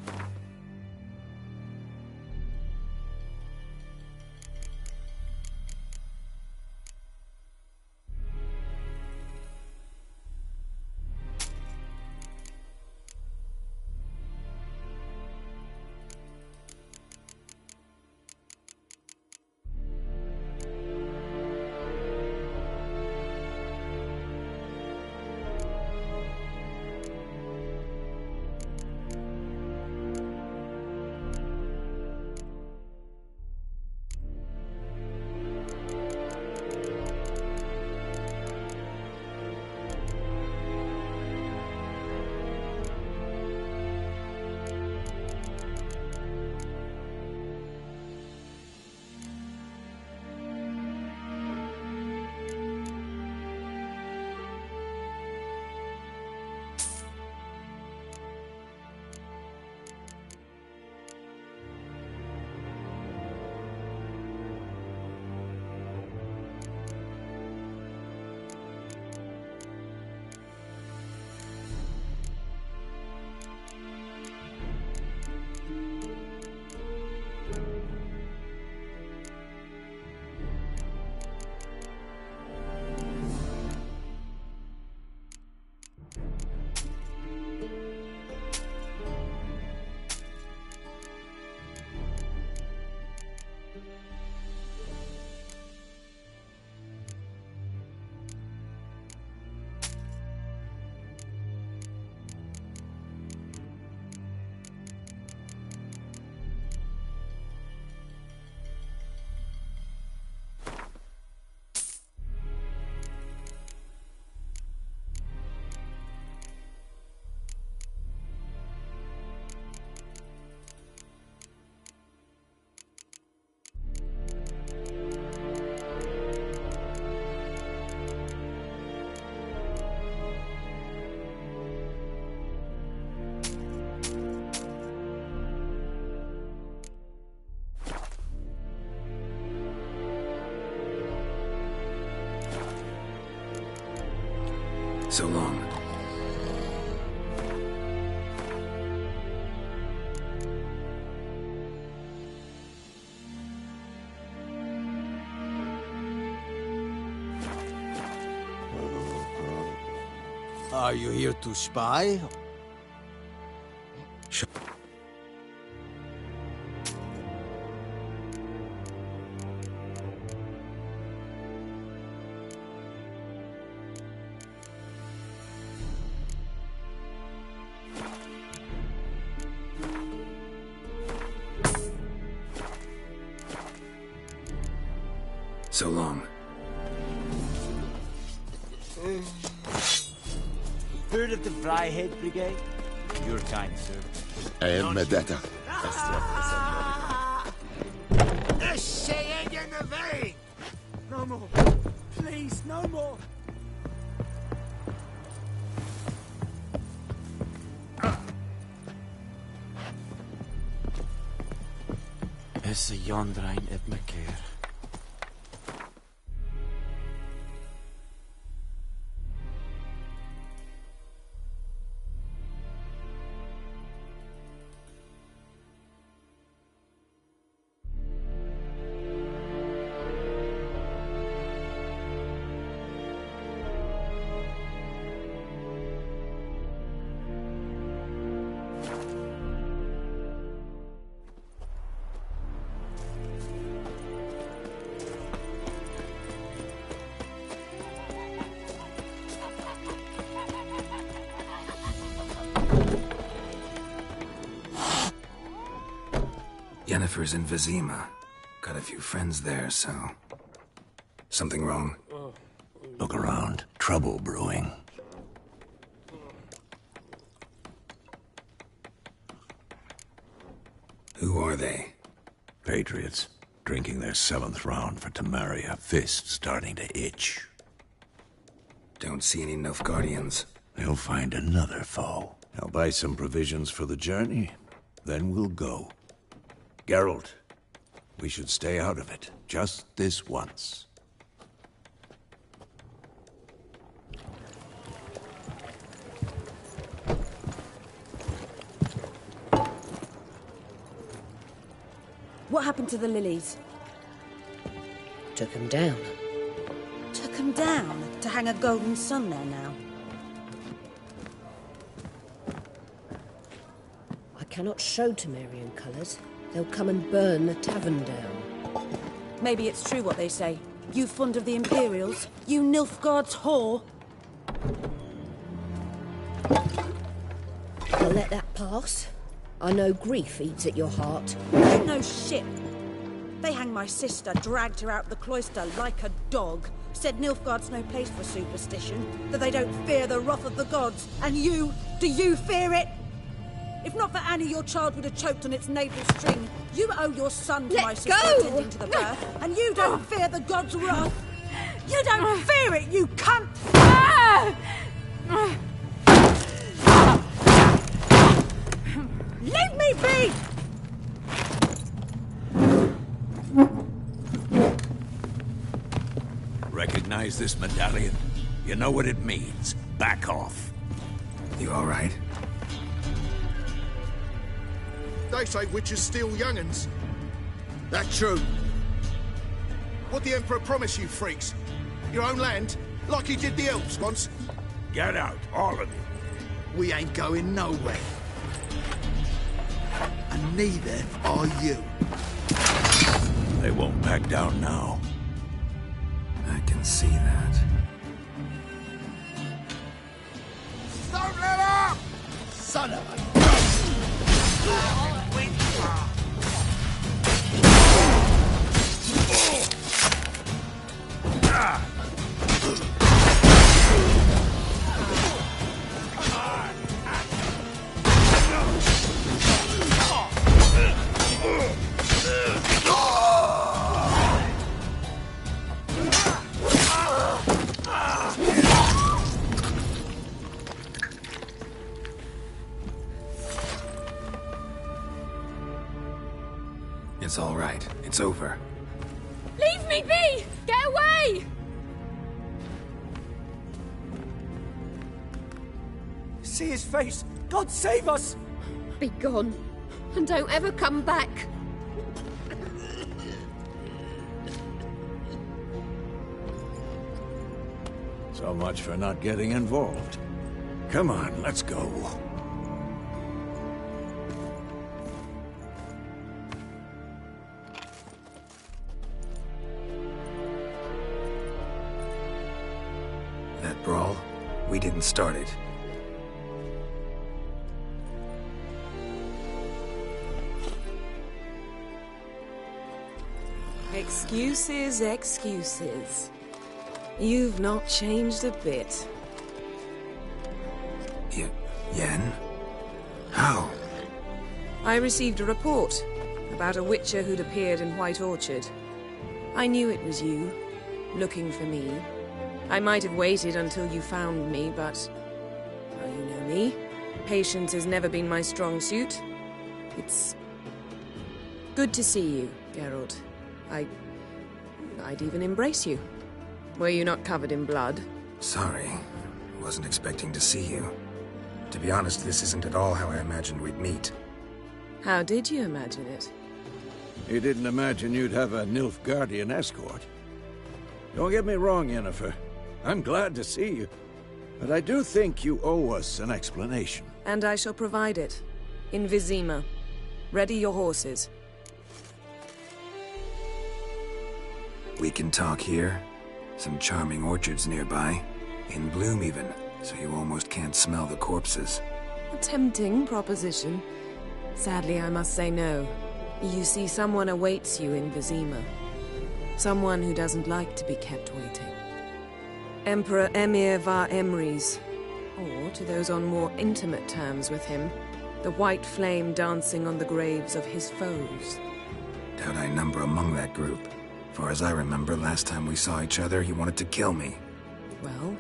So long. Are you here to spy? So long. Heard of the Fryhead Brigade? Your kind, sir. I am Medetta. This shit in the vein! No more. Please, no more. It's a yondrain at my care. Yennefer's in Vizima. Got a few friends there, so... Something wrong? Look around. Trouble brewing. Who are they? Patriots. Drinking their 7th round for Temeria. Fist starting to itch. Don't see any Nilfgaardians. They'll find another foe. I'll buy some provisions for the journey. Then we'll go. Geralt, we should stay out of it. Just this once. What happened to the lilies? Took him down. Took them down to hang a golden sun there now. I cannot show Temerian colours. They'll come and burn the tavern down. Maybe it's true what they say. You fond of the Imperials? You Nilfgaard's whore? I'll let that pass. I know grief eats at your heart. You know shit. They hanged my sister, dragged her out the cloister like a dog. Said Nilfgaard's no place for superstition, that they don't fear the wrath of the gods. And you, do you fear it? If not for Annie, your child would have choked on its navel string. You owe your son to my sister attending to the birth, and you don't fear the gods' wrath. You don't fear it, you cunt! Leave me be! Recognize this medallion? You know what it means. Back off. You all right? They say witches steal young'uns. That's true. What the Emperor promised you freaks? Your own land? Like he did the elves once? Get out, all of you. We ain't going nowhere. And neither are you. They won't back down now. I can see that. Don't let up! Son of a... It's all right. It's over. Leave me be! Get away! see his face. God save us! Be gone, and don't ever come back. So much for not getting involved. Come on, let's go. That brawl, we didn't start it. Excuses, excuses. You've not changed a bit. Yen? How? I received a report about a witcher who'd appeared in White Orchard. I knew it was you, looking for me. I might have waited until you found me, but... well, you know me. Patience has never been my strong suit. It's... good to see you, Geralt. I'd even embrace you. Were you not covered in blood? Sorry. Wasn't expecting to see you. To be honest, this isn't at all how I imagined we'd meet. How did you imagine it? You didn't imagine you'd have a Nilfgaardian escort. Don't get me wrong, Yennefer. I'm glad to see you. But I do think you owe us an explanation. And I shall provide it. In Vizima. Ready your horses. We can talk here. Some charming orchards nearby. In bloom even, so you almost can't smell the corpses. A tempting proposition. Sadly, I must say no. You see, someone awaits you in Vizima. Someone who doesn't like to be kept waiting. Emperor Emir var Emrys. Or, to those on more intimate terms with him, the white flame dancing on the graves of his foes. Doubt I number among that group. Far as I remember, last time we saw each other, he wanted to kill me. Well,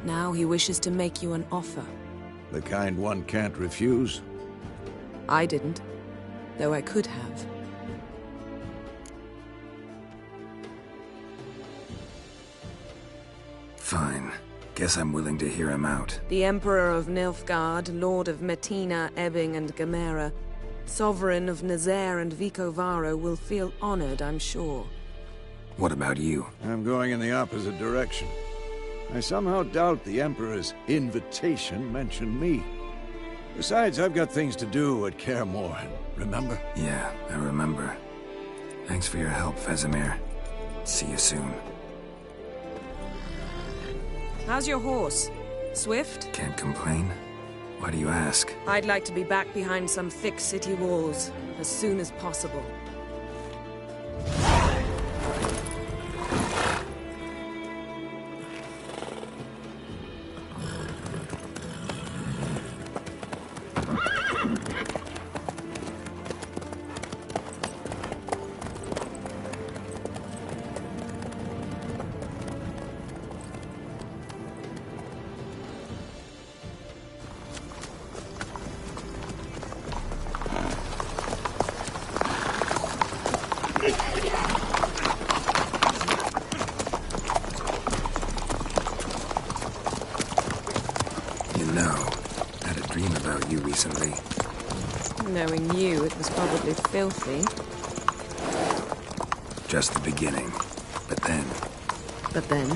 now he wishes to make you an offer. The kind one can't refuse? I didn't, though I could have. Fine. Guess I'm willing to hear him out. The Emperor of Nilfgaard, Lord of Metina, Ebbing, and Gamera, Sovereign of Nazaire and Vicovaro will feel honored, I'm sure. What about you? I'm going in the opposite direction. I somehow doubt the Emperor's invitation mentioned me. Besides, I've got things to do at Kaer Morhen, remember? Yeah, I remember. Thanks for your help, Vesemir. See you soon. How's your horse? Swift? Can't complain. Why do you ask? I'd like to be back behind some thick city walls, as soon as possible. Recently. Knowing you, it was probably filthy. Just the beginning. But then... But then?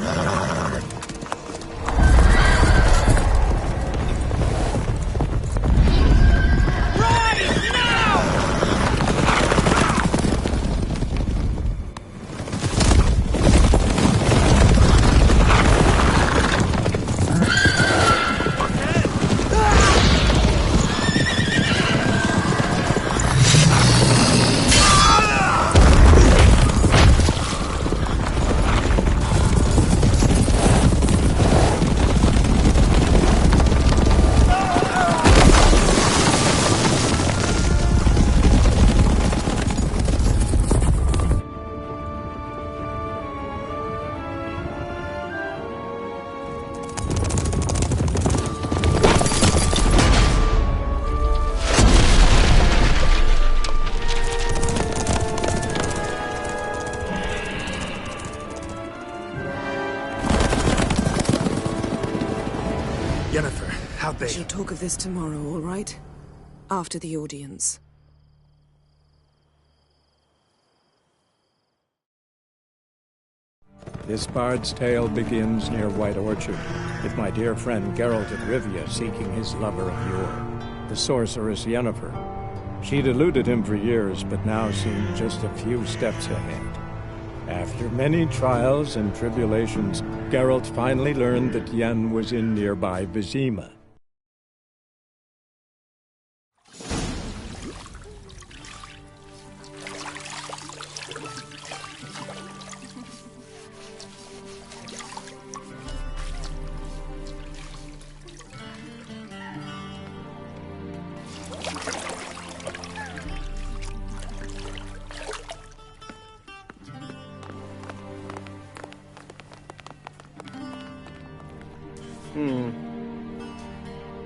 How'd they... We shall talk of this tomorrow, all right? After the audience. This bard's tale begins near White Orchard, with my dear friend Geralt of Rivia seeking his lover of yore, the sorceress Yennefer. She'd eluded him for years, but now seemed just a few steps ahead. After many trials and tribulations, Geralt finally learned that Yen was in nearby Vizima.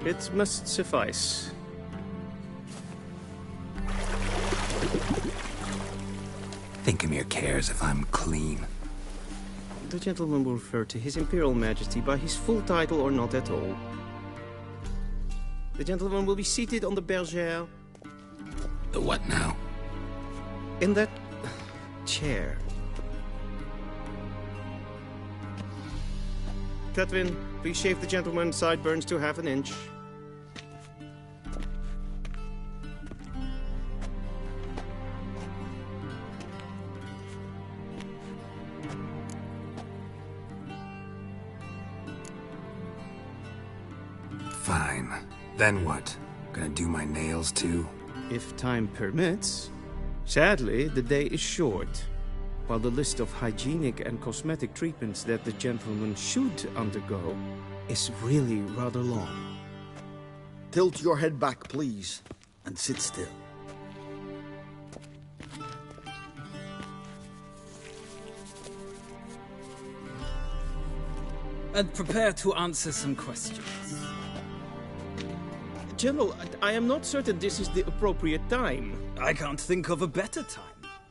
It must suffice. Thinkamere cares if I'm clean. The gentleman will refer to His Imperial Majesty by his full title or not at all. The gentleman will be seated on the bergère. The what now? In that chair. Catwin, please shave the gentleman's sideburns to half an inch. Fine. Then what? Gonna do my nails too? If time permits. Sadly, the day is short. While the list of hygienic and cosmetic treatments that the gentleman should undergo is really rather long. Tilt your head back, please, and sit still. And prepare to answer some questions. General, I am not certain this is the appropriate time. I can't think of a better time.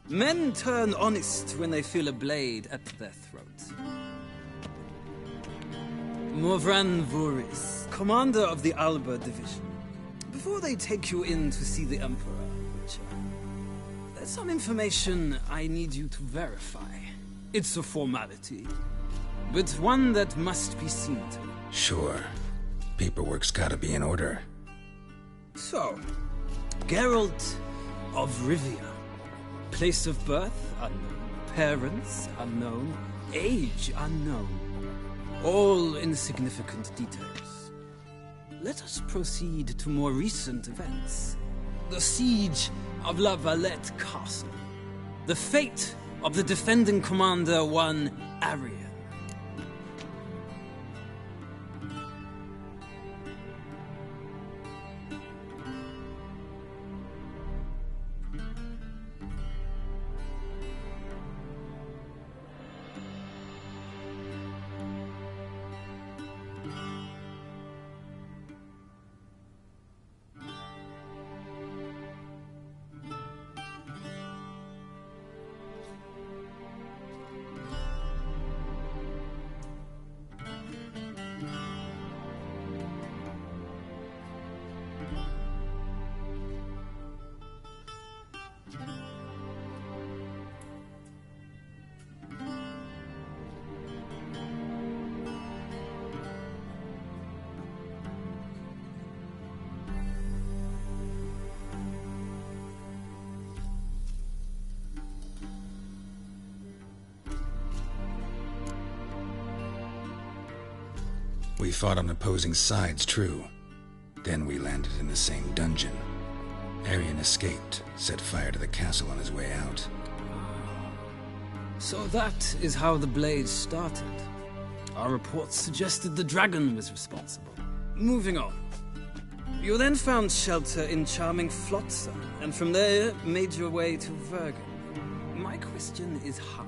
Men turn honest when they feel a blade at their throat. Morvran Vuris, commander of the Alba Division. Before they take you in to see the Emperor, there's some information I need you to verify. It's a formality, but one that must be seen to. Sure. Paperwork's gotta be in order. So, Geralt of Rivia. Place of birth, unknown. Parents, unknown. Age, unknown. All insignificant details. Let us proceed to more recent events. The siege of La Valette Castle. The fate of the defending commander, one Arian. We fought on opposing sides, true. Then we landed in the same dungeon. Arian escaped, set fire to the castle on his way out. So that is how the blaze started. Our reports suggested the dragon was responsible. Moving on. You then found shelter in charming Flotsam, and from there made your way to Vergen. My question is how?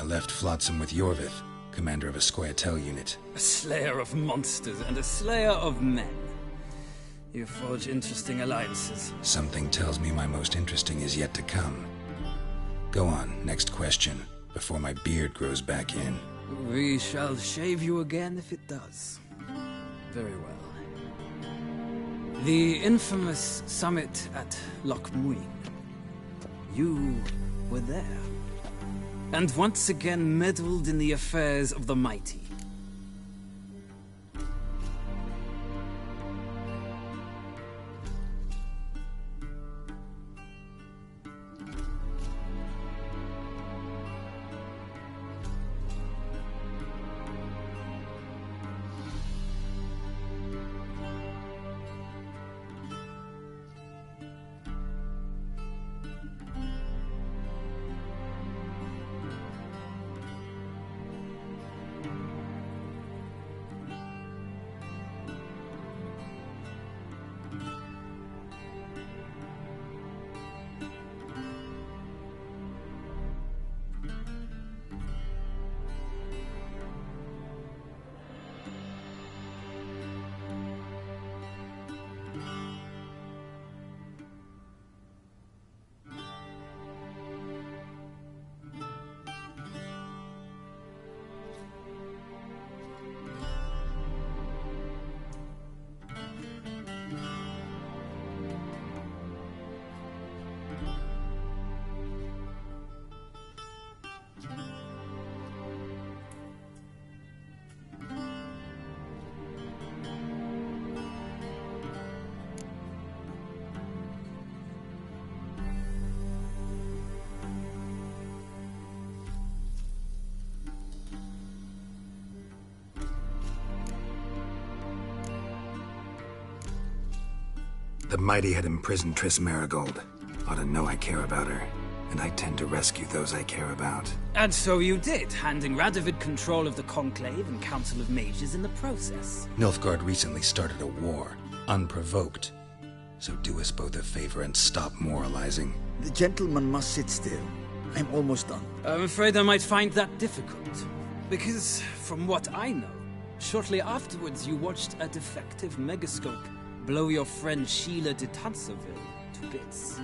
I left Flotsam with Yorvith, commander of a Scoia'tael unit. A slayer of monsters and a slayer of men. You forge interesting alliances. Something tells me my most interesting is yet to come. Go on, next question, before my beard grows back in. We shall shave you again if it does. Very well. The infamous summit at Loch Muin. You were there. And once again meddled in the affairs of the mighty. The mighty had imprisoned Triss Marigold. Ought to know I care about her, and I tend to rescue those I care about. And so you did, handing Radovid control of the Conclave and Council of Mages in the process. Nilfgaard recently started a war, unprovoked. So do us both a favor and stop moralizing. The gentleman must sit still. I'm almost done. I'm afraid I might find that difficult. Because, from what I know, shortly afterwards you watched a defective megascope blow your friend Sheila de Tanserville to bits.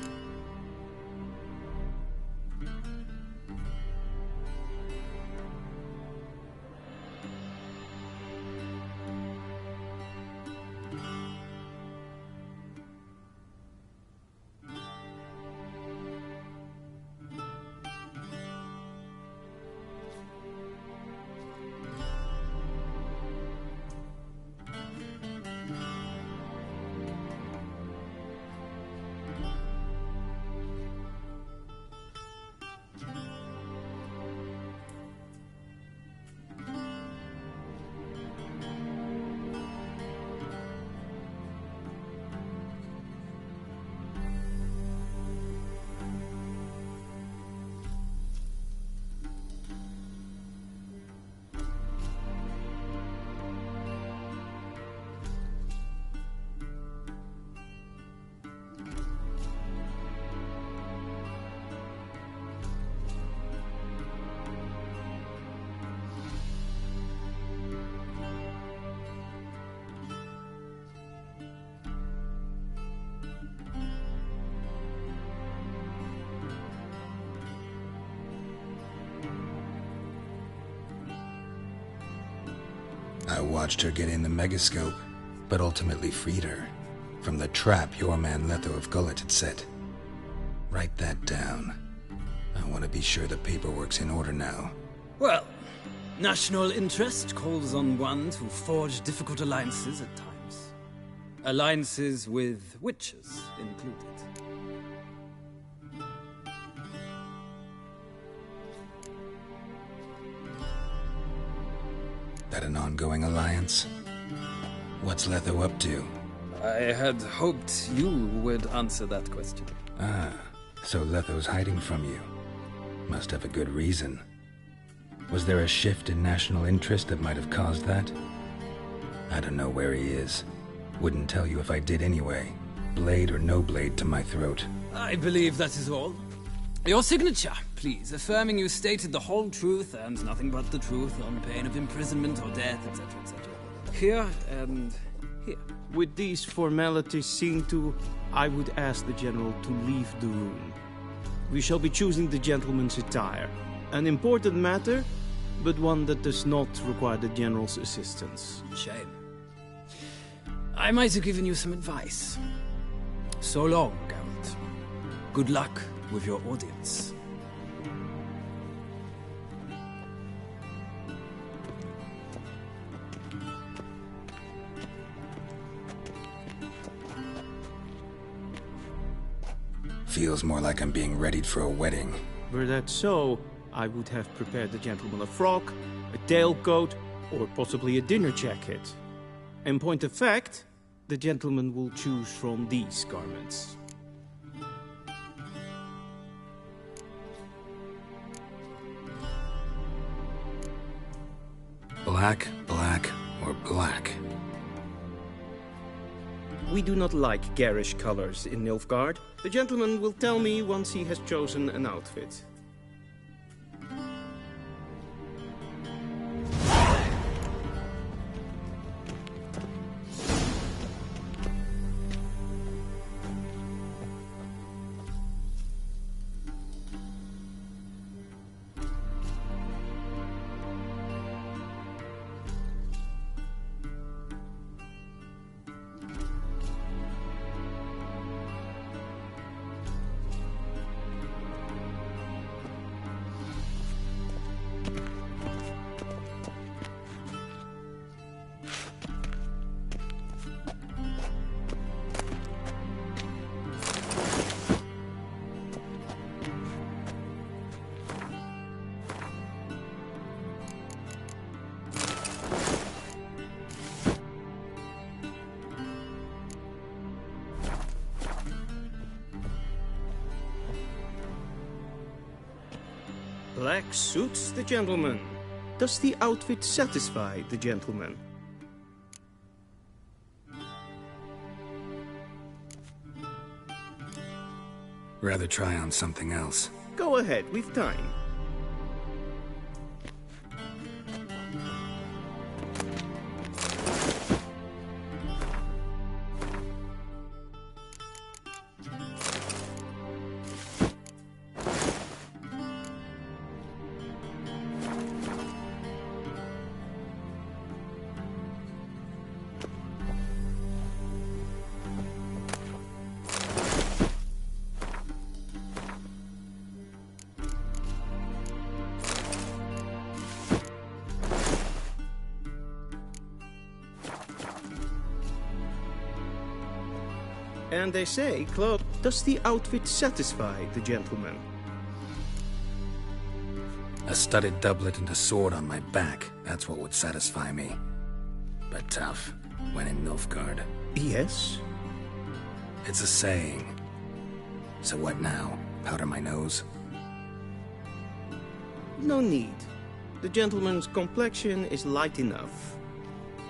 I watched her get in the megascope, but ultimately freed her from the trap your man Letho of Gullet had set. Write that down. I want to be sure the paperwork's in order now. Well, national interest calls on one to forge difficult alliances at times. Alliances with witches included. That an ongoing alliance? What's Letho up to? I had hoped you would answer that question. Ah, so Letho's hiding from you. Must have a good reason. Was there a shift in national interest that might have caused that? I don't know where he is. Wouldn't tell you if I did anyway. Blade or no blade to my throat. I believe that is all. Your signature, please, affirming you stated the whole truth and nothing but the truth on pain of imprisonment or death, etc., etc. Here and here. With these formalities seen to, I would ask the General to leave the room. We shall be choosing the gentleman's attire. An important matter, but one that does not require the General's assistance. Shame. I might have given you some advice. So long, Geralt. Good luck with your audience. Feels more like I'm being readied for a wedding. Were that so, I would have prepared the gentleman a frock, a tailcoat, or possibly a dinner jacket. In point of fact, the gentleman will choose from these garments. Black, black, or black? We do not like garish colors in Nilfgaard. The gentleman will tell me once he has chosen an outfit. Black suits the gentleman. Does the outfit satisfy the gentleman? Rather try on something else. Go ahead, we've time. And they say, Claude, does the outfit satisfy the gentleman? A studded doublet and a sword on my back, that's what would satisfy me. But tough, when in Nilfgaard. Yes? It's a saying. So what now? Powder my nose? No need. The gentleman's complexion is light enough.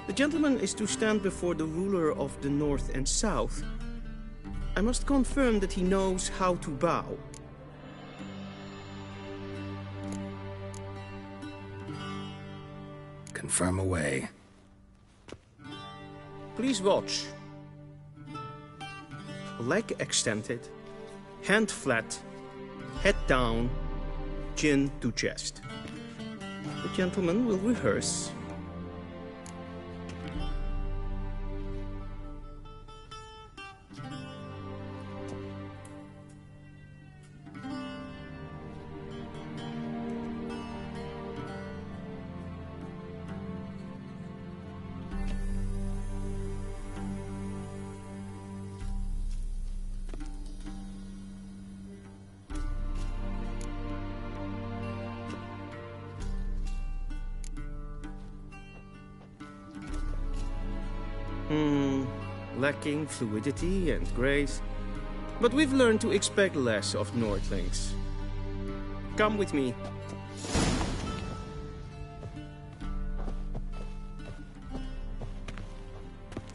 The gentleman is to stand before the ruler of the North and South. I must confirm that he knows how to bow. Confirm away. Please watch. Leg extended, hand flat, head down, chin to chest. The gentleman will rehearse. Lacking fluidity and grace. But we've learned to expect less of Nordlings. Come with me.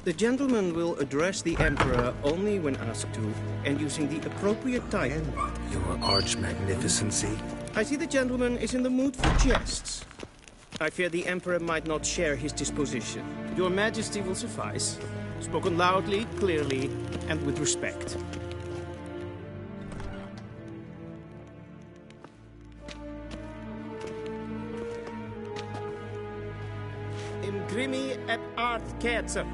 The gentleman will address the Emperor only when asked to, and using the appropriate title. Your Arch-Magnificency? I see the gentleman is in the mood for jests. I fear the Emperor might not share his disposition. Your Majesty will suffice. Spoken loudly, clearly, and with respect. Imgrimi eb art kerzer.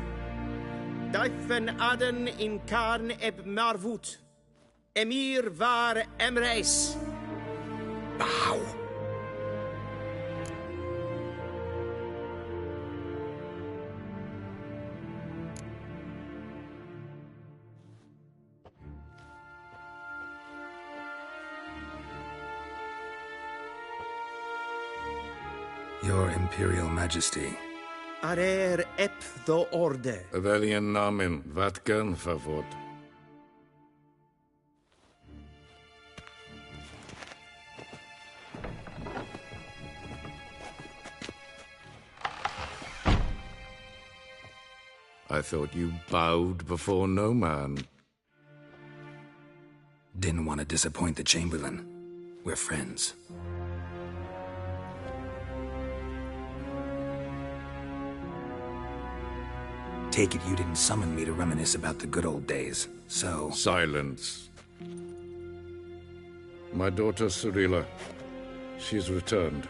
Daifen aden in karn eb marvut. Emir var emreis. Bow. Your Imperial Majesty. Arer ep do orde. Velian namen, vatkan favor. I thought you bowed before no man. Didn't want to disappoint the Chamberlain. We're friends. Take it you didn't summon me to reminisce about the good old days, so... Silence. My daughter Cyrilla, she's returned.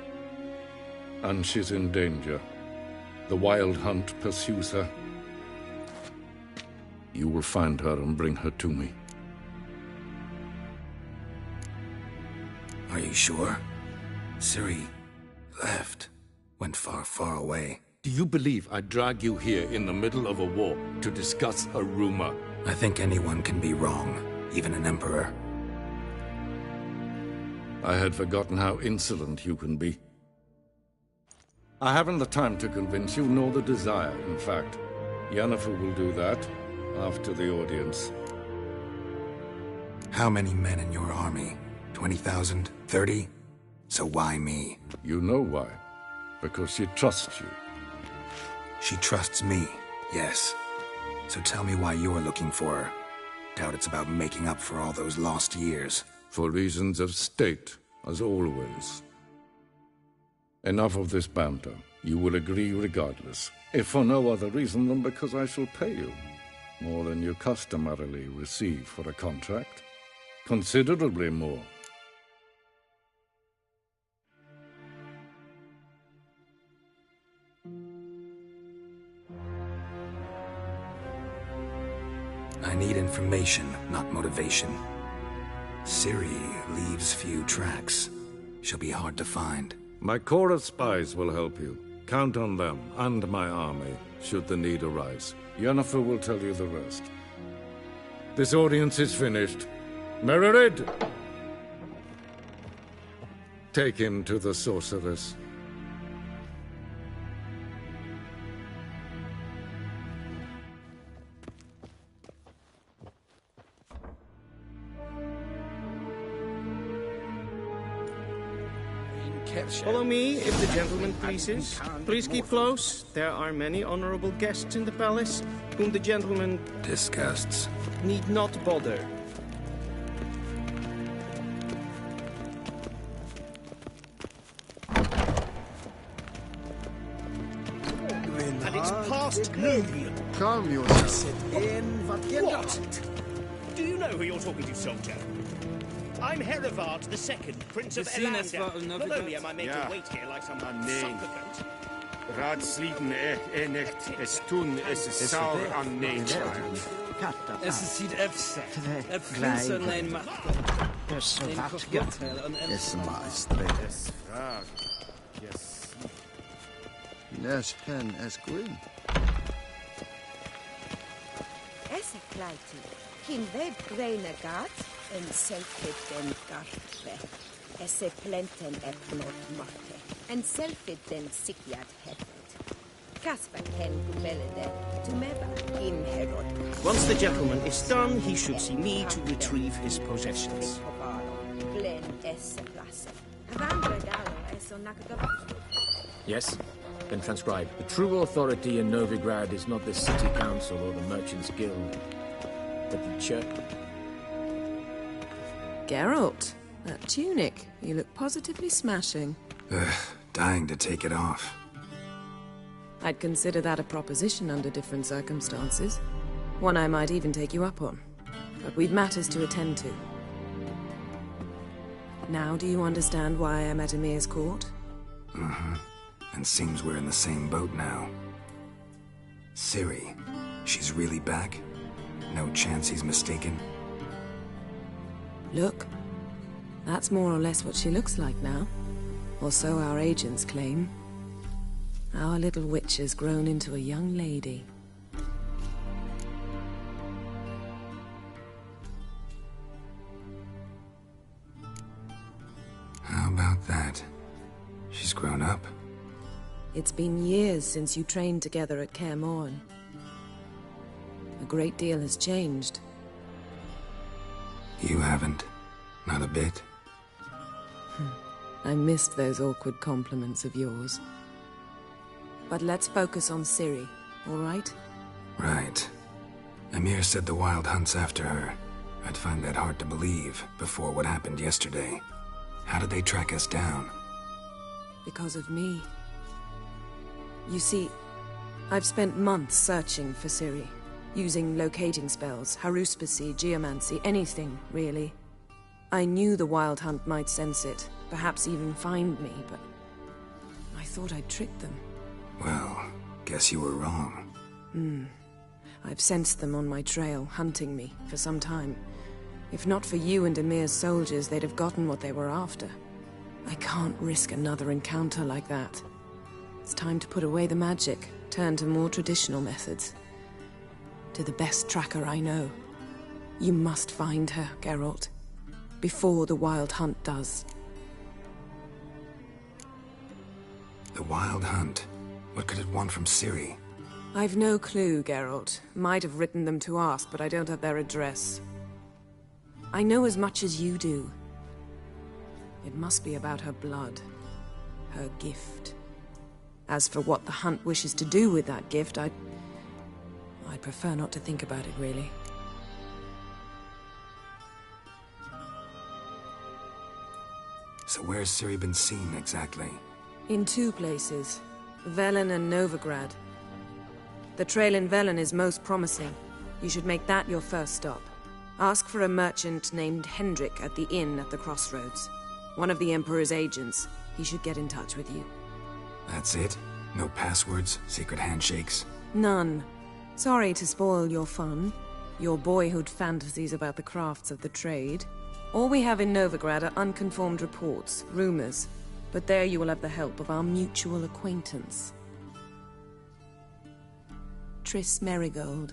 And she's in danger. The Wild Hunt pursues her. You will find her and bring her to me. Are you sure? Ciri left. Went far, far away. Do you believe I'd drag you here in the middle of a war to discuss a rumor? I think anyone can be wrong, even an emperor. I had forgotten how insolent you can be. I haven't the time to convince you, nor the desire, in fact. Yennefer will do that after the audience. How many men in your army? 20,000? 30? So why me? You know why. Because she trusts you. She trusts me, yes. So tell me why you're looking for her. Doubt it's about making up for all those lost years. For reasons of state, as always. Enough of this banter. You will agree regardless. If for no other reason than because I shall pay you. More than you customarily receive for a contract. Considerably more. I need information, not motivation. Ciri leaves few tracks. She'll be hard to find. My corps of spies will help you. Count on them, and my army, should the need arise. Yennefer will tell you the rest. This audience is finished. Mererid! Take him to the sorceress. Follow me, if the gentleman pleases. Please keep close. There are many honorable guests in the palace, whom the gentleman... disgusts. ...need not bother. And it's past noon. Calm yourself. What? Do you know who you're talking to, soldier? I'm Herivard II, Prince of Elander. Not only am I made to wait here like some supplicant. Raadsliden echt es tun, es is saur an nature. Es sieht efter. Prinsen ein Macht. Es maestre. Es frag. Yes. Nes hen es gwyn. Es kleiti. Kin web breine gat. En selfit den garpe. Esse plenten eplot mate. En selfit den sikiat hefet. Kasper ken gubelede. Tumeba in herod. Once the gentleman is done, he should see me to retrieve his possessions. Glen esse place. Avandre galo eso nakagabat. Yes? Then transcribe. The true authority in Novigrad is not the city council or the merchants' guild, but the church. Geralt, that tunic. You look positively smashing. Ugh, dying to take it off. I'd consider that a proposition under different circumstances. One I might even take you up on. But we've matters to attend to. Now do you understand why I'm at Emir's court? Mm-hmm. And seems we're in the same boat now. Ciri, she's really back? No chance he's mistaken? Look, that's more or less what she looks like now. Or so our agents claim. Our little witch has grown into a young lady. How about that? She's grown up? It's been years since you trained together at Kaer Morhen. A great deal has changed. You haven't? Not a bit? I missed those awkward compliments of yours. But let's focus on Ciri, all right? Right. Emir said the Wild Hunt's after her. I'd find that hard to believe before what happened yesterday. How did they track us down? Because of me. You see, I've spent months searching for Ciri, using locating spells, haruspicy, geomancy, anything, really. I knew the Wild Hunt might sense it, perhaps even find me, but I thought I'd tricked them. Well, guess you were wrong. I've sensed them on my trail, hunting me, for some time. If not for you and Emir's soldiers, they'd have gotten what they were after. I can't risk another encounter like that. It's time to put away the magic, turn to more traditional methods. To the best tracker I know. You must find her, Geralt. Before the Wild Hunt does. The Wild Hunt? What could it want from Ciri? I've no clue, Geralt. Might have written them to ask, but I don't have their address. I know as much as you do. It must be about her blood. Her gift. As for what the Hunt wishes to do with that gift, I'd prefer not to think about it, really. So where's Ciri been seen, exactly? In two places. Velen and Novigrad. The trail in Velen is most promising. You should make that your first stop. Ask for a merchant named Hendrik at the inn at the crossroads. One of the Emperor's agents. He should get in touch with you. That's it? No passwords? Secret handshakes? None. Sorry to spoil your fun. Your boyhood fantasies about the crafts of the trade. All we have in Novigrad are unconfirmed reports, rumors. But there you will have the help of our mutual acquaintance. Triss Merigold.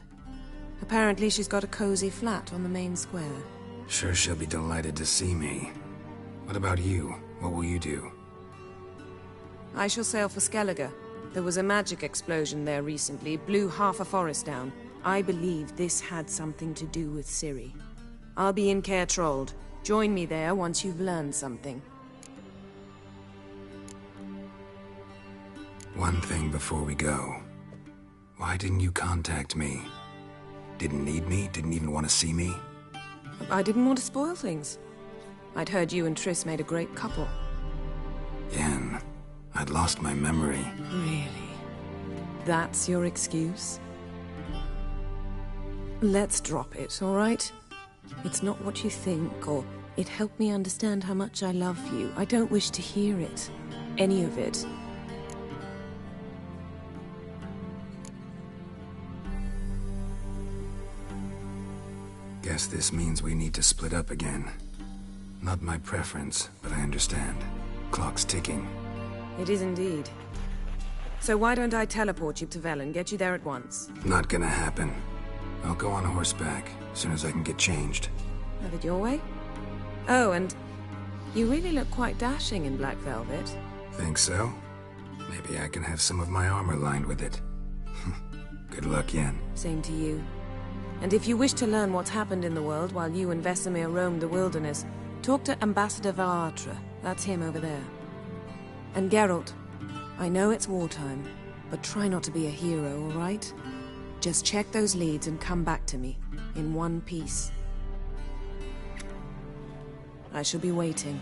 Apparently she's got a cozy flat on the main square. Sure she'll be delighted to see me. What about you? What will you do? I shall sail for Skellige. There was a magic explosion there recently, blew half a forest down. I believe this had something to do with Ciri. I'll be in Kaer Trolde. Join me there once you've learned something. One thing before we go. Why didn't you contact me? Didn't need me? Didn't even want to see me? I didn't want to spoil things. I'd heard you and Triss made a great couple. Yen, I'd lost my memory. Really? That's your excuse? Let's drop it, all right? It's not what you think, or it helped me understand how much I love you. I don't wish to hear it. Any of it. Guess this means we need to split up again. Not my preference, but I understand. Clock's ticking. It is indeed. So why don't I teleport you to Velen, get you there at once? Not gonna happen. I'll go on horseback, as soon as I can get changed. Have it your way? Oh, and you really look quite dashing in black velvet. Think so? Maybe I can have some of my armor lined with it. Good luck, Yen. Same to you. And if you wish to learn what's happened in the world while you and Vesemir roamed the wilderness, talk to Ambassador Valatra. That's him over there. And Geralt, I know it's wartime, but try not to be a hero, all right? Just check those leads and come back to me, in one piece. I shall be waiting.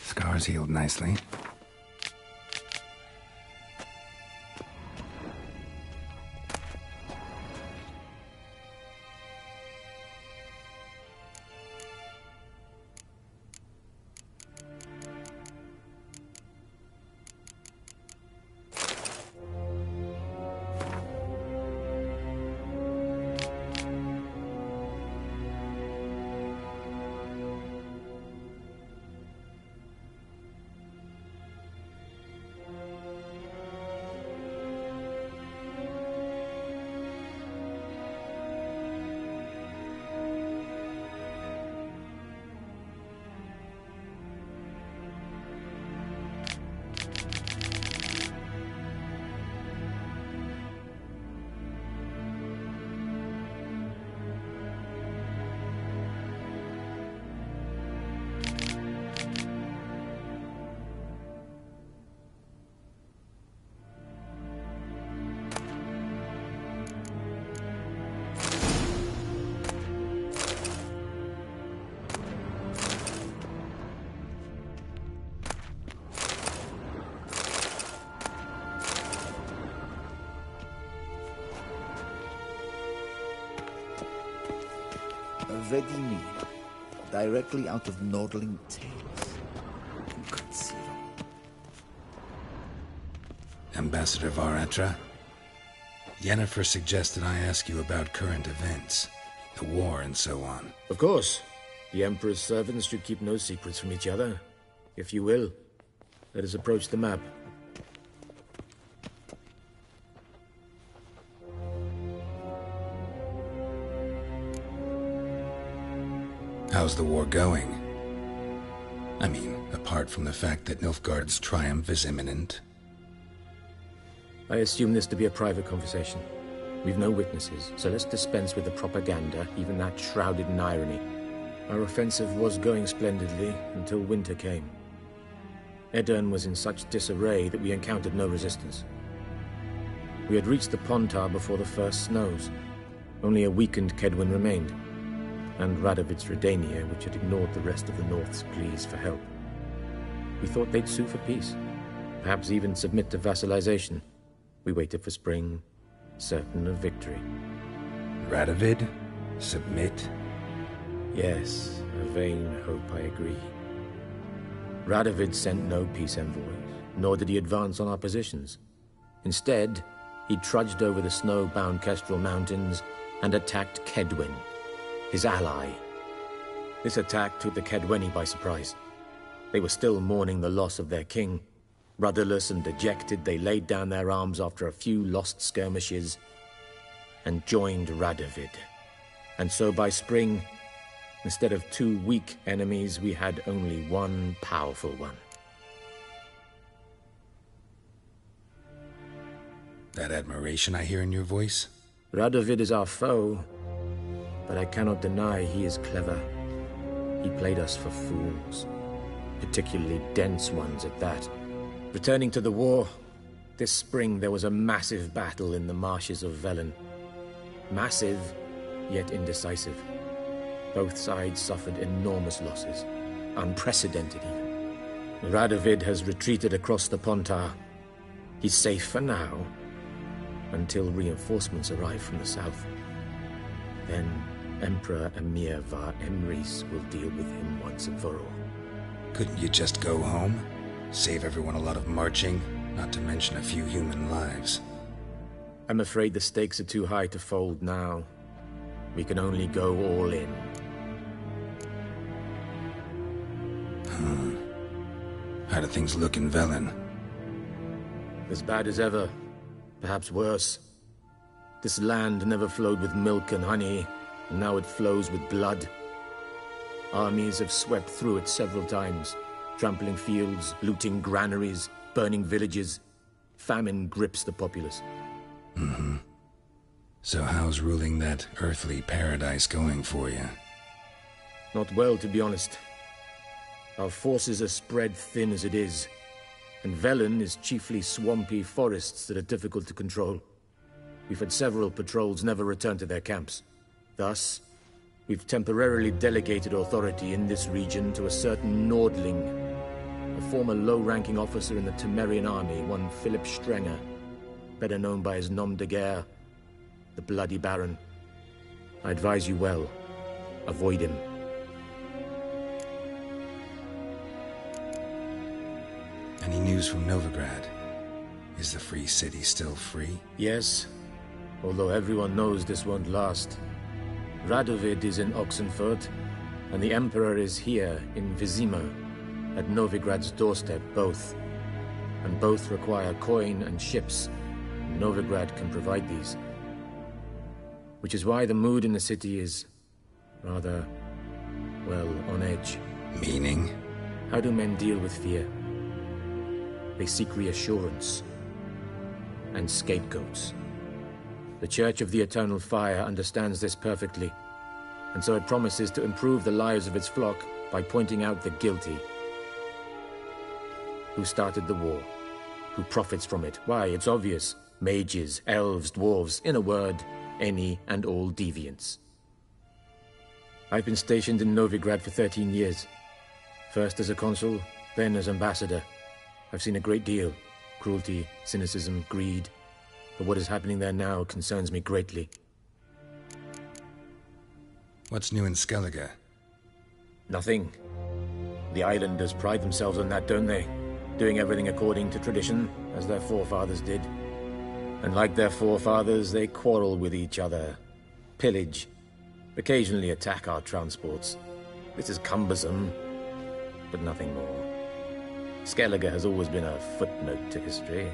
Scars healed nicely. Ready meal, directly out of Nordling tales. Inconceivable. Ambassador Varatra, Yennefer suggested I ask you about current events, the war and so on. Of course. The Emperor's servants should keep no secrets from each other. If you will, let us approach the map. How's the war going? I mean, apart from the fact that Nilfgaard's triumph is imminent. I assume this to be a private conversation. We've no witnesses, so let's dispense with the propaganda, even that shrouded in irony. Our offensive was going splendidly until winter came. Edirn was in such disarray that we encountered no resistance. We had reached the Pontar before the first snows. Only a weakened Kedwen remained, and Radovid's Redania, which had ignored the rest of the North's pleas for help. We thought they'd sue for peace, perhaps even submit to vassalization. We waited for spring, certain of victory. Radovid? Submit? Yes, a vain hope, I agree. Radovid sent no peace envoys, nor did he advance on our positions. Instead, he trudged over the snow-bound Kestrel Mountains and attacked Kedwen, his ally. This attack took the Kedweni by surprise. They were still mourning the loss of their king. Rudderless and dejected, they laid down their arms after a few lost skirmishes and joined Radovid. And so by spring, instead of 2 weak enemies, we had only one powerful one. That admiration I hear in your voice? Radovid is our foe, but I cannot deny he is clever. He played us for fools, particularly dense ones at that. Returning to the war, this spring there was a massive battle in the marshes of Velen. Massive, yet indecisive. Both sides suffered enormous losses, unprecedented even. Radovid has retreated across the Pontar. He's safe for now, until reinforcements arrive from the south. Then Emperor Emir Var Emrys will deal with him once and for all. Couldn't you just go home? Save everyone a lot of marching, not to mention a few human lives. I'm afraid the stakes are too high to fold now. We can only go all in. How do things look in Velen? As bad as ever, perhaps worse. This land never flowed with milk and honey, and now it flows with blood. Armies have swept through it several times, trampling fields, looting granaries, burning villages. Famine grips the populace. So how's ruling that earthly paradise going for you? Not well, to be honest. Our forces are spread thin as it is, and Velen is chiefly swampy forests that are difficult to control. We've had several patrols never return to their camps. Thus, we've temporarily delegated authority in this region to a certain Nordling, a former low-ranking officer in the Temerian army, one Philip Strenger, better known by his nom de guerre, the Bloody Baron. I advise you well. Avoid him. Any news from Novigrad? Is the free city still free? Yes, although everyone knows this won't last. Radovid is in Oxenfurt, and the Emperor is here in Vizima, at Novigrad's doorstep, both. And both require coin and ships. Novigrad can provide these. Which is why the mood in the city is rather, well, on edge. Meaning? How do men deal with fear? They seek reassurance and scapegoats. The Church of the Eternal Fire understands this perfectly, and so it promises to improve the lives of its flock by pointing out the guilty. Who started the war? Who profits from it? Why, it's obvious. Mages, elves, dwarves, in a word, any and all deviants. I've been stationed in Novigrad for 13 years. First as a consul, then as ambassador. I've seen a great deal. Cruelty, cynicism, greed. But what is happening there now concerns me greatly. What's new in Skellige? Nothing. The islanders pride themselves on that, don't they? Doing everything according to tradition, as their forefathers did. And like their forefathers, they quarrel with each other, pillage, occasionally attack our transports. This is cumbersome, but nothing more. Skellige has always been a footnote to history,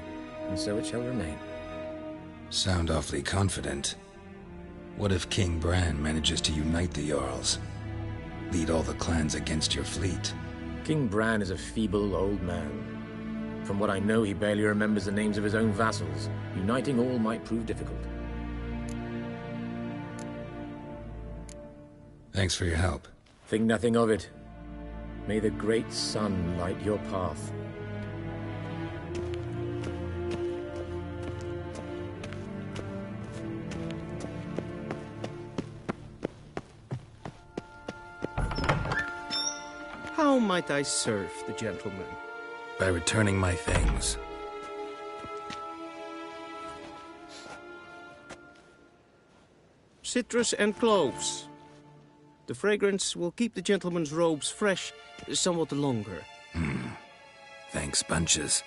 and so it shall remain. Sound awfully confident. What if King Bran manages to unite the Jarls? Lead all the clans against your fleet? King Bran is a feeble old man. From what I know, he barely remembers the names of his own vassals. Uniting all might prove difficult. Thanks for your help. Think nothing of it. May the great sun light your path. How might I serve the gentleman? By returning my things. Citrus and cloves. The fragrance will keep the gentleman's robes fresh somewhat longer. Thanks, bunches.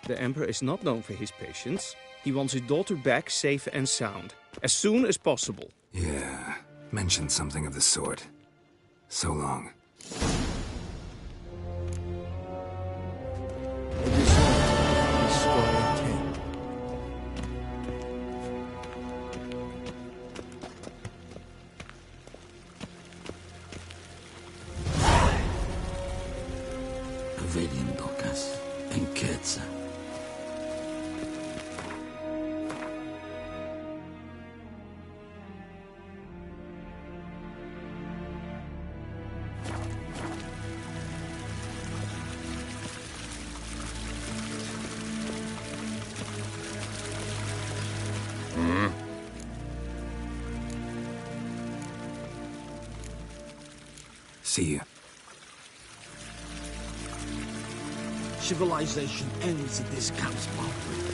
The Emperor is not known for his patience. He wants his daughter back safe and sound, as soon as possible. Yeah, mentioned something of the sort. So long. See you. Civilization ends at this camp's boundary.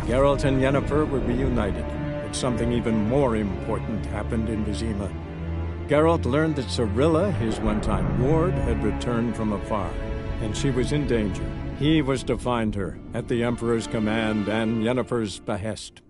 Geralt and Yennefer were reunited, but something even more important happened in Vizima. Geralt learned that Cirilla, his one-time ward, had returned from afar, and she was in danger. He was to find her, at the Emperor's command and Yennefer's behest.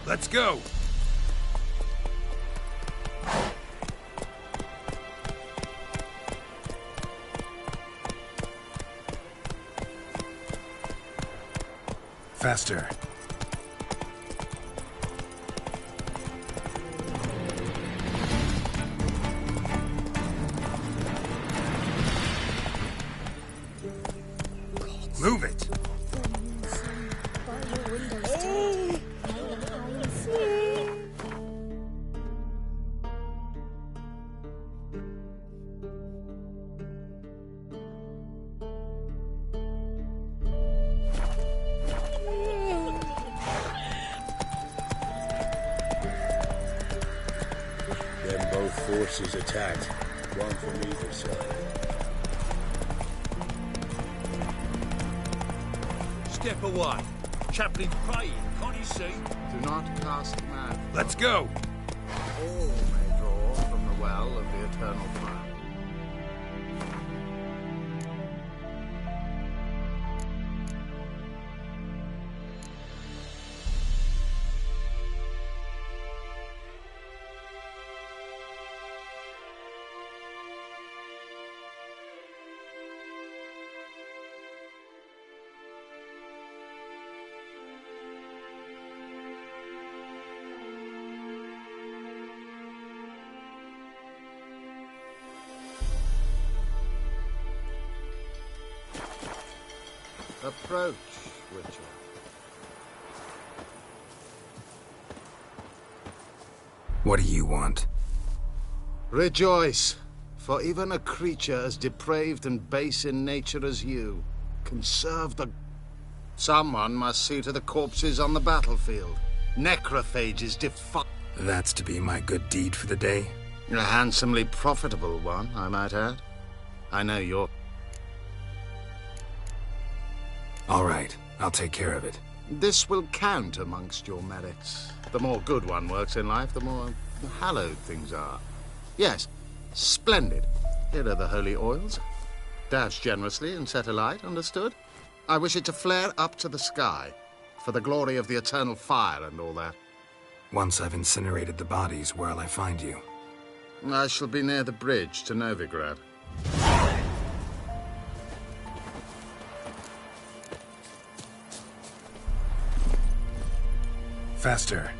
Let's go! Faster. Move it! Forces attacked, one from either side. Step away. Chaplain praying, can't you see? Do not cast mad. Let's go! All may draw from the well of the eternal fire. Approach, Witcher. What do you want? Rejoice, for even a creature as depraved and base in nature as you can serve the... Someone must see to the corpses on the battlefield. Necrophages defy... That's to be my good deed for the day? A handsomely profitable one, I might add. I know you're... All right, I'll take care of it. This will count amongst your merits. The more good one works in life, the more hallowed things are. Yes, splendid. Here are the holy oils. Dash generously and set alight, understood? I wish it to flare up to the sky, for the glory of the eternal fire and all that. Once I've incinerated the bodies, where'll I find you? I shall be near the bridge to Novigrad. Faster.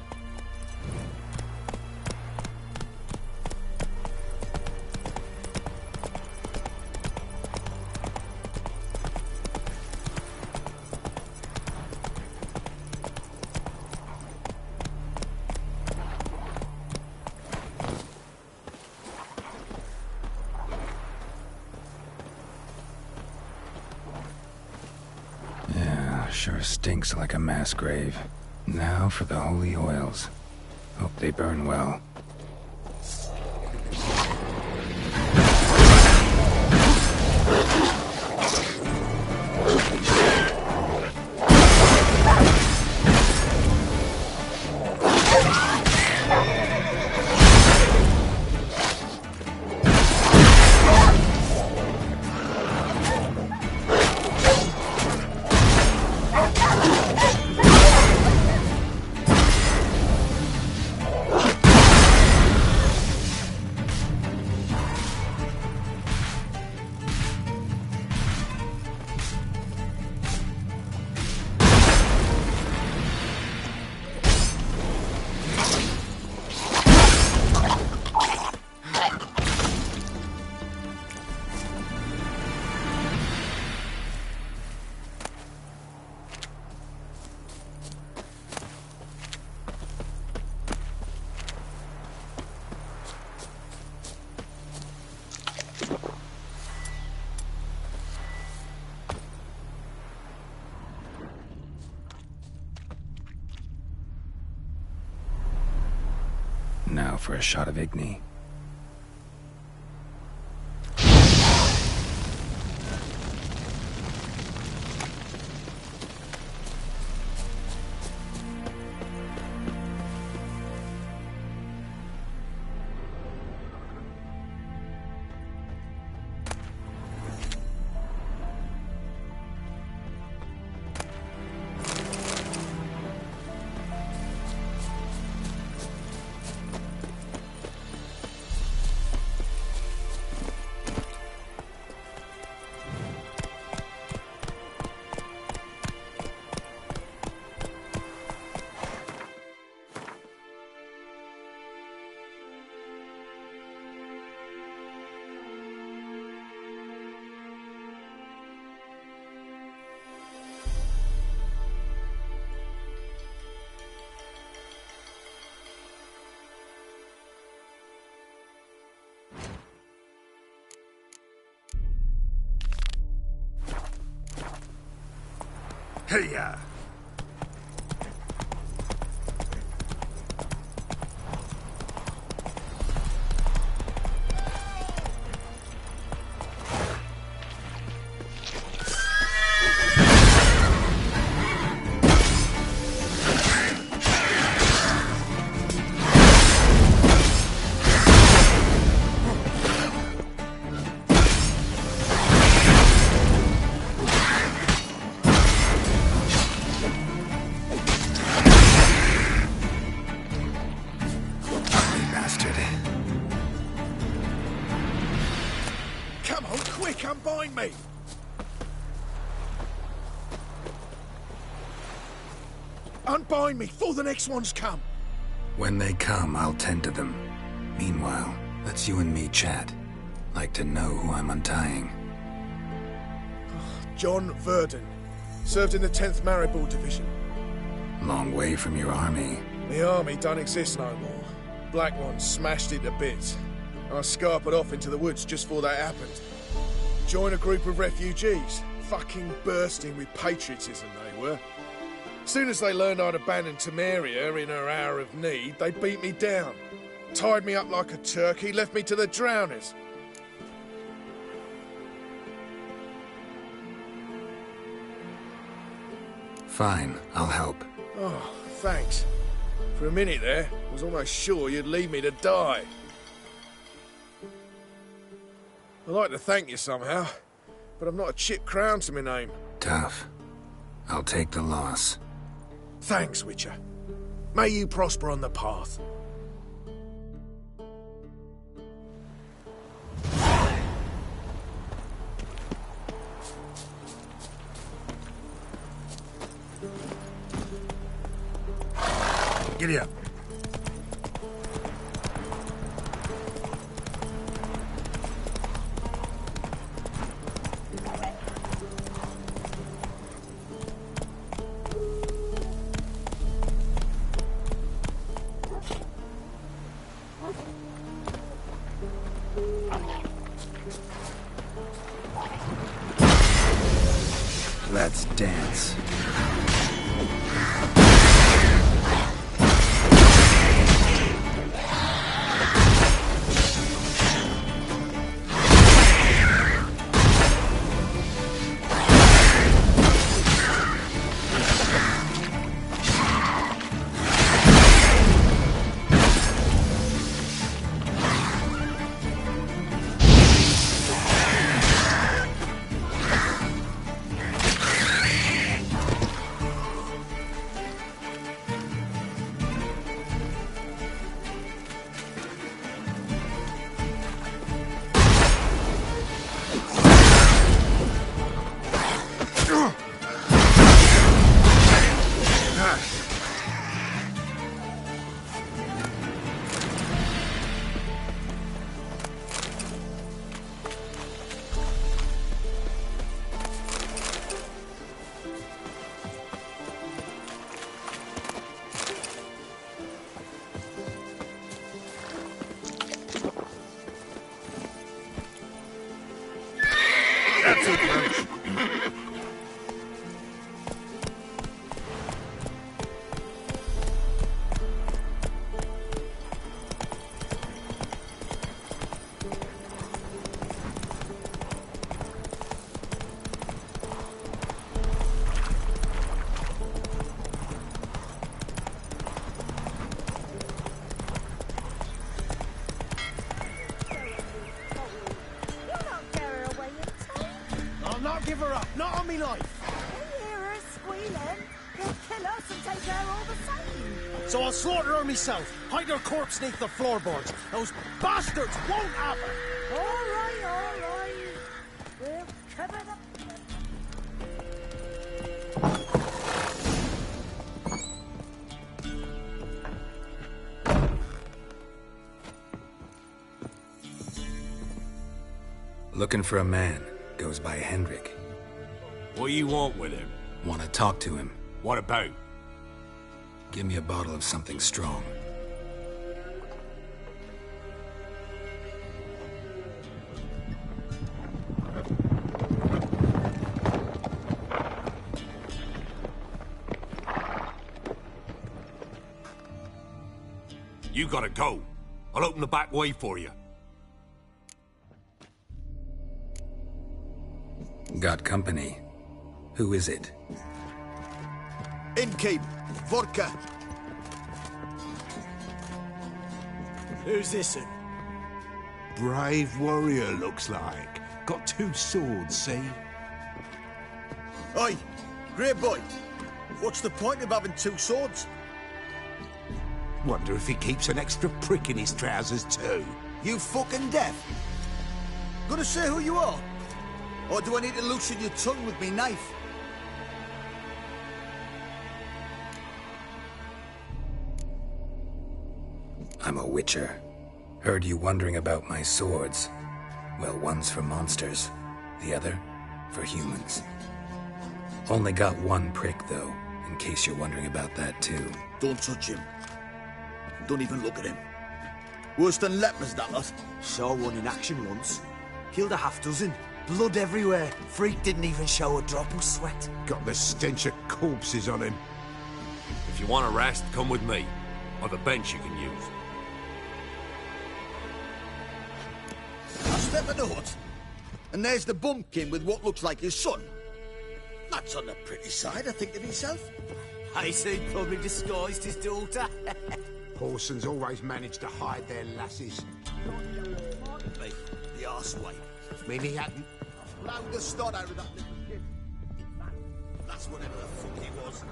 Yeah, sure stinks like a mass grave. Now for the holy oils. Hope they burn well. for a shot of Igni. Hey-ya! Unbind me! Unbind me before the next ones come! When they come, I'll tend to them. Meanwhile, let's you and me chat. Like to know who I'm untying. John Verdon. Served in the 10th Maribor Division. Long way from your army. The army don't exist no more. Black Ones smashed it to bits. I scarpered off into the woods just before that happened. Joined a group of refugees. Fucking bursting with patriotism they were. As soon as they learned I'd abandoned Temeria in her hour of need, they beat me down. Tied me up like a turkey, left me to the drowners. Fine, I'll help. Oh, thanks. For a minute there, I was almost sure you'd leave me to die. I'd like to thank you somehow, but I've not a chip crown to my name. Tough. I'll take the loss. Thanks, Witcher. May you prosper on the path. Giddy up. Let's dance. give her up. Not on me life. We hear her squealing. He'll kill us and take her all the same. So I'll slaughter her myself. Hide her corpse beneath the floorboards. Those bastards won't have her. All right. We'll cover the... Looking for a man. Goes by Hendrik. What do you want with him? Want to talk to him. What about? Give me a bottle of something strong. You gotta go. I'll open the back way for you. Got company. Who is it? Innkeep, vodka. Who's this? Brave warrior, looks like. Got 2 swords, see? Oi, grey boy. What's the point of having 2 swords? Wonder if he keeps an extra prick in his trousers too. You fucking deaf? Gonna say who you are? Or do I need to loosen your tongue with me knife? I'm a witcher. Heard you wondering about my swords. Well, one's for monsters, the other for humans. Only got 1 prick, though, in case you're wondering about that, too. Don't touch him. Don't even look at him. Worse than lepers, that lot. Saw one in action once. Killed a half-dozen. Blood everywhere. Freak didn't even show a drop of sweat. Got the stench of corpses on him. If you want a rest, come with me. I've a bench you can use. I step in the hut, and there's the bumpkin with what looks like his son. That's on the pretty side, I think to myself. I see, probably disguised his daughter. Horsons always manage to hide their lasses. Me, the arseway. Mean he hadn't? Loud the start out of that little kid. That's whatever the fuck he was.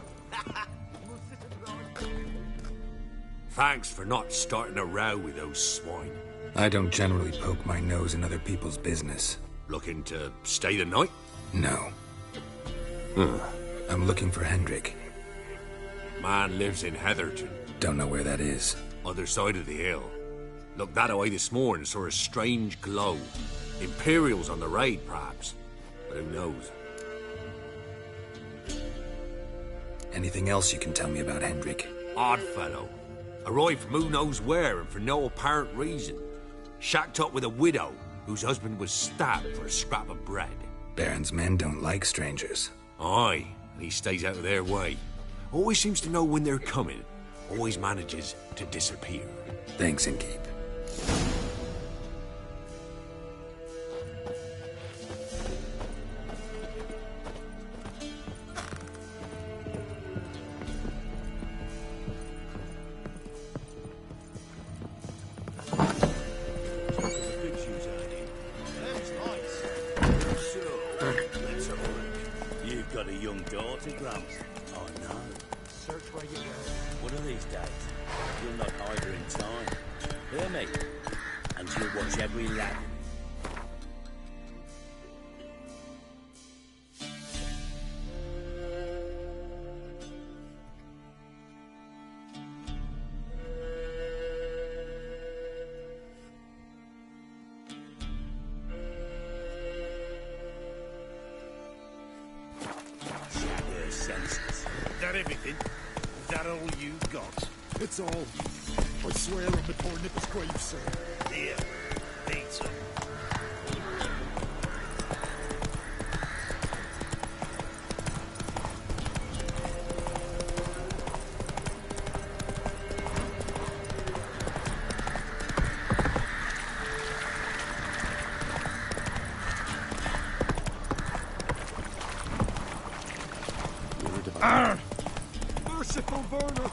Thanks for not starting a row with those swine. I don't generally poke my nose in other people's business. Looking to stay the night? No. Huh. I'm looking for Hendrik. Man lives in Heatherton. Don't know where that is. Other side of the hill. Looked that away this morning, saw a strange glow. Imperials on the raid, perhaps. But who knows? Anything else you can tell me about Hendrik? Odd fellow. Arrived from who knows where and for no apparent reason. Shacked up with a widow whose husband was stabbed for a scrap of bread. Baron's men don't like strangers. Aye, and he stays out of their way. Always seems to know when they're coming. Always manages to disappear. Thanks, Innkeep. Everything? Is that all you got? It's all. I swear on the poor nipper's grave, sir. Here, eat some. Merciful burner!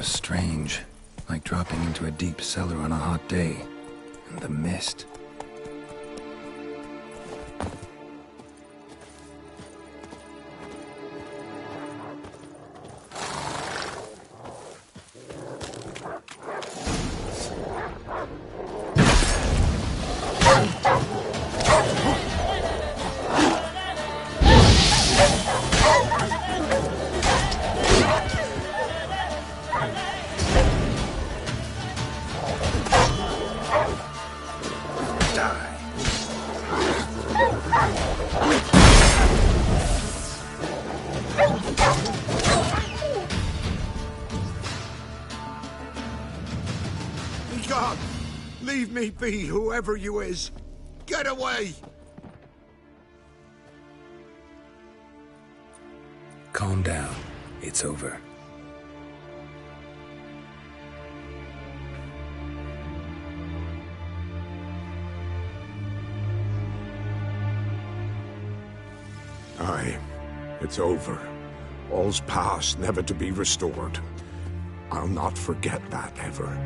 was strange, like dropping into a deep cellar on a hot day. And the mist. God, leave me be, whoever you is. Get away! Calm down. It's over. Aye, it's over. All's past, never to be restored. I'll not forget that ever.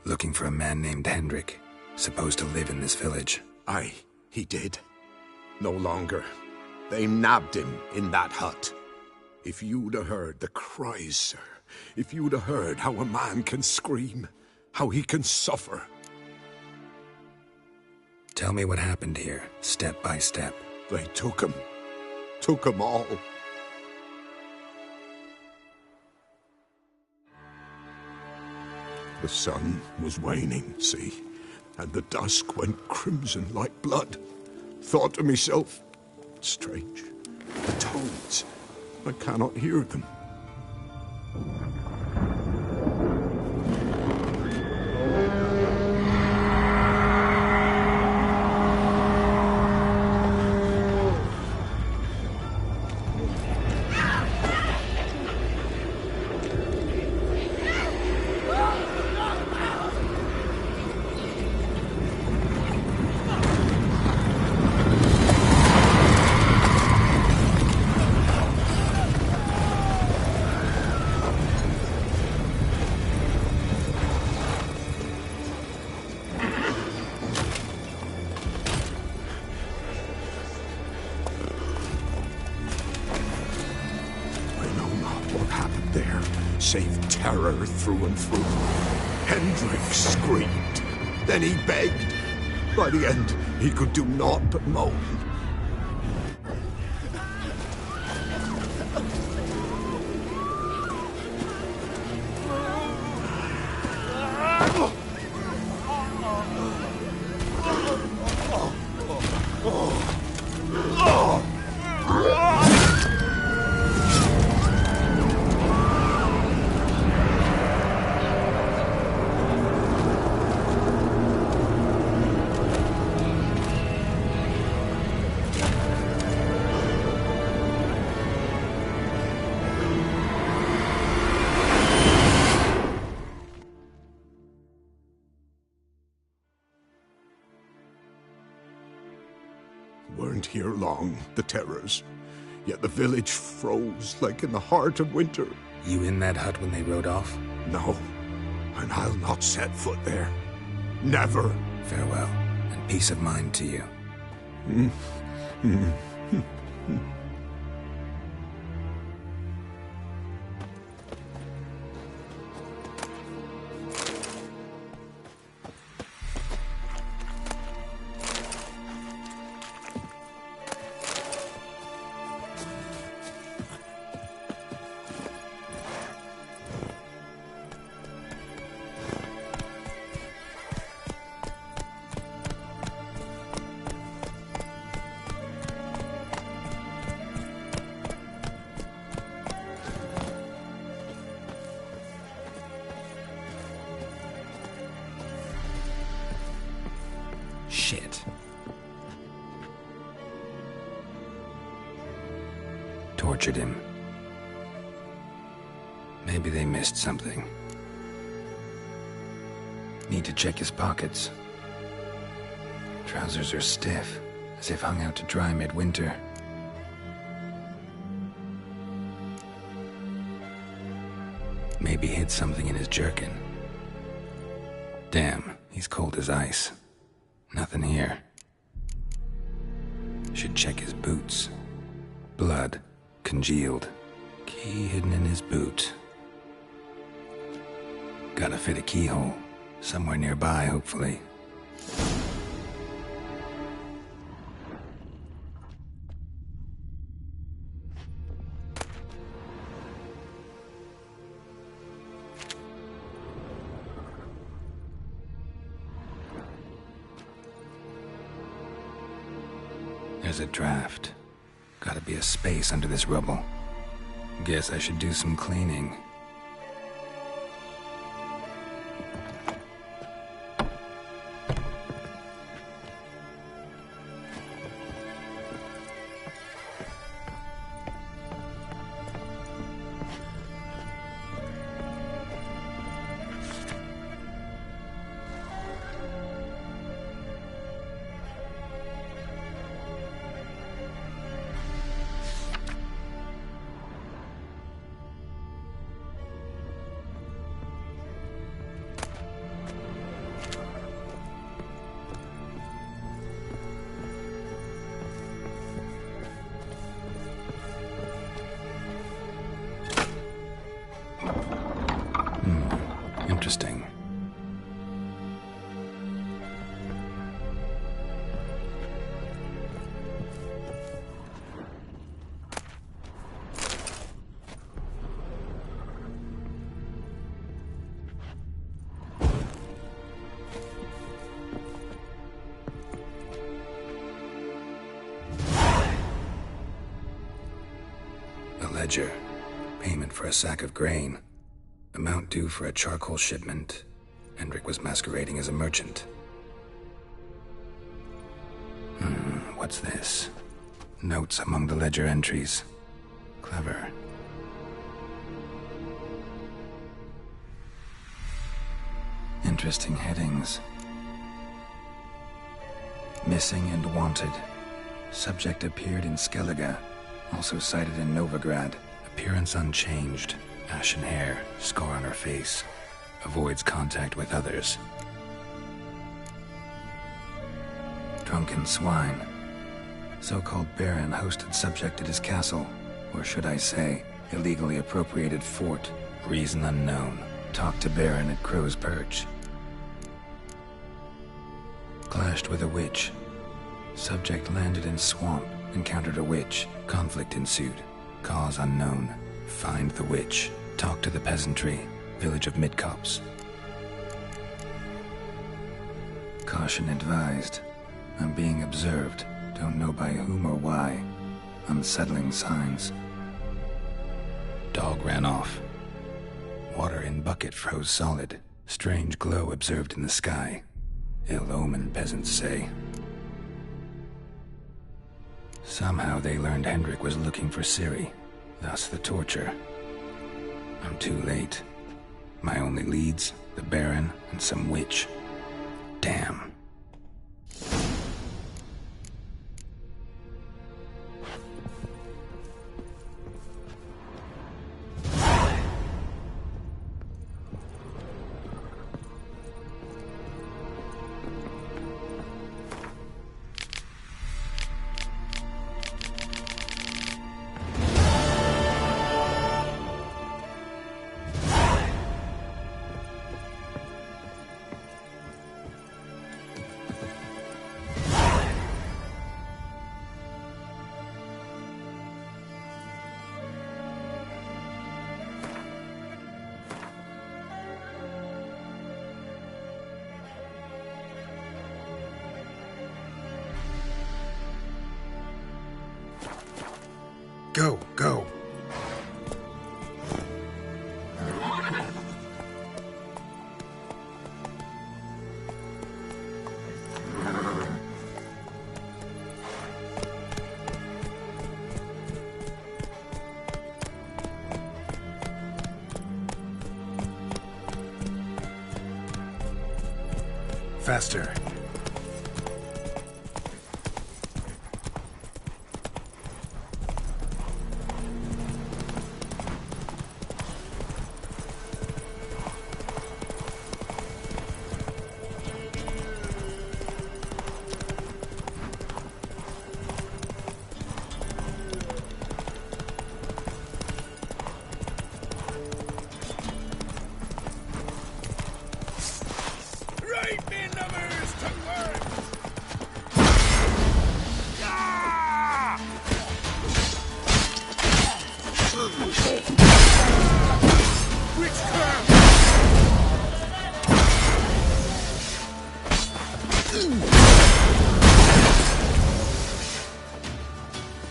Looking for a man named Hendrik, supposed to live in this village. Aye, he did. No longer. They nabbed him in that hut. If you'd have heard the cries, sir, if you'd have heard how a man can scream, how he can suffer. Tell me what happened here, step by step. They took him all. The sun was waning, see, and the dusk went crimson like blood. Thought to myself, strange, the toads, I cannot hear them. Save terror through and through. Hendrik screamed. Then he begged. By the end, he could do naught but moan. Weren't here long, the terrors. Yet the village froze like in the heart of winter. You in that hut when they rode off? No, and I'll not set foot there. Never. Farewell, and peace of mind to you. Shit. Tortured him. Maybe they missed something. Need to check his pockets. Trousers are stiff, as if hung out to dry midwinter. Maybe hid something in his jerkin. Damn, he's cold as ice. Nothing here. Should check his boots. Blood. Congealed. Key hidden in his boot. Gotta fit a keyhole. Somewhere nearby, hopefully. There's a draft. Gotta be a space under this rubble. Guess I should do some cleaning. Interesting. A ledger. Payment for a sack of grain. Amount due for a charcoal shipment. Hendrik was masquerading as a merchant. What's this? Notes among the ledger entries. Clever. Interesting headings. Missing and wanted. Subject appeared in Skellige. Also cited in Novigrad. Appearance unchanged. Ashen hair, scar on her face. Avoids contact with others. Drunken swine. So-called Baron hosted subject at his castle. Or should I say, illegally appropriated fort. Reason unknown. Talked to Baron at Crow's Perch. Clashed with a witch. Subject landed in swamp. Encountered a witch. Conflict ensued. Cause unknown. Find the witch. Talk to the peasantry. Village of Midcopse. Caution advised. I'm being observed. Don't know by whom or why. Unsettling signs. Dog ran off. Water in bucket froze solid. Strange glow observed in the sky. Ill omen, peasants say. Somehow they learned Hendrik was looking for Ciri. Thus the torture. I'm too late. My only leads, the Baron and some witch. Damn. Go, go. Faster.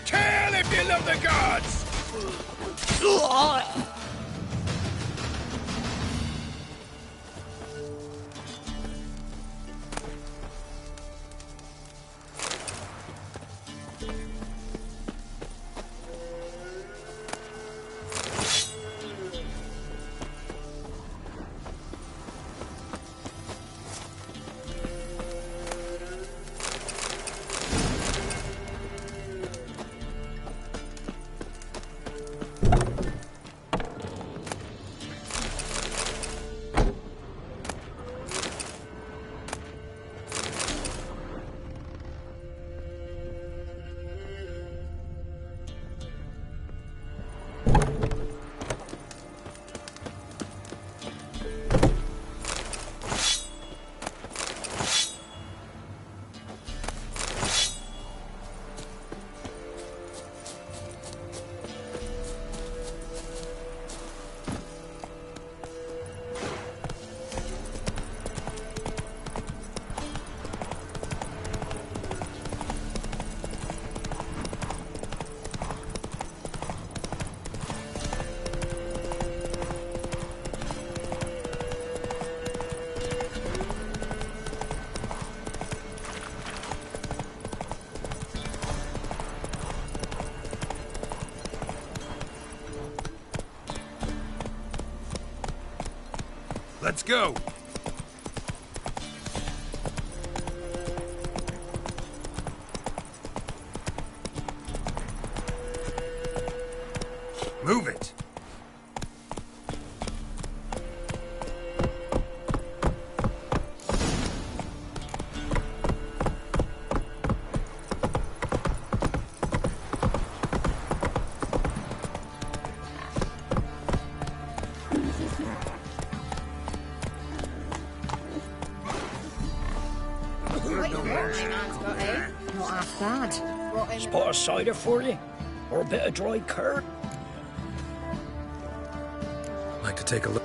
Kill if you love the gods! Let's go! Move it! Not half bad. Spot of cider for you? Or a bit of dry curd? Like to take a look.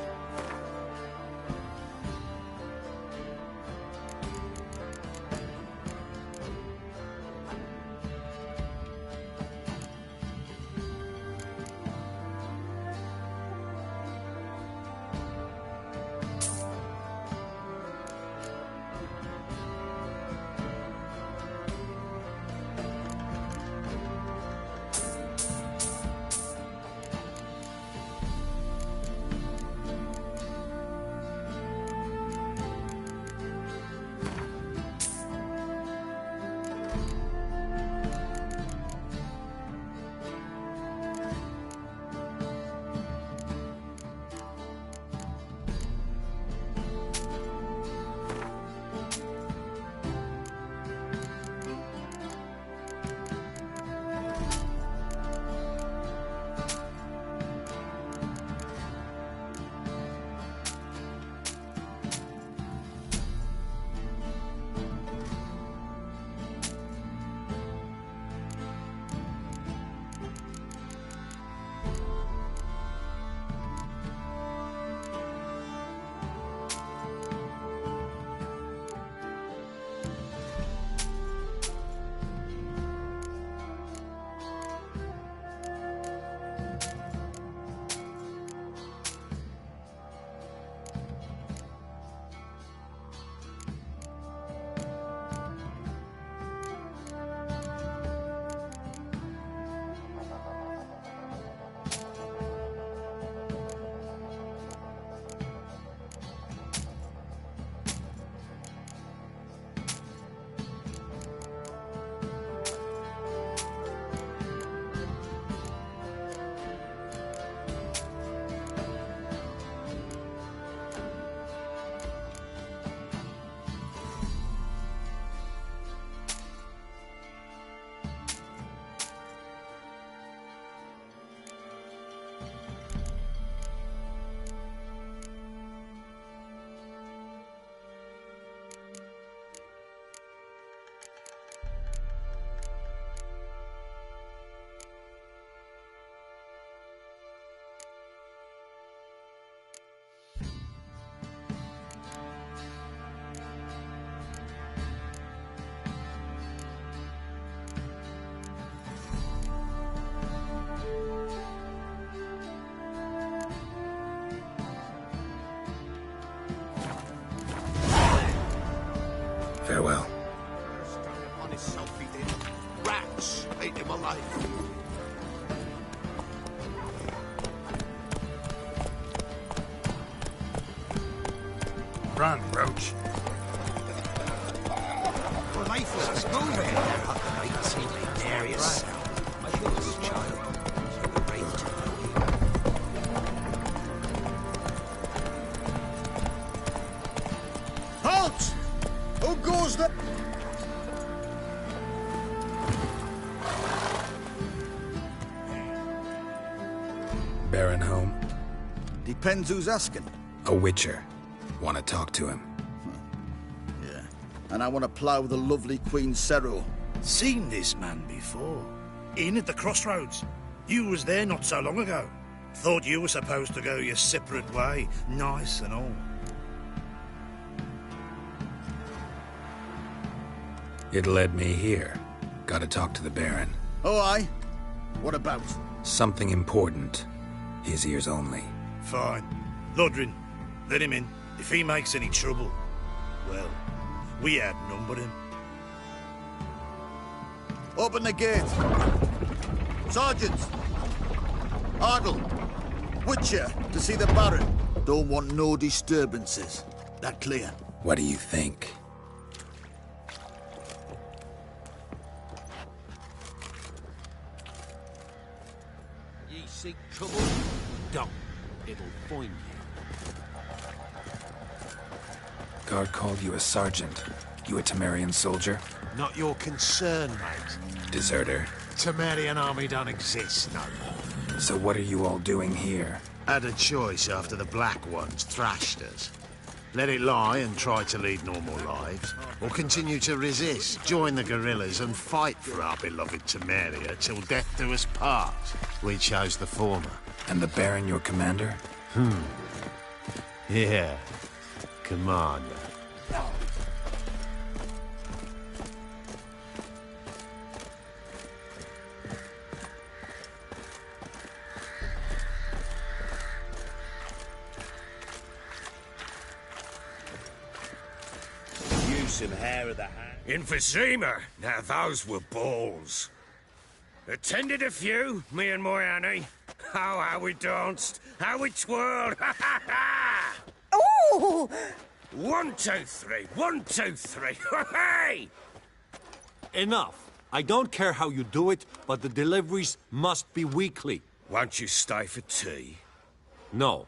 front, Roach. Well, they thought us moving. They're up the night and see me Darius. My little child. Halt! Who goes there? Baron home? Depends who's asking. A witcher. Want to talk to him. Yeah. And I want to plough the lovely Queen Seru. Seen this man before. In at the crossroads. You was there not so long ago. Thought you were supposed to go your separate way. Nice and all. It led me here. Gotta talk to the Baron. Oh, aye? What about? Something important. His ears only. Fine. Lodrin, let him in. If he makes any trouble, well, we outnumber him. Open the gate. Sergeants! Ardle! Witcher, to see the Baron. Don't want no disturbances. That clear? What do you think? Ye seek trouble? Don't. It'll find you. Guard called you a sergeant. You a Temerian soldier? Not your concern, mate. Deserter. Temerian army don't exist no more. So what are you all doing here? Had a choice after the Black Ones thrashed us. Let it lie and try to lead normal lives, or continue to resist, join the guerrillas and fight for our beloved Temeria till death do us part. We chose the former. And the Baron your commander? Yeah. Commander. Some hair of the hand. Emphysema. Now those were balls. Attended a few, me and my Annie. Oh, how we danced, how we twirled. Ha ha ha! Oh! 1, 2, 3. 1, 2, 3. Hey! Enough. I don't care how you do it, but the deliveries must be weekly. Won't you stay for tea? No.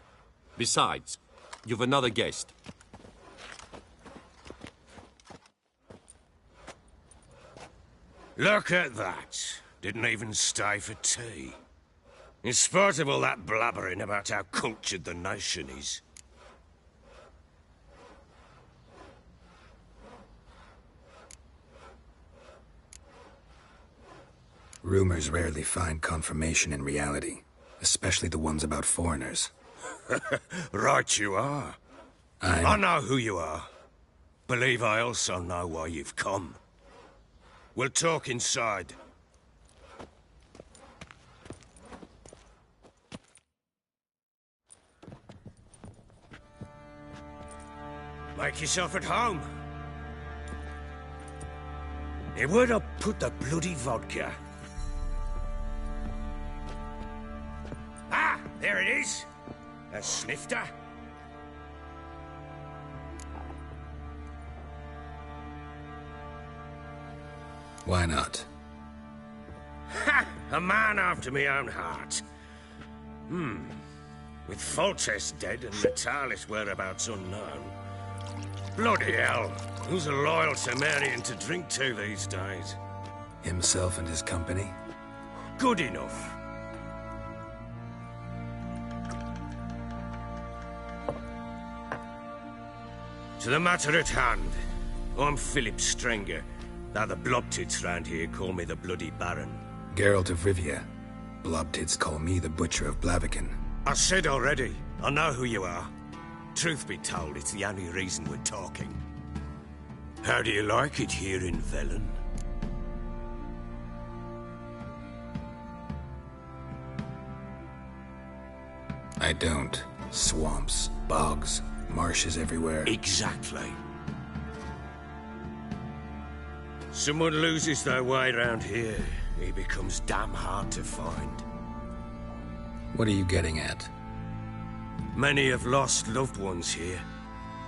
Besides, you've another guest. Look at that. Didn't even stay for tea. In spite of all that blabbering about how cultured the nation is. Rumors rarely find confirmation in reality, especially the ones about foreigners. Right you are. I know who you are. Believe I also know why you've come. We'll talk inside. Make yourself at home. Hey, where'd I put the bloody vodka? Ah, there it is. A snifter. Why not? Ha! A man after my own heart. With Foltest dead and Natalis' whereabouts unknown. Bloody hell. Who's a loyal Temerian to drink to these days? Himself and his company? Good enough. To the matter at hand. I'm Philip Strenger. Now the Blobtits round here call me the Bloody Baron. Geralt of Rivia. Blobtits call me the Butcher of Blaviken. I said already, I know who you are. Truth be told, it's the only reason we're talking. How do you like it here in Velen? I don't. Swamps, bogs, marshes everywhere. Exactly. Someone loses their way around here, he becomes damn hard to find. What are you getting at? Many have lost loved ones here.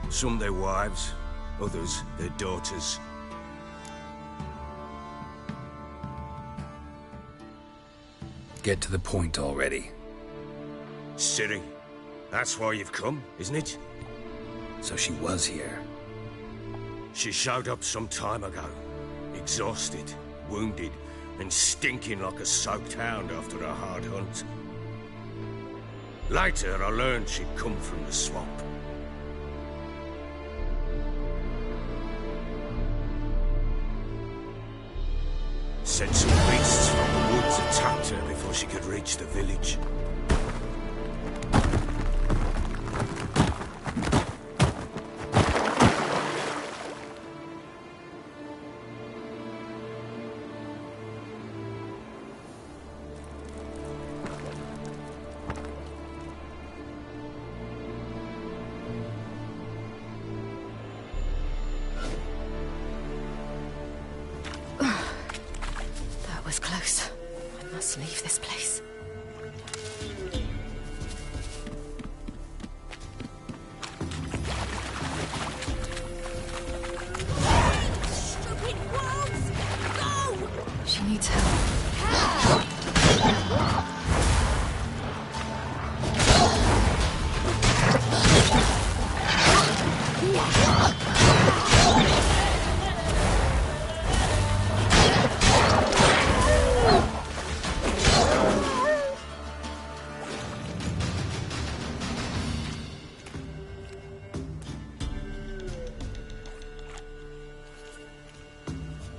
Some their wives, others their daughters. Get to the point already. Ciri, that's why you've come, isn't it? So she was here. She showed up some time ago. Exhausted, wounded, and stinking like a soaked hound after a hard hunt. Later, I learned she'd come from the swamp. Said some beasts from the woods attacked her before she could reach the village. Close. I must leave this place. Stupid wolves! Go! She needs help.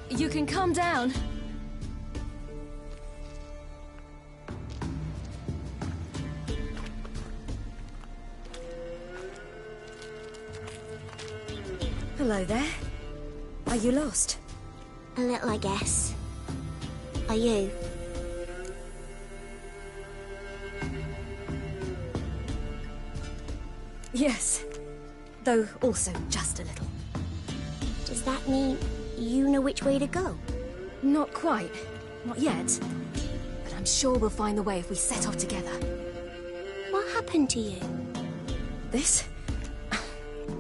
You can calm down. Hello there. Are you lost? A little, I guess. Are you? Yes. Though also just a little. Does that mean you know which way to go? Not quite. Not yet. But I'm sure we'll find the way if we set off together. What happened to you? This?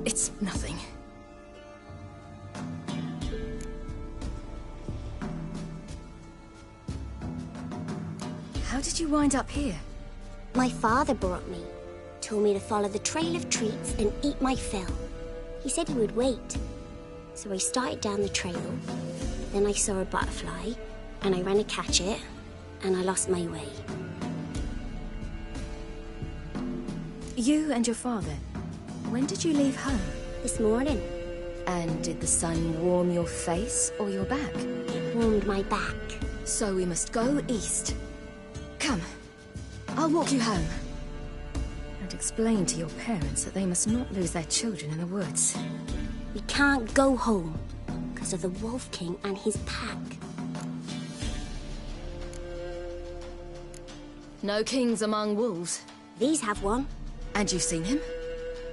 It's nothing. How did you wind up here? My father brought me. Told me to follow the trail of treats and eat my fill. He said he would wait. So I started down the trail. Then I saw a butterfly, and I ran to catch it, and I lost my way. You and your father, when did you leave home? This morning. And did the sun warm your face or your back? It warmed my back. So we must go east. Come, I'll walk you home. And explain to your parents that they must not lose their children in the woods. We can't go home because of the Wolf King and his pack. No kings among wolves. These have one. And you've seen him?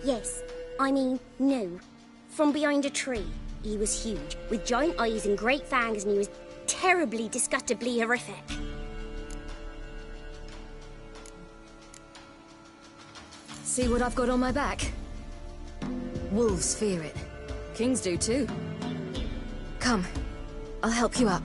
Yes. I mean, no. From behind a tree. He was huge, with giant eyes and great fangs, and he was terribly, disgustingly horrific. See what I've got on my back? Wolves fear it. Kings do too. Come, I'll help you up.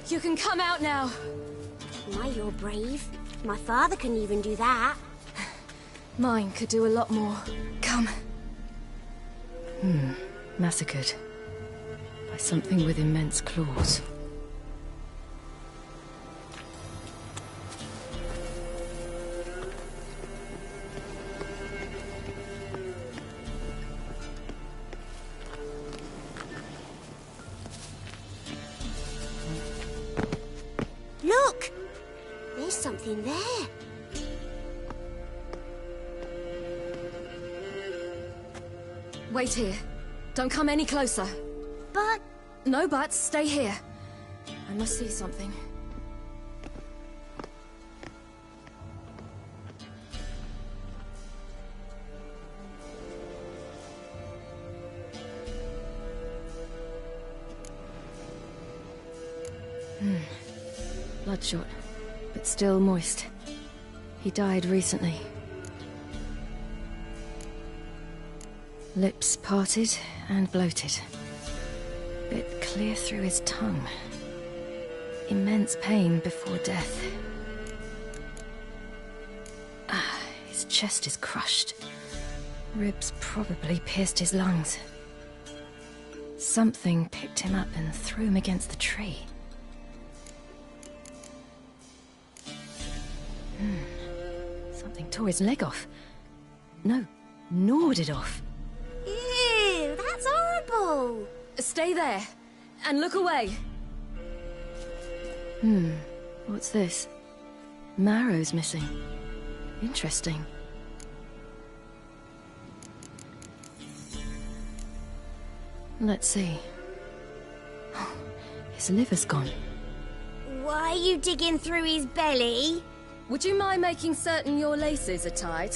You can come out now. Why, you're brave. My father couldn't even do that. Mine could do a lot more. Come. Massacred. By something with immense claws. Look! There's something there. Wait here. Don't come any closer. But... No buts. Stay here. I must see something. Bloodshot, but still moist. He died recently. Lips parted and bloated. Bit clear through his tongue. Immense pain before death. His chest is crushed. Ribs probably pierced his lungs. Something picked him up and threw him against the tree. Something tore his leg off. No, gnawed it off. Ew, that's horrible. Stay there, and look away. What's this? Marrow's missing. Interesting. Let's see. His liver's gone. Why are you digging through his belly? Would you mind making certain your laces are tied?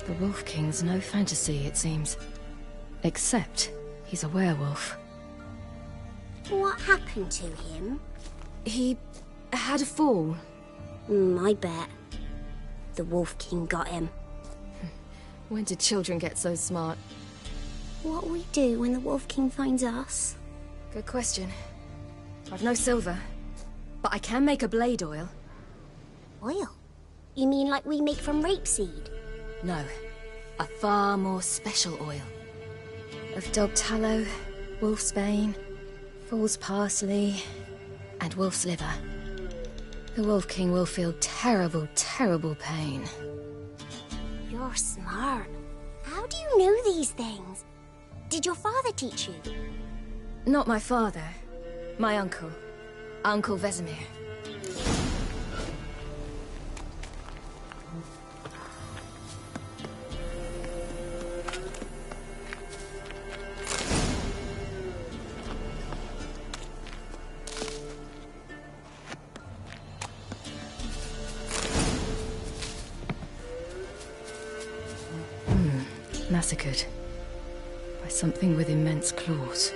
The Wolf King's no fantasy, it seems. Except he's a werewolf. What happened to him? He had a fall. I bet. The Wolf King got him. When did children get so smart? What'll we do when the Wolf King finds us? Good question. I've no silver, but I can make a blade oil. Oil? You mean like we make from rapeseed? No, a far more special oil. Of dog tallow, wolf's bane, fool's parsley, and wolf's liver. The Wolf King will feel terrible, terrible pain. You're smart. How do you know these things? Did your father teach you? Not my father. My uncle. Uncle Vesemir. Massacred. By something with immense claws.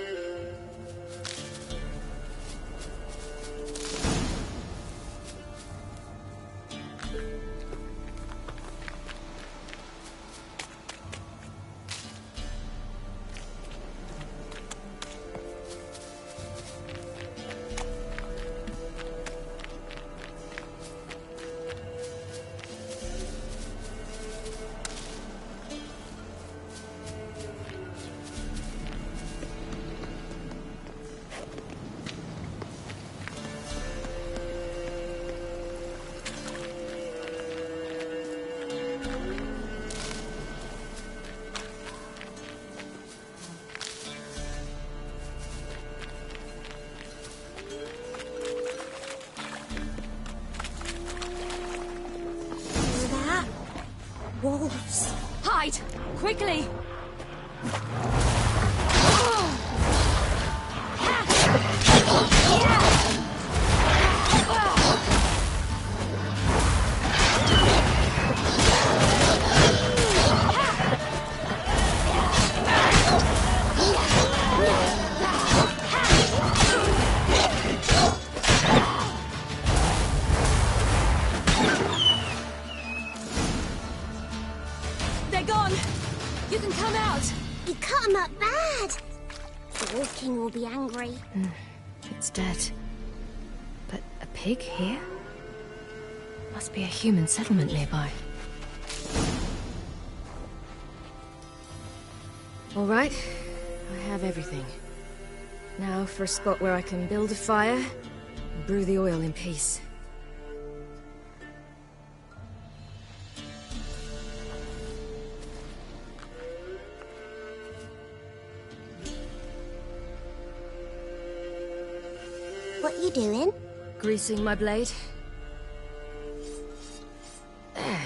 wolves. Hide! Quickly! They're gone! You can come out! You cut him up bad! The Wolf King will be angry. It's dead. But a pig here? Must be a human settlement nearby. All right, I have everything. Now for a spot where I can build a fire and brew the oil in peace. What you doing? Greasing my blade. There.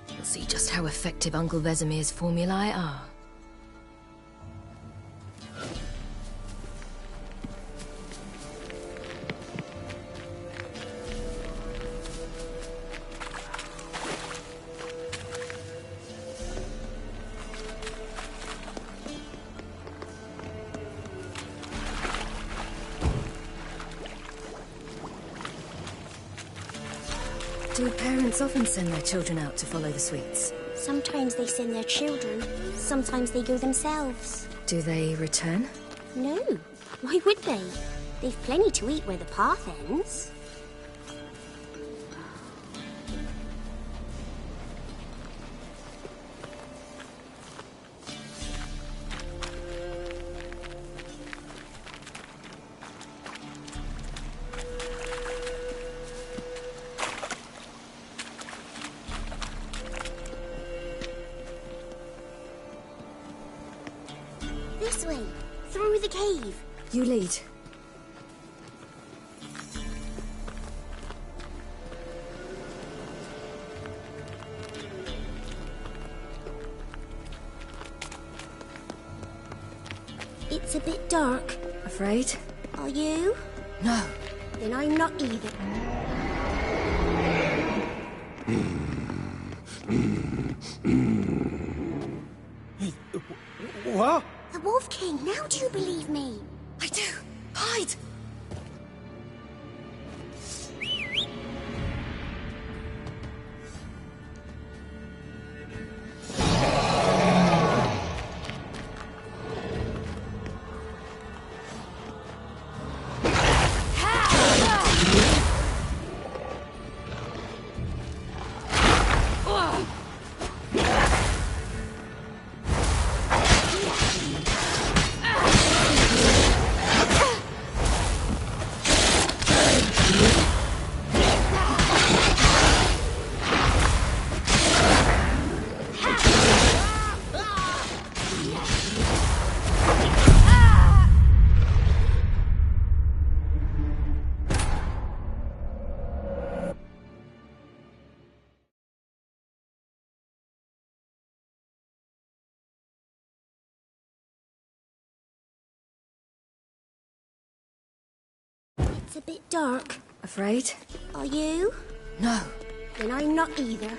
You'll see just how effective Uncle Vesemir's formulae are. Do parents often send their children out to follow the sweets? Sometimes they send their children, sometimes they go themselves. Do they return? No, why would they? They've plenty to eat where the path ends. This way, through the cave. You lead. It's a bit dark. Afraid? Are you? No. Then I'm not either. What? The Wolf King, now do you believe me? I do. Hide! It's a bit dark. Afraid? Are you? No. Then I'm not either.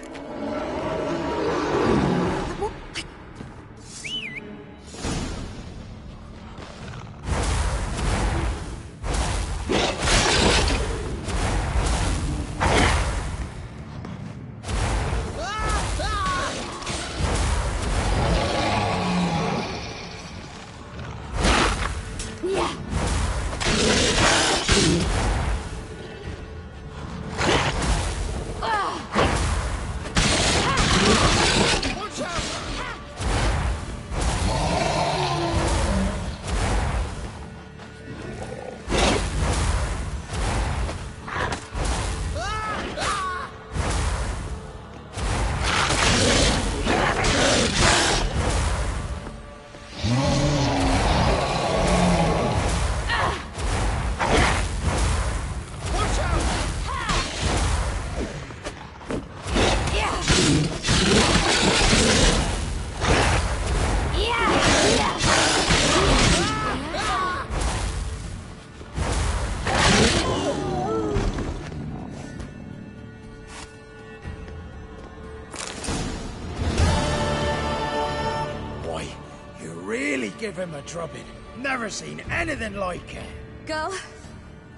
give him a drubbing. Never seen anything like it. Girl,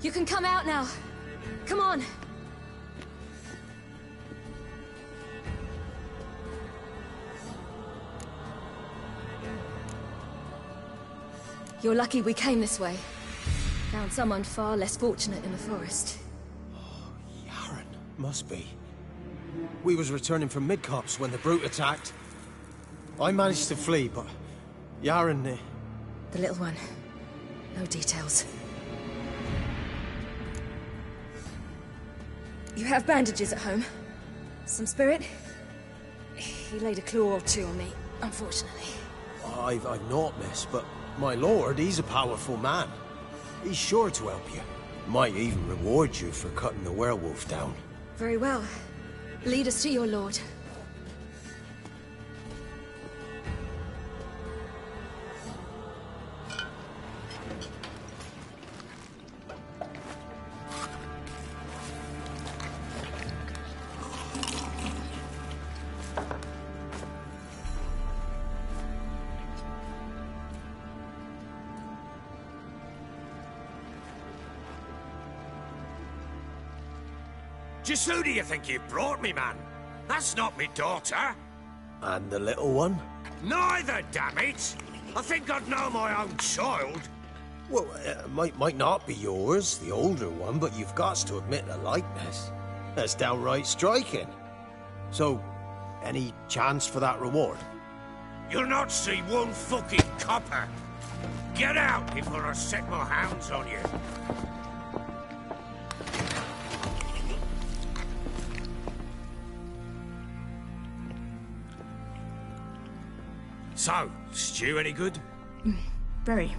you can come out now. Come on. You're lucky we came this way. Found someone far less fortunate in the forest. Must be. We was returning from Midcops when the brute attacked. I managed to flee, but Yaren... The little one. No details. You have bandages at home? Some spirit? He laid a claw or two on me, unfortunately. I've naught, miss, but my lord, he's a powerful man. He's sure to help you. Might even reward you for cutting the werewolf down. Very well. Lead us to your lord. Just who do you think you brought me, man? That's not me daughter. And the little one? Neither, damn it! I think I'd know my own child. Well, might not be yours, the older one, but you've got to admit the likeness. That's downright striking. So, any chance for that reward? You'll not see one fucking copper. Get out before I set my hounds on you. So, stew any good? Very.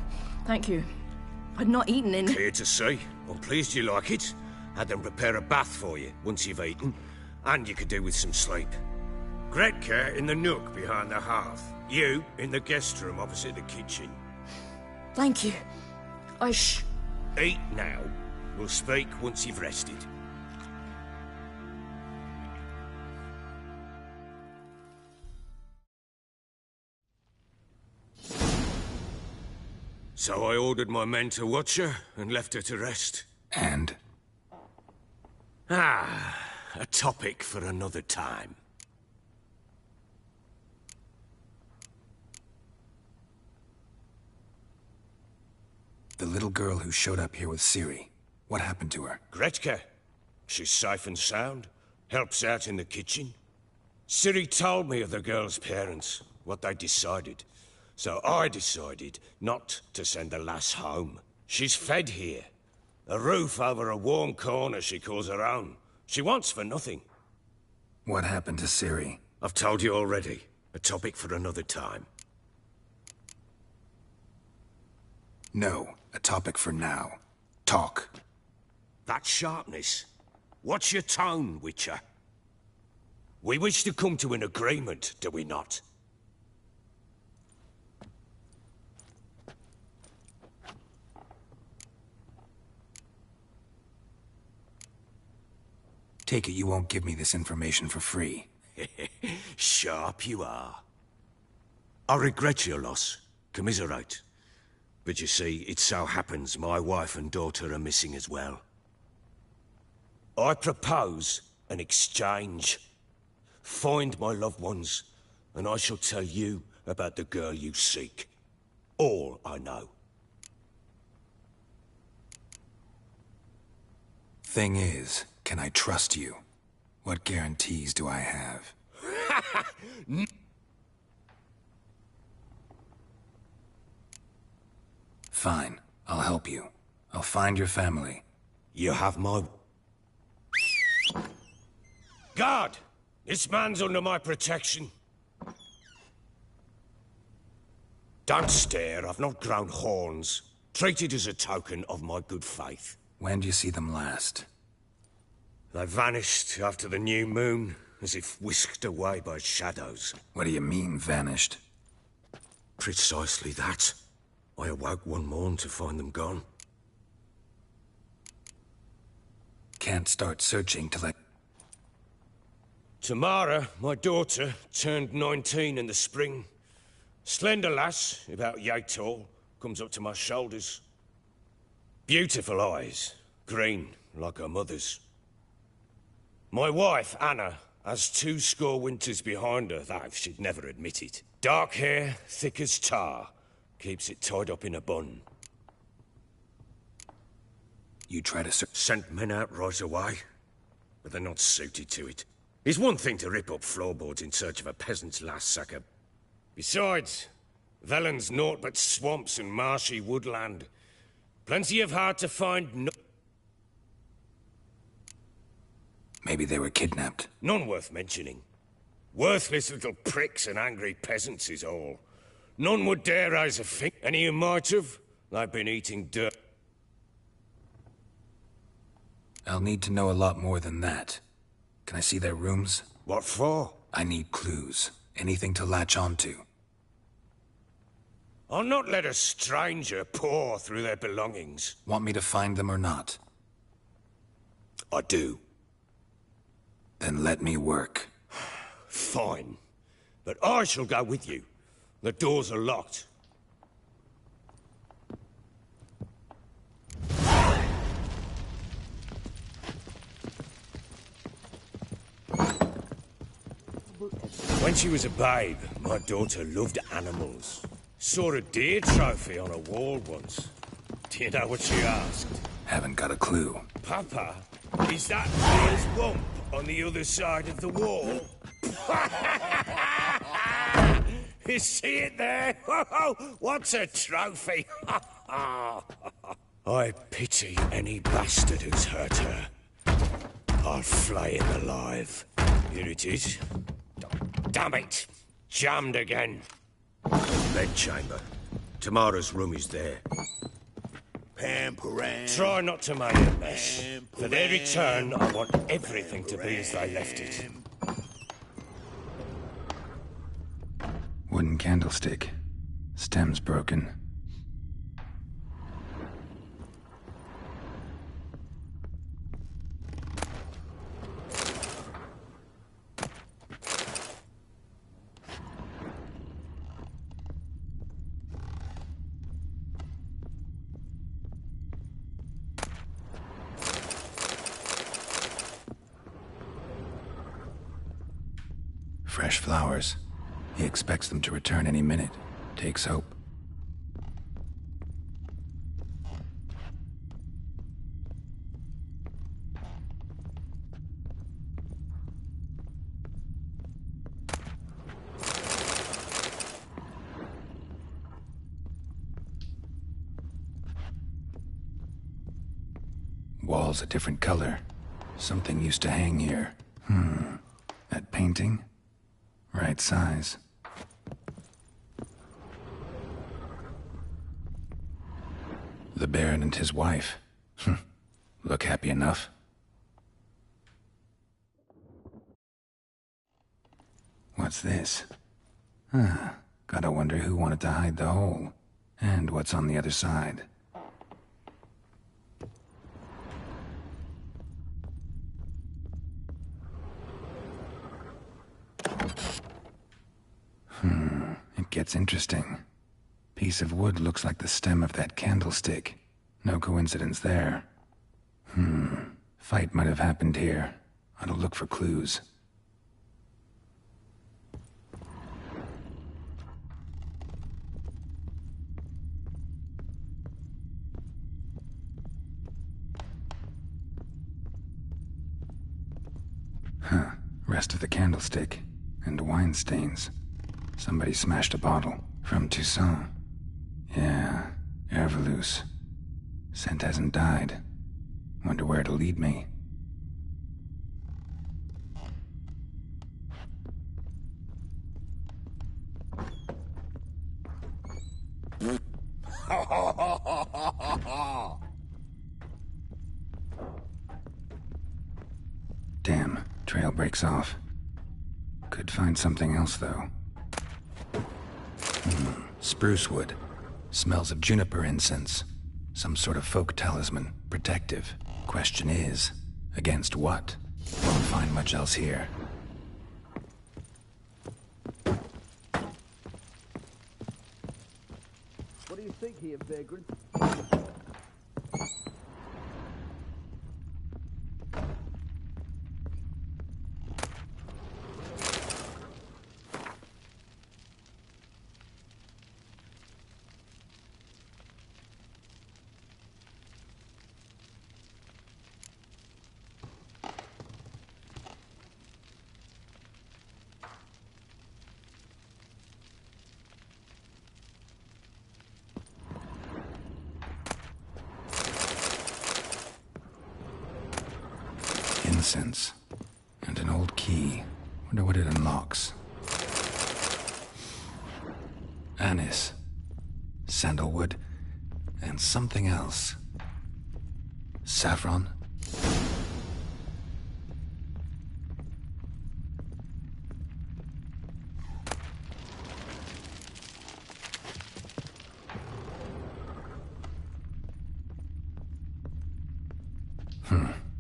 Thank you. I'd not eaten in... Clear to see. I'm pleased you like it. Had them prepare a bath for you once you've eaten. And you could do with some sleep. Gretka in the nook behind the hearth. You in the guest room opposite the kitchen. Thank you. Eat now. We'll speak once you've rested. So I ordered my men to watch her and left her to rest. And? A topic for another time. The little girl who showed up here with Ciri. What happened to her? Gretka. She's safe and sound. Helps out in the kitchen. Ciri told me of the girl's parents, what they decided. So I decided not to send the lass home. She's fed here. A roof over a warm corner she calls her own. She wants for nothing. What happened to Ciri? I've told you already. A topic for another time. No, a topic for now. Talk. That sharpness. What's your tone, Witcher? We wish to come to an agreement, do we not? Take it you won't give me this information for free. Sharp you are. I regret your loss. Commiserate. But you see, it so happens my wife and daughter are missing as well. I propose an exchange. Find my loved ones, and I shall tell you about the girl you seek. All I know. Thing is, can I trust you? What guarantees do I have? Fine. I'll help you. I'll find your family. You have my... Guard! This man's under my protection. Don't stare. I've not grown horns. Treat it as a token of my good faith. When do you see them last? They vanished after the new moon, as if whisked away by shadows. What do you mean, vanished? Precisely that. I awoke one morn to find them gone. Can't start searching till I... Tamara, my daughter, turned 19 in the spring. Slender lass, about yay tall, comes up to my shoulders. Beautiful eyes, green like her mother's. My wife, Anna, has 20 winters behind her, though she'd never admit it. Dark hair, thick as tar, keeps it tied up in a bun. You try to send men out right away, but they're not suited to it. It's one thing to rip up floorboards in search of a peasant's last sucker. Besides, Velen's naught but swamps and marshy woodland. Plenty of hard to find Maybe they were kidnapped. None worth mentioning. Worthless little pricks and angry peasants is all. None would dare raise a finger. Any who might have, they've been eating dirt. I'll need to know a lot more than that. Can I see their rooms? What for? I need clues. Anything to latch onto. I'll not let a stranger pore through their belongings. Want me to find them or not? I do. Then let me work. Fine. But I shall go with you. The doors are locked. When she was a babe, my daughter loved animals. Saw a deer trophy on a wall once. Do you know what she asked? Haven't got a clue. Papa, is that deer's wump on the other side of the wall? You see it there? What's a trophy? I pity any bastard who's hurt her. I'll flay him alive. Here it is. Damn it! Jammed again. Bedchamber. Tamara's room is there. Pam-param. Try not to make a mess. For their return, I want everything to be as they left it. Wooden candlestick. Stem's broken. Fresh flowers. He expects them to return any minute. Takes hope. Walls a different color. Something used to hang here. That painting? Right size. The Baron and his wife. Look happy enough. What's this? Gotta wonder who wanted to hide the hole. And what's on the other side. It gets interesting. Piece of wood looks like the stem of that candlestick. No coincidence there. Fight might have happened here. I'll look for clues. Rest of the candlestick. And wine stains. Somebody smashed a bottle. From Toussaint. Yeah, Herveloos. Scent hasn't died. Wonder where it'll lead me. Damn, trail breaks off. Could find something else, though. Spruce wood. Smells of juniper incense. Some sort of folk talisman. Protective. Question is, against what? Won't find much else here. here, vagrant. Incense. And an old key. Wonder what it unlocks. Anise. Sandalwood. And something else. Saffron?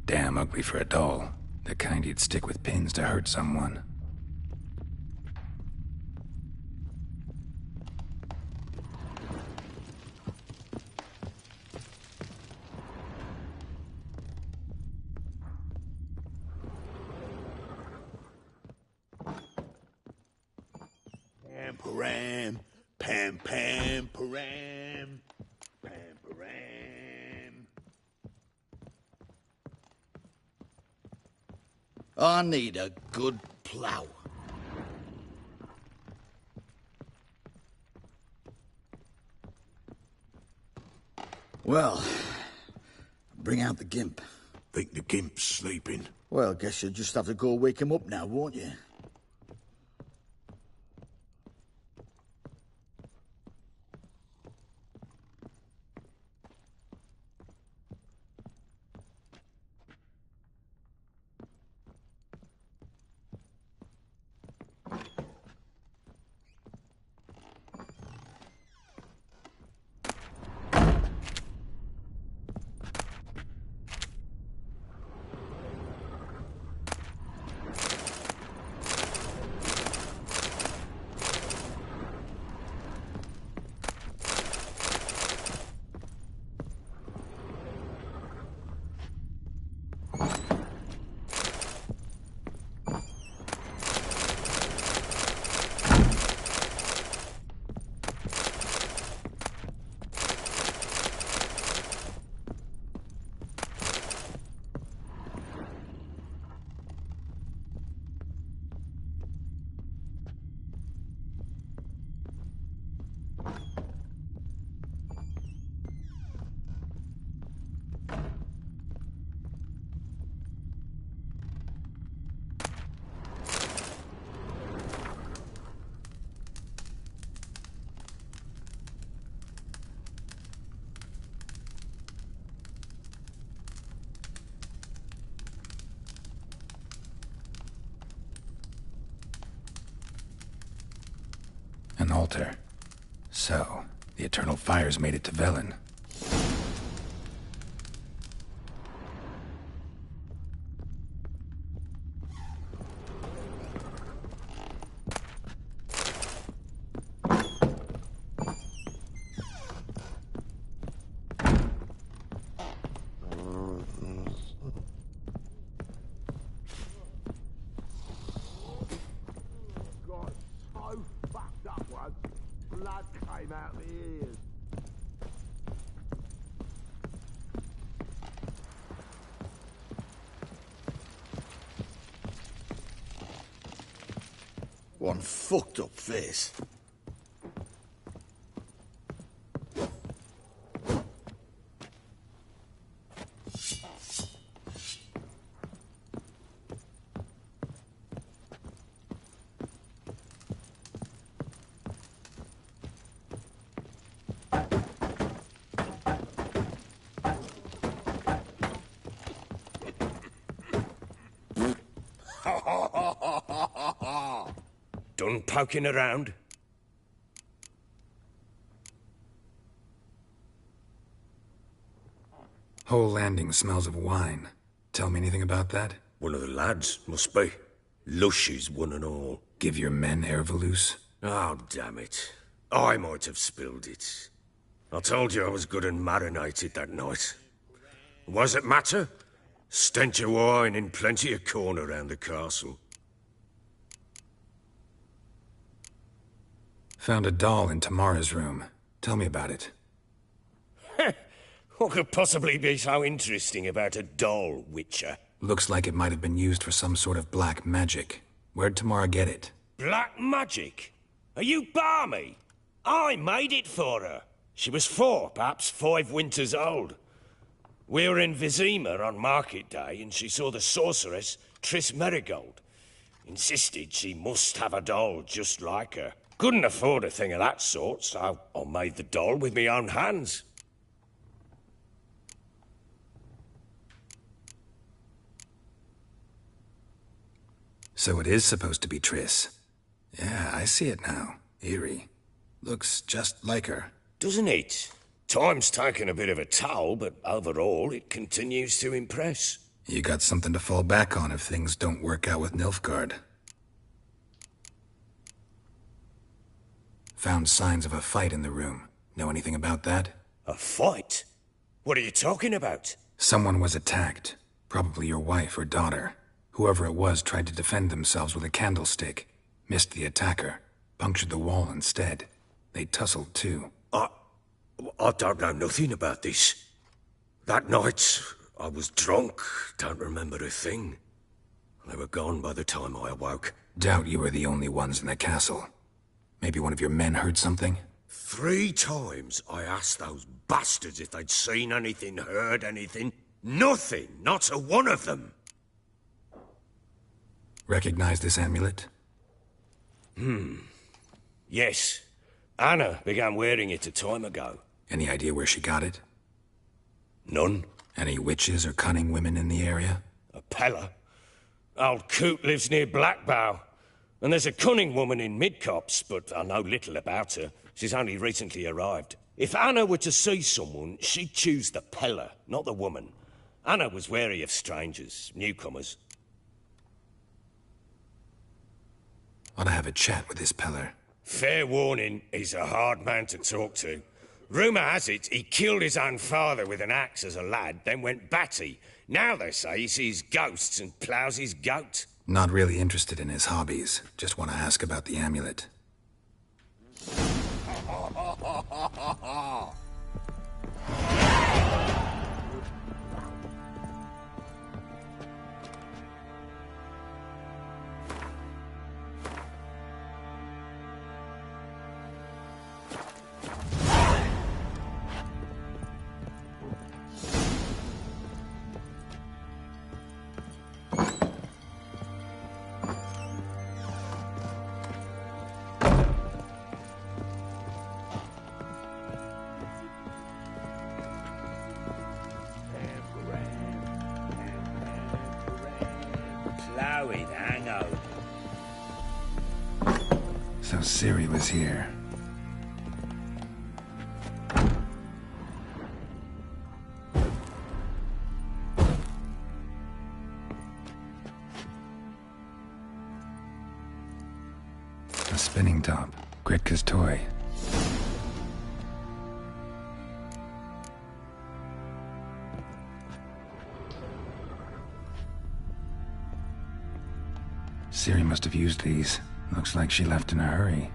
Damn ugly for a doll. The kind you'd stick with pins to hurt someone. Pam-param, pam-pam-param, pam-param. I need a good plough. Well, bring out the gimp. Think the gimp's sleeping? Well, guess you'll just have to go wake him up now, won't you? An altar. So, the Eternal Fires made it to Velen. One fucked up face. Done poking around? Whole landing smells of wine. Tell me anything about that? One of the lads, must be. Lushes, one and all. Give your men air valuse? Oh, damn it. I might have spilled it. I told you I was good and marinated that night. Was it matter? Stench of wine in plenty of corn around the castle. Found a doll in Tamara's room. Tell me about it. What could possibly be so interesting about a doll, Witcher? Looks like it might have been used for some sort of black magic. Where'd Tamara get it? Black magic? Are you balmy? I made it for her. She was 4, perhaps 5 winters old. We were in Vizima on market day, and she saw the sorceress, Triss Merigold. Insisted she must have a doll just like her. Couldn't afford a thing of that sort, so I made the doll with my own hands. So it is supposed to be Triss. Yeah, I see it now. Eerie. Looks just like her. Doesn't it? Time's taken a bit of a toll, but overall it continues to impress. You got something to fall back on if things don't work out with Nilfgaard. Found signs of a fight in the room. Know anything about that? A fight? What are you talking about? Someone was attacked. Probably your wife or daughter. Whoever it was tried to defend themselves with a candlestick. Missed the attacker. Punctured the wall instead. They tussled too. I don't know nothing about this. That night, I was drunk. Don't remember a thing. They were gone by the time I awoke. Doubt you were the only ones in the castle. Maybe one of your men heard something? 3 times I asked those bastards if they'd seen anything, heard anything. Nothing! Not a one of them! Recognize this amulet? Yes. Anna began wearing it a time ago. Any idea where she got it? None. Any witches or cunning women in the area? A Pella. Old Coot lives near Blackbow. And there's a cunning woman in Midcopse, but I know little about her. She's only recently arrived. If Anna were to see someone, she'd choose the Pella, not the woman. Anna was wary of strangers, newcomers. Ought to have a chat with this Peller. Fair warning, he's a hard man to talk to. Rumour has it he killed his own father with an axe as a lad, then went batty. Now they say he sees ghosts and ploughs his goat. Not really interested in his hobbies. Just want to ask about the amulet. So Ciri was here. A spinning top. Gritka's toy. Ciri must have used these. Looks like she left in a hurry.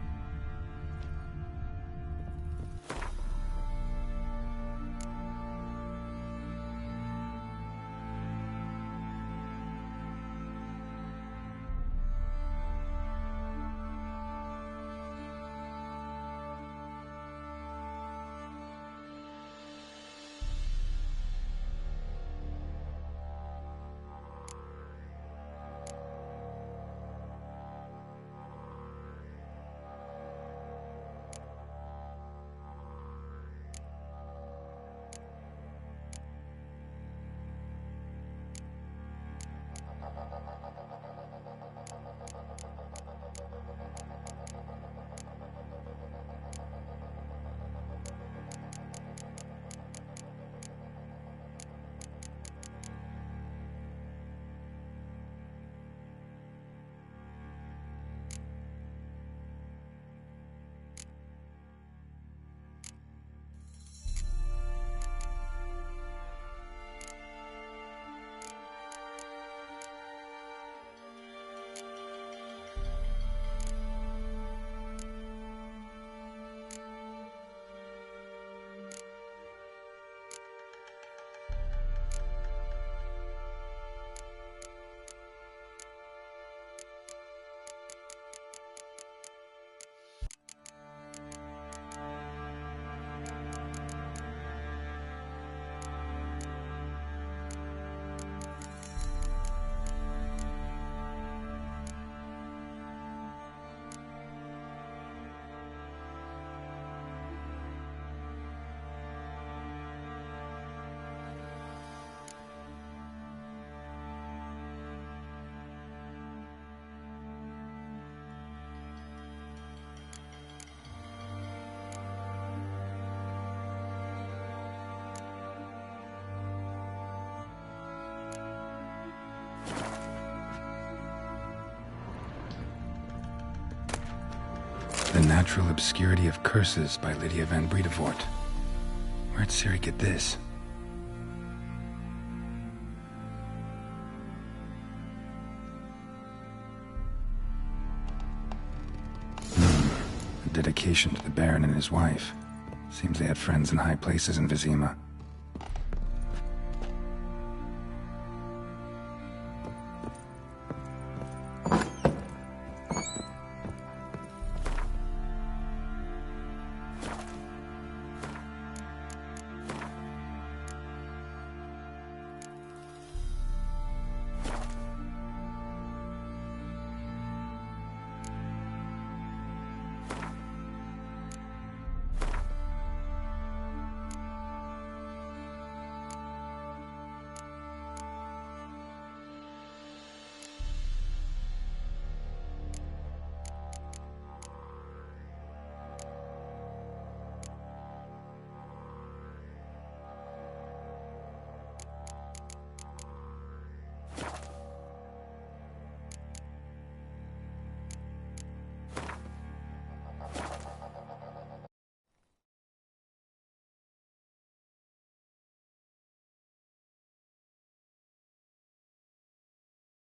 The Natural Obscurity of Curses by Lydia van Bredevoort. Where'd Siri get this? A dedication to the Baron and his wife. Seems they had friends in high places in Vizima.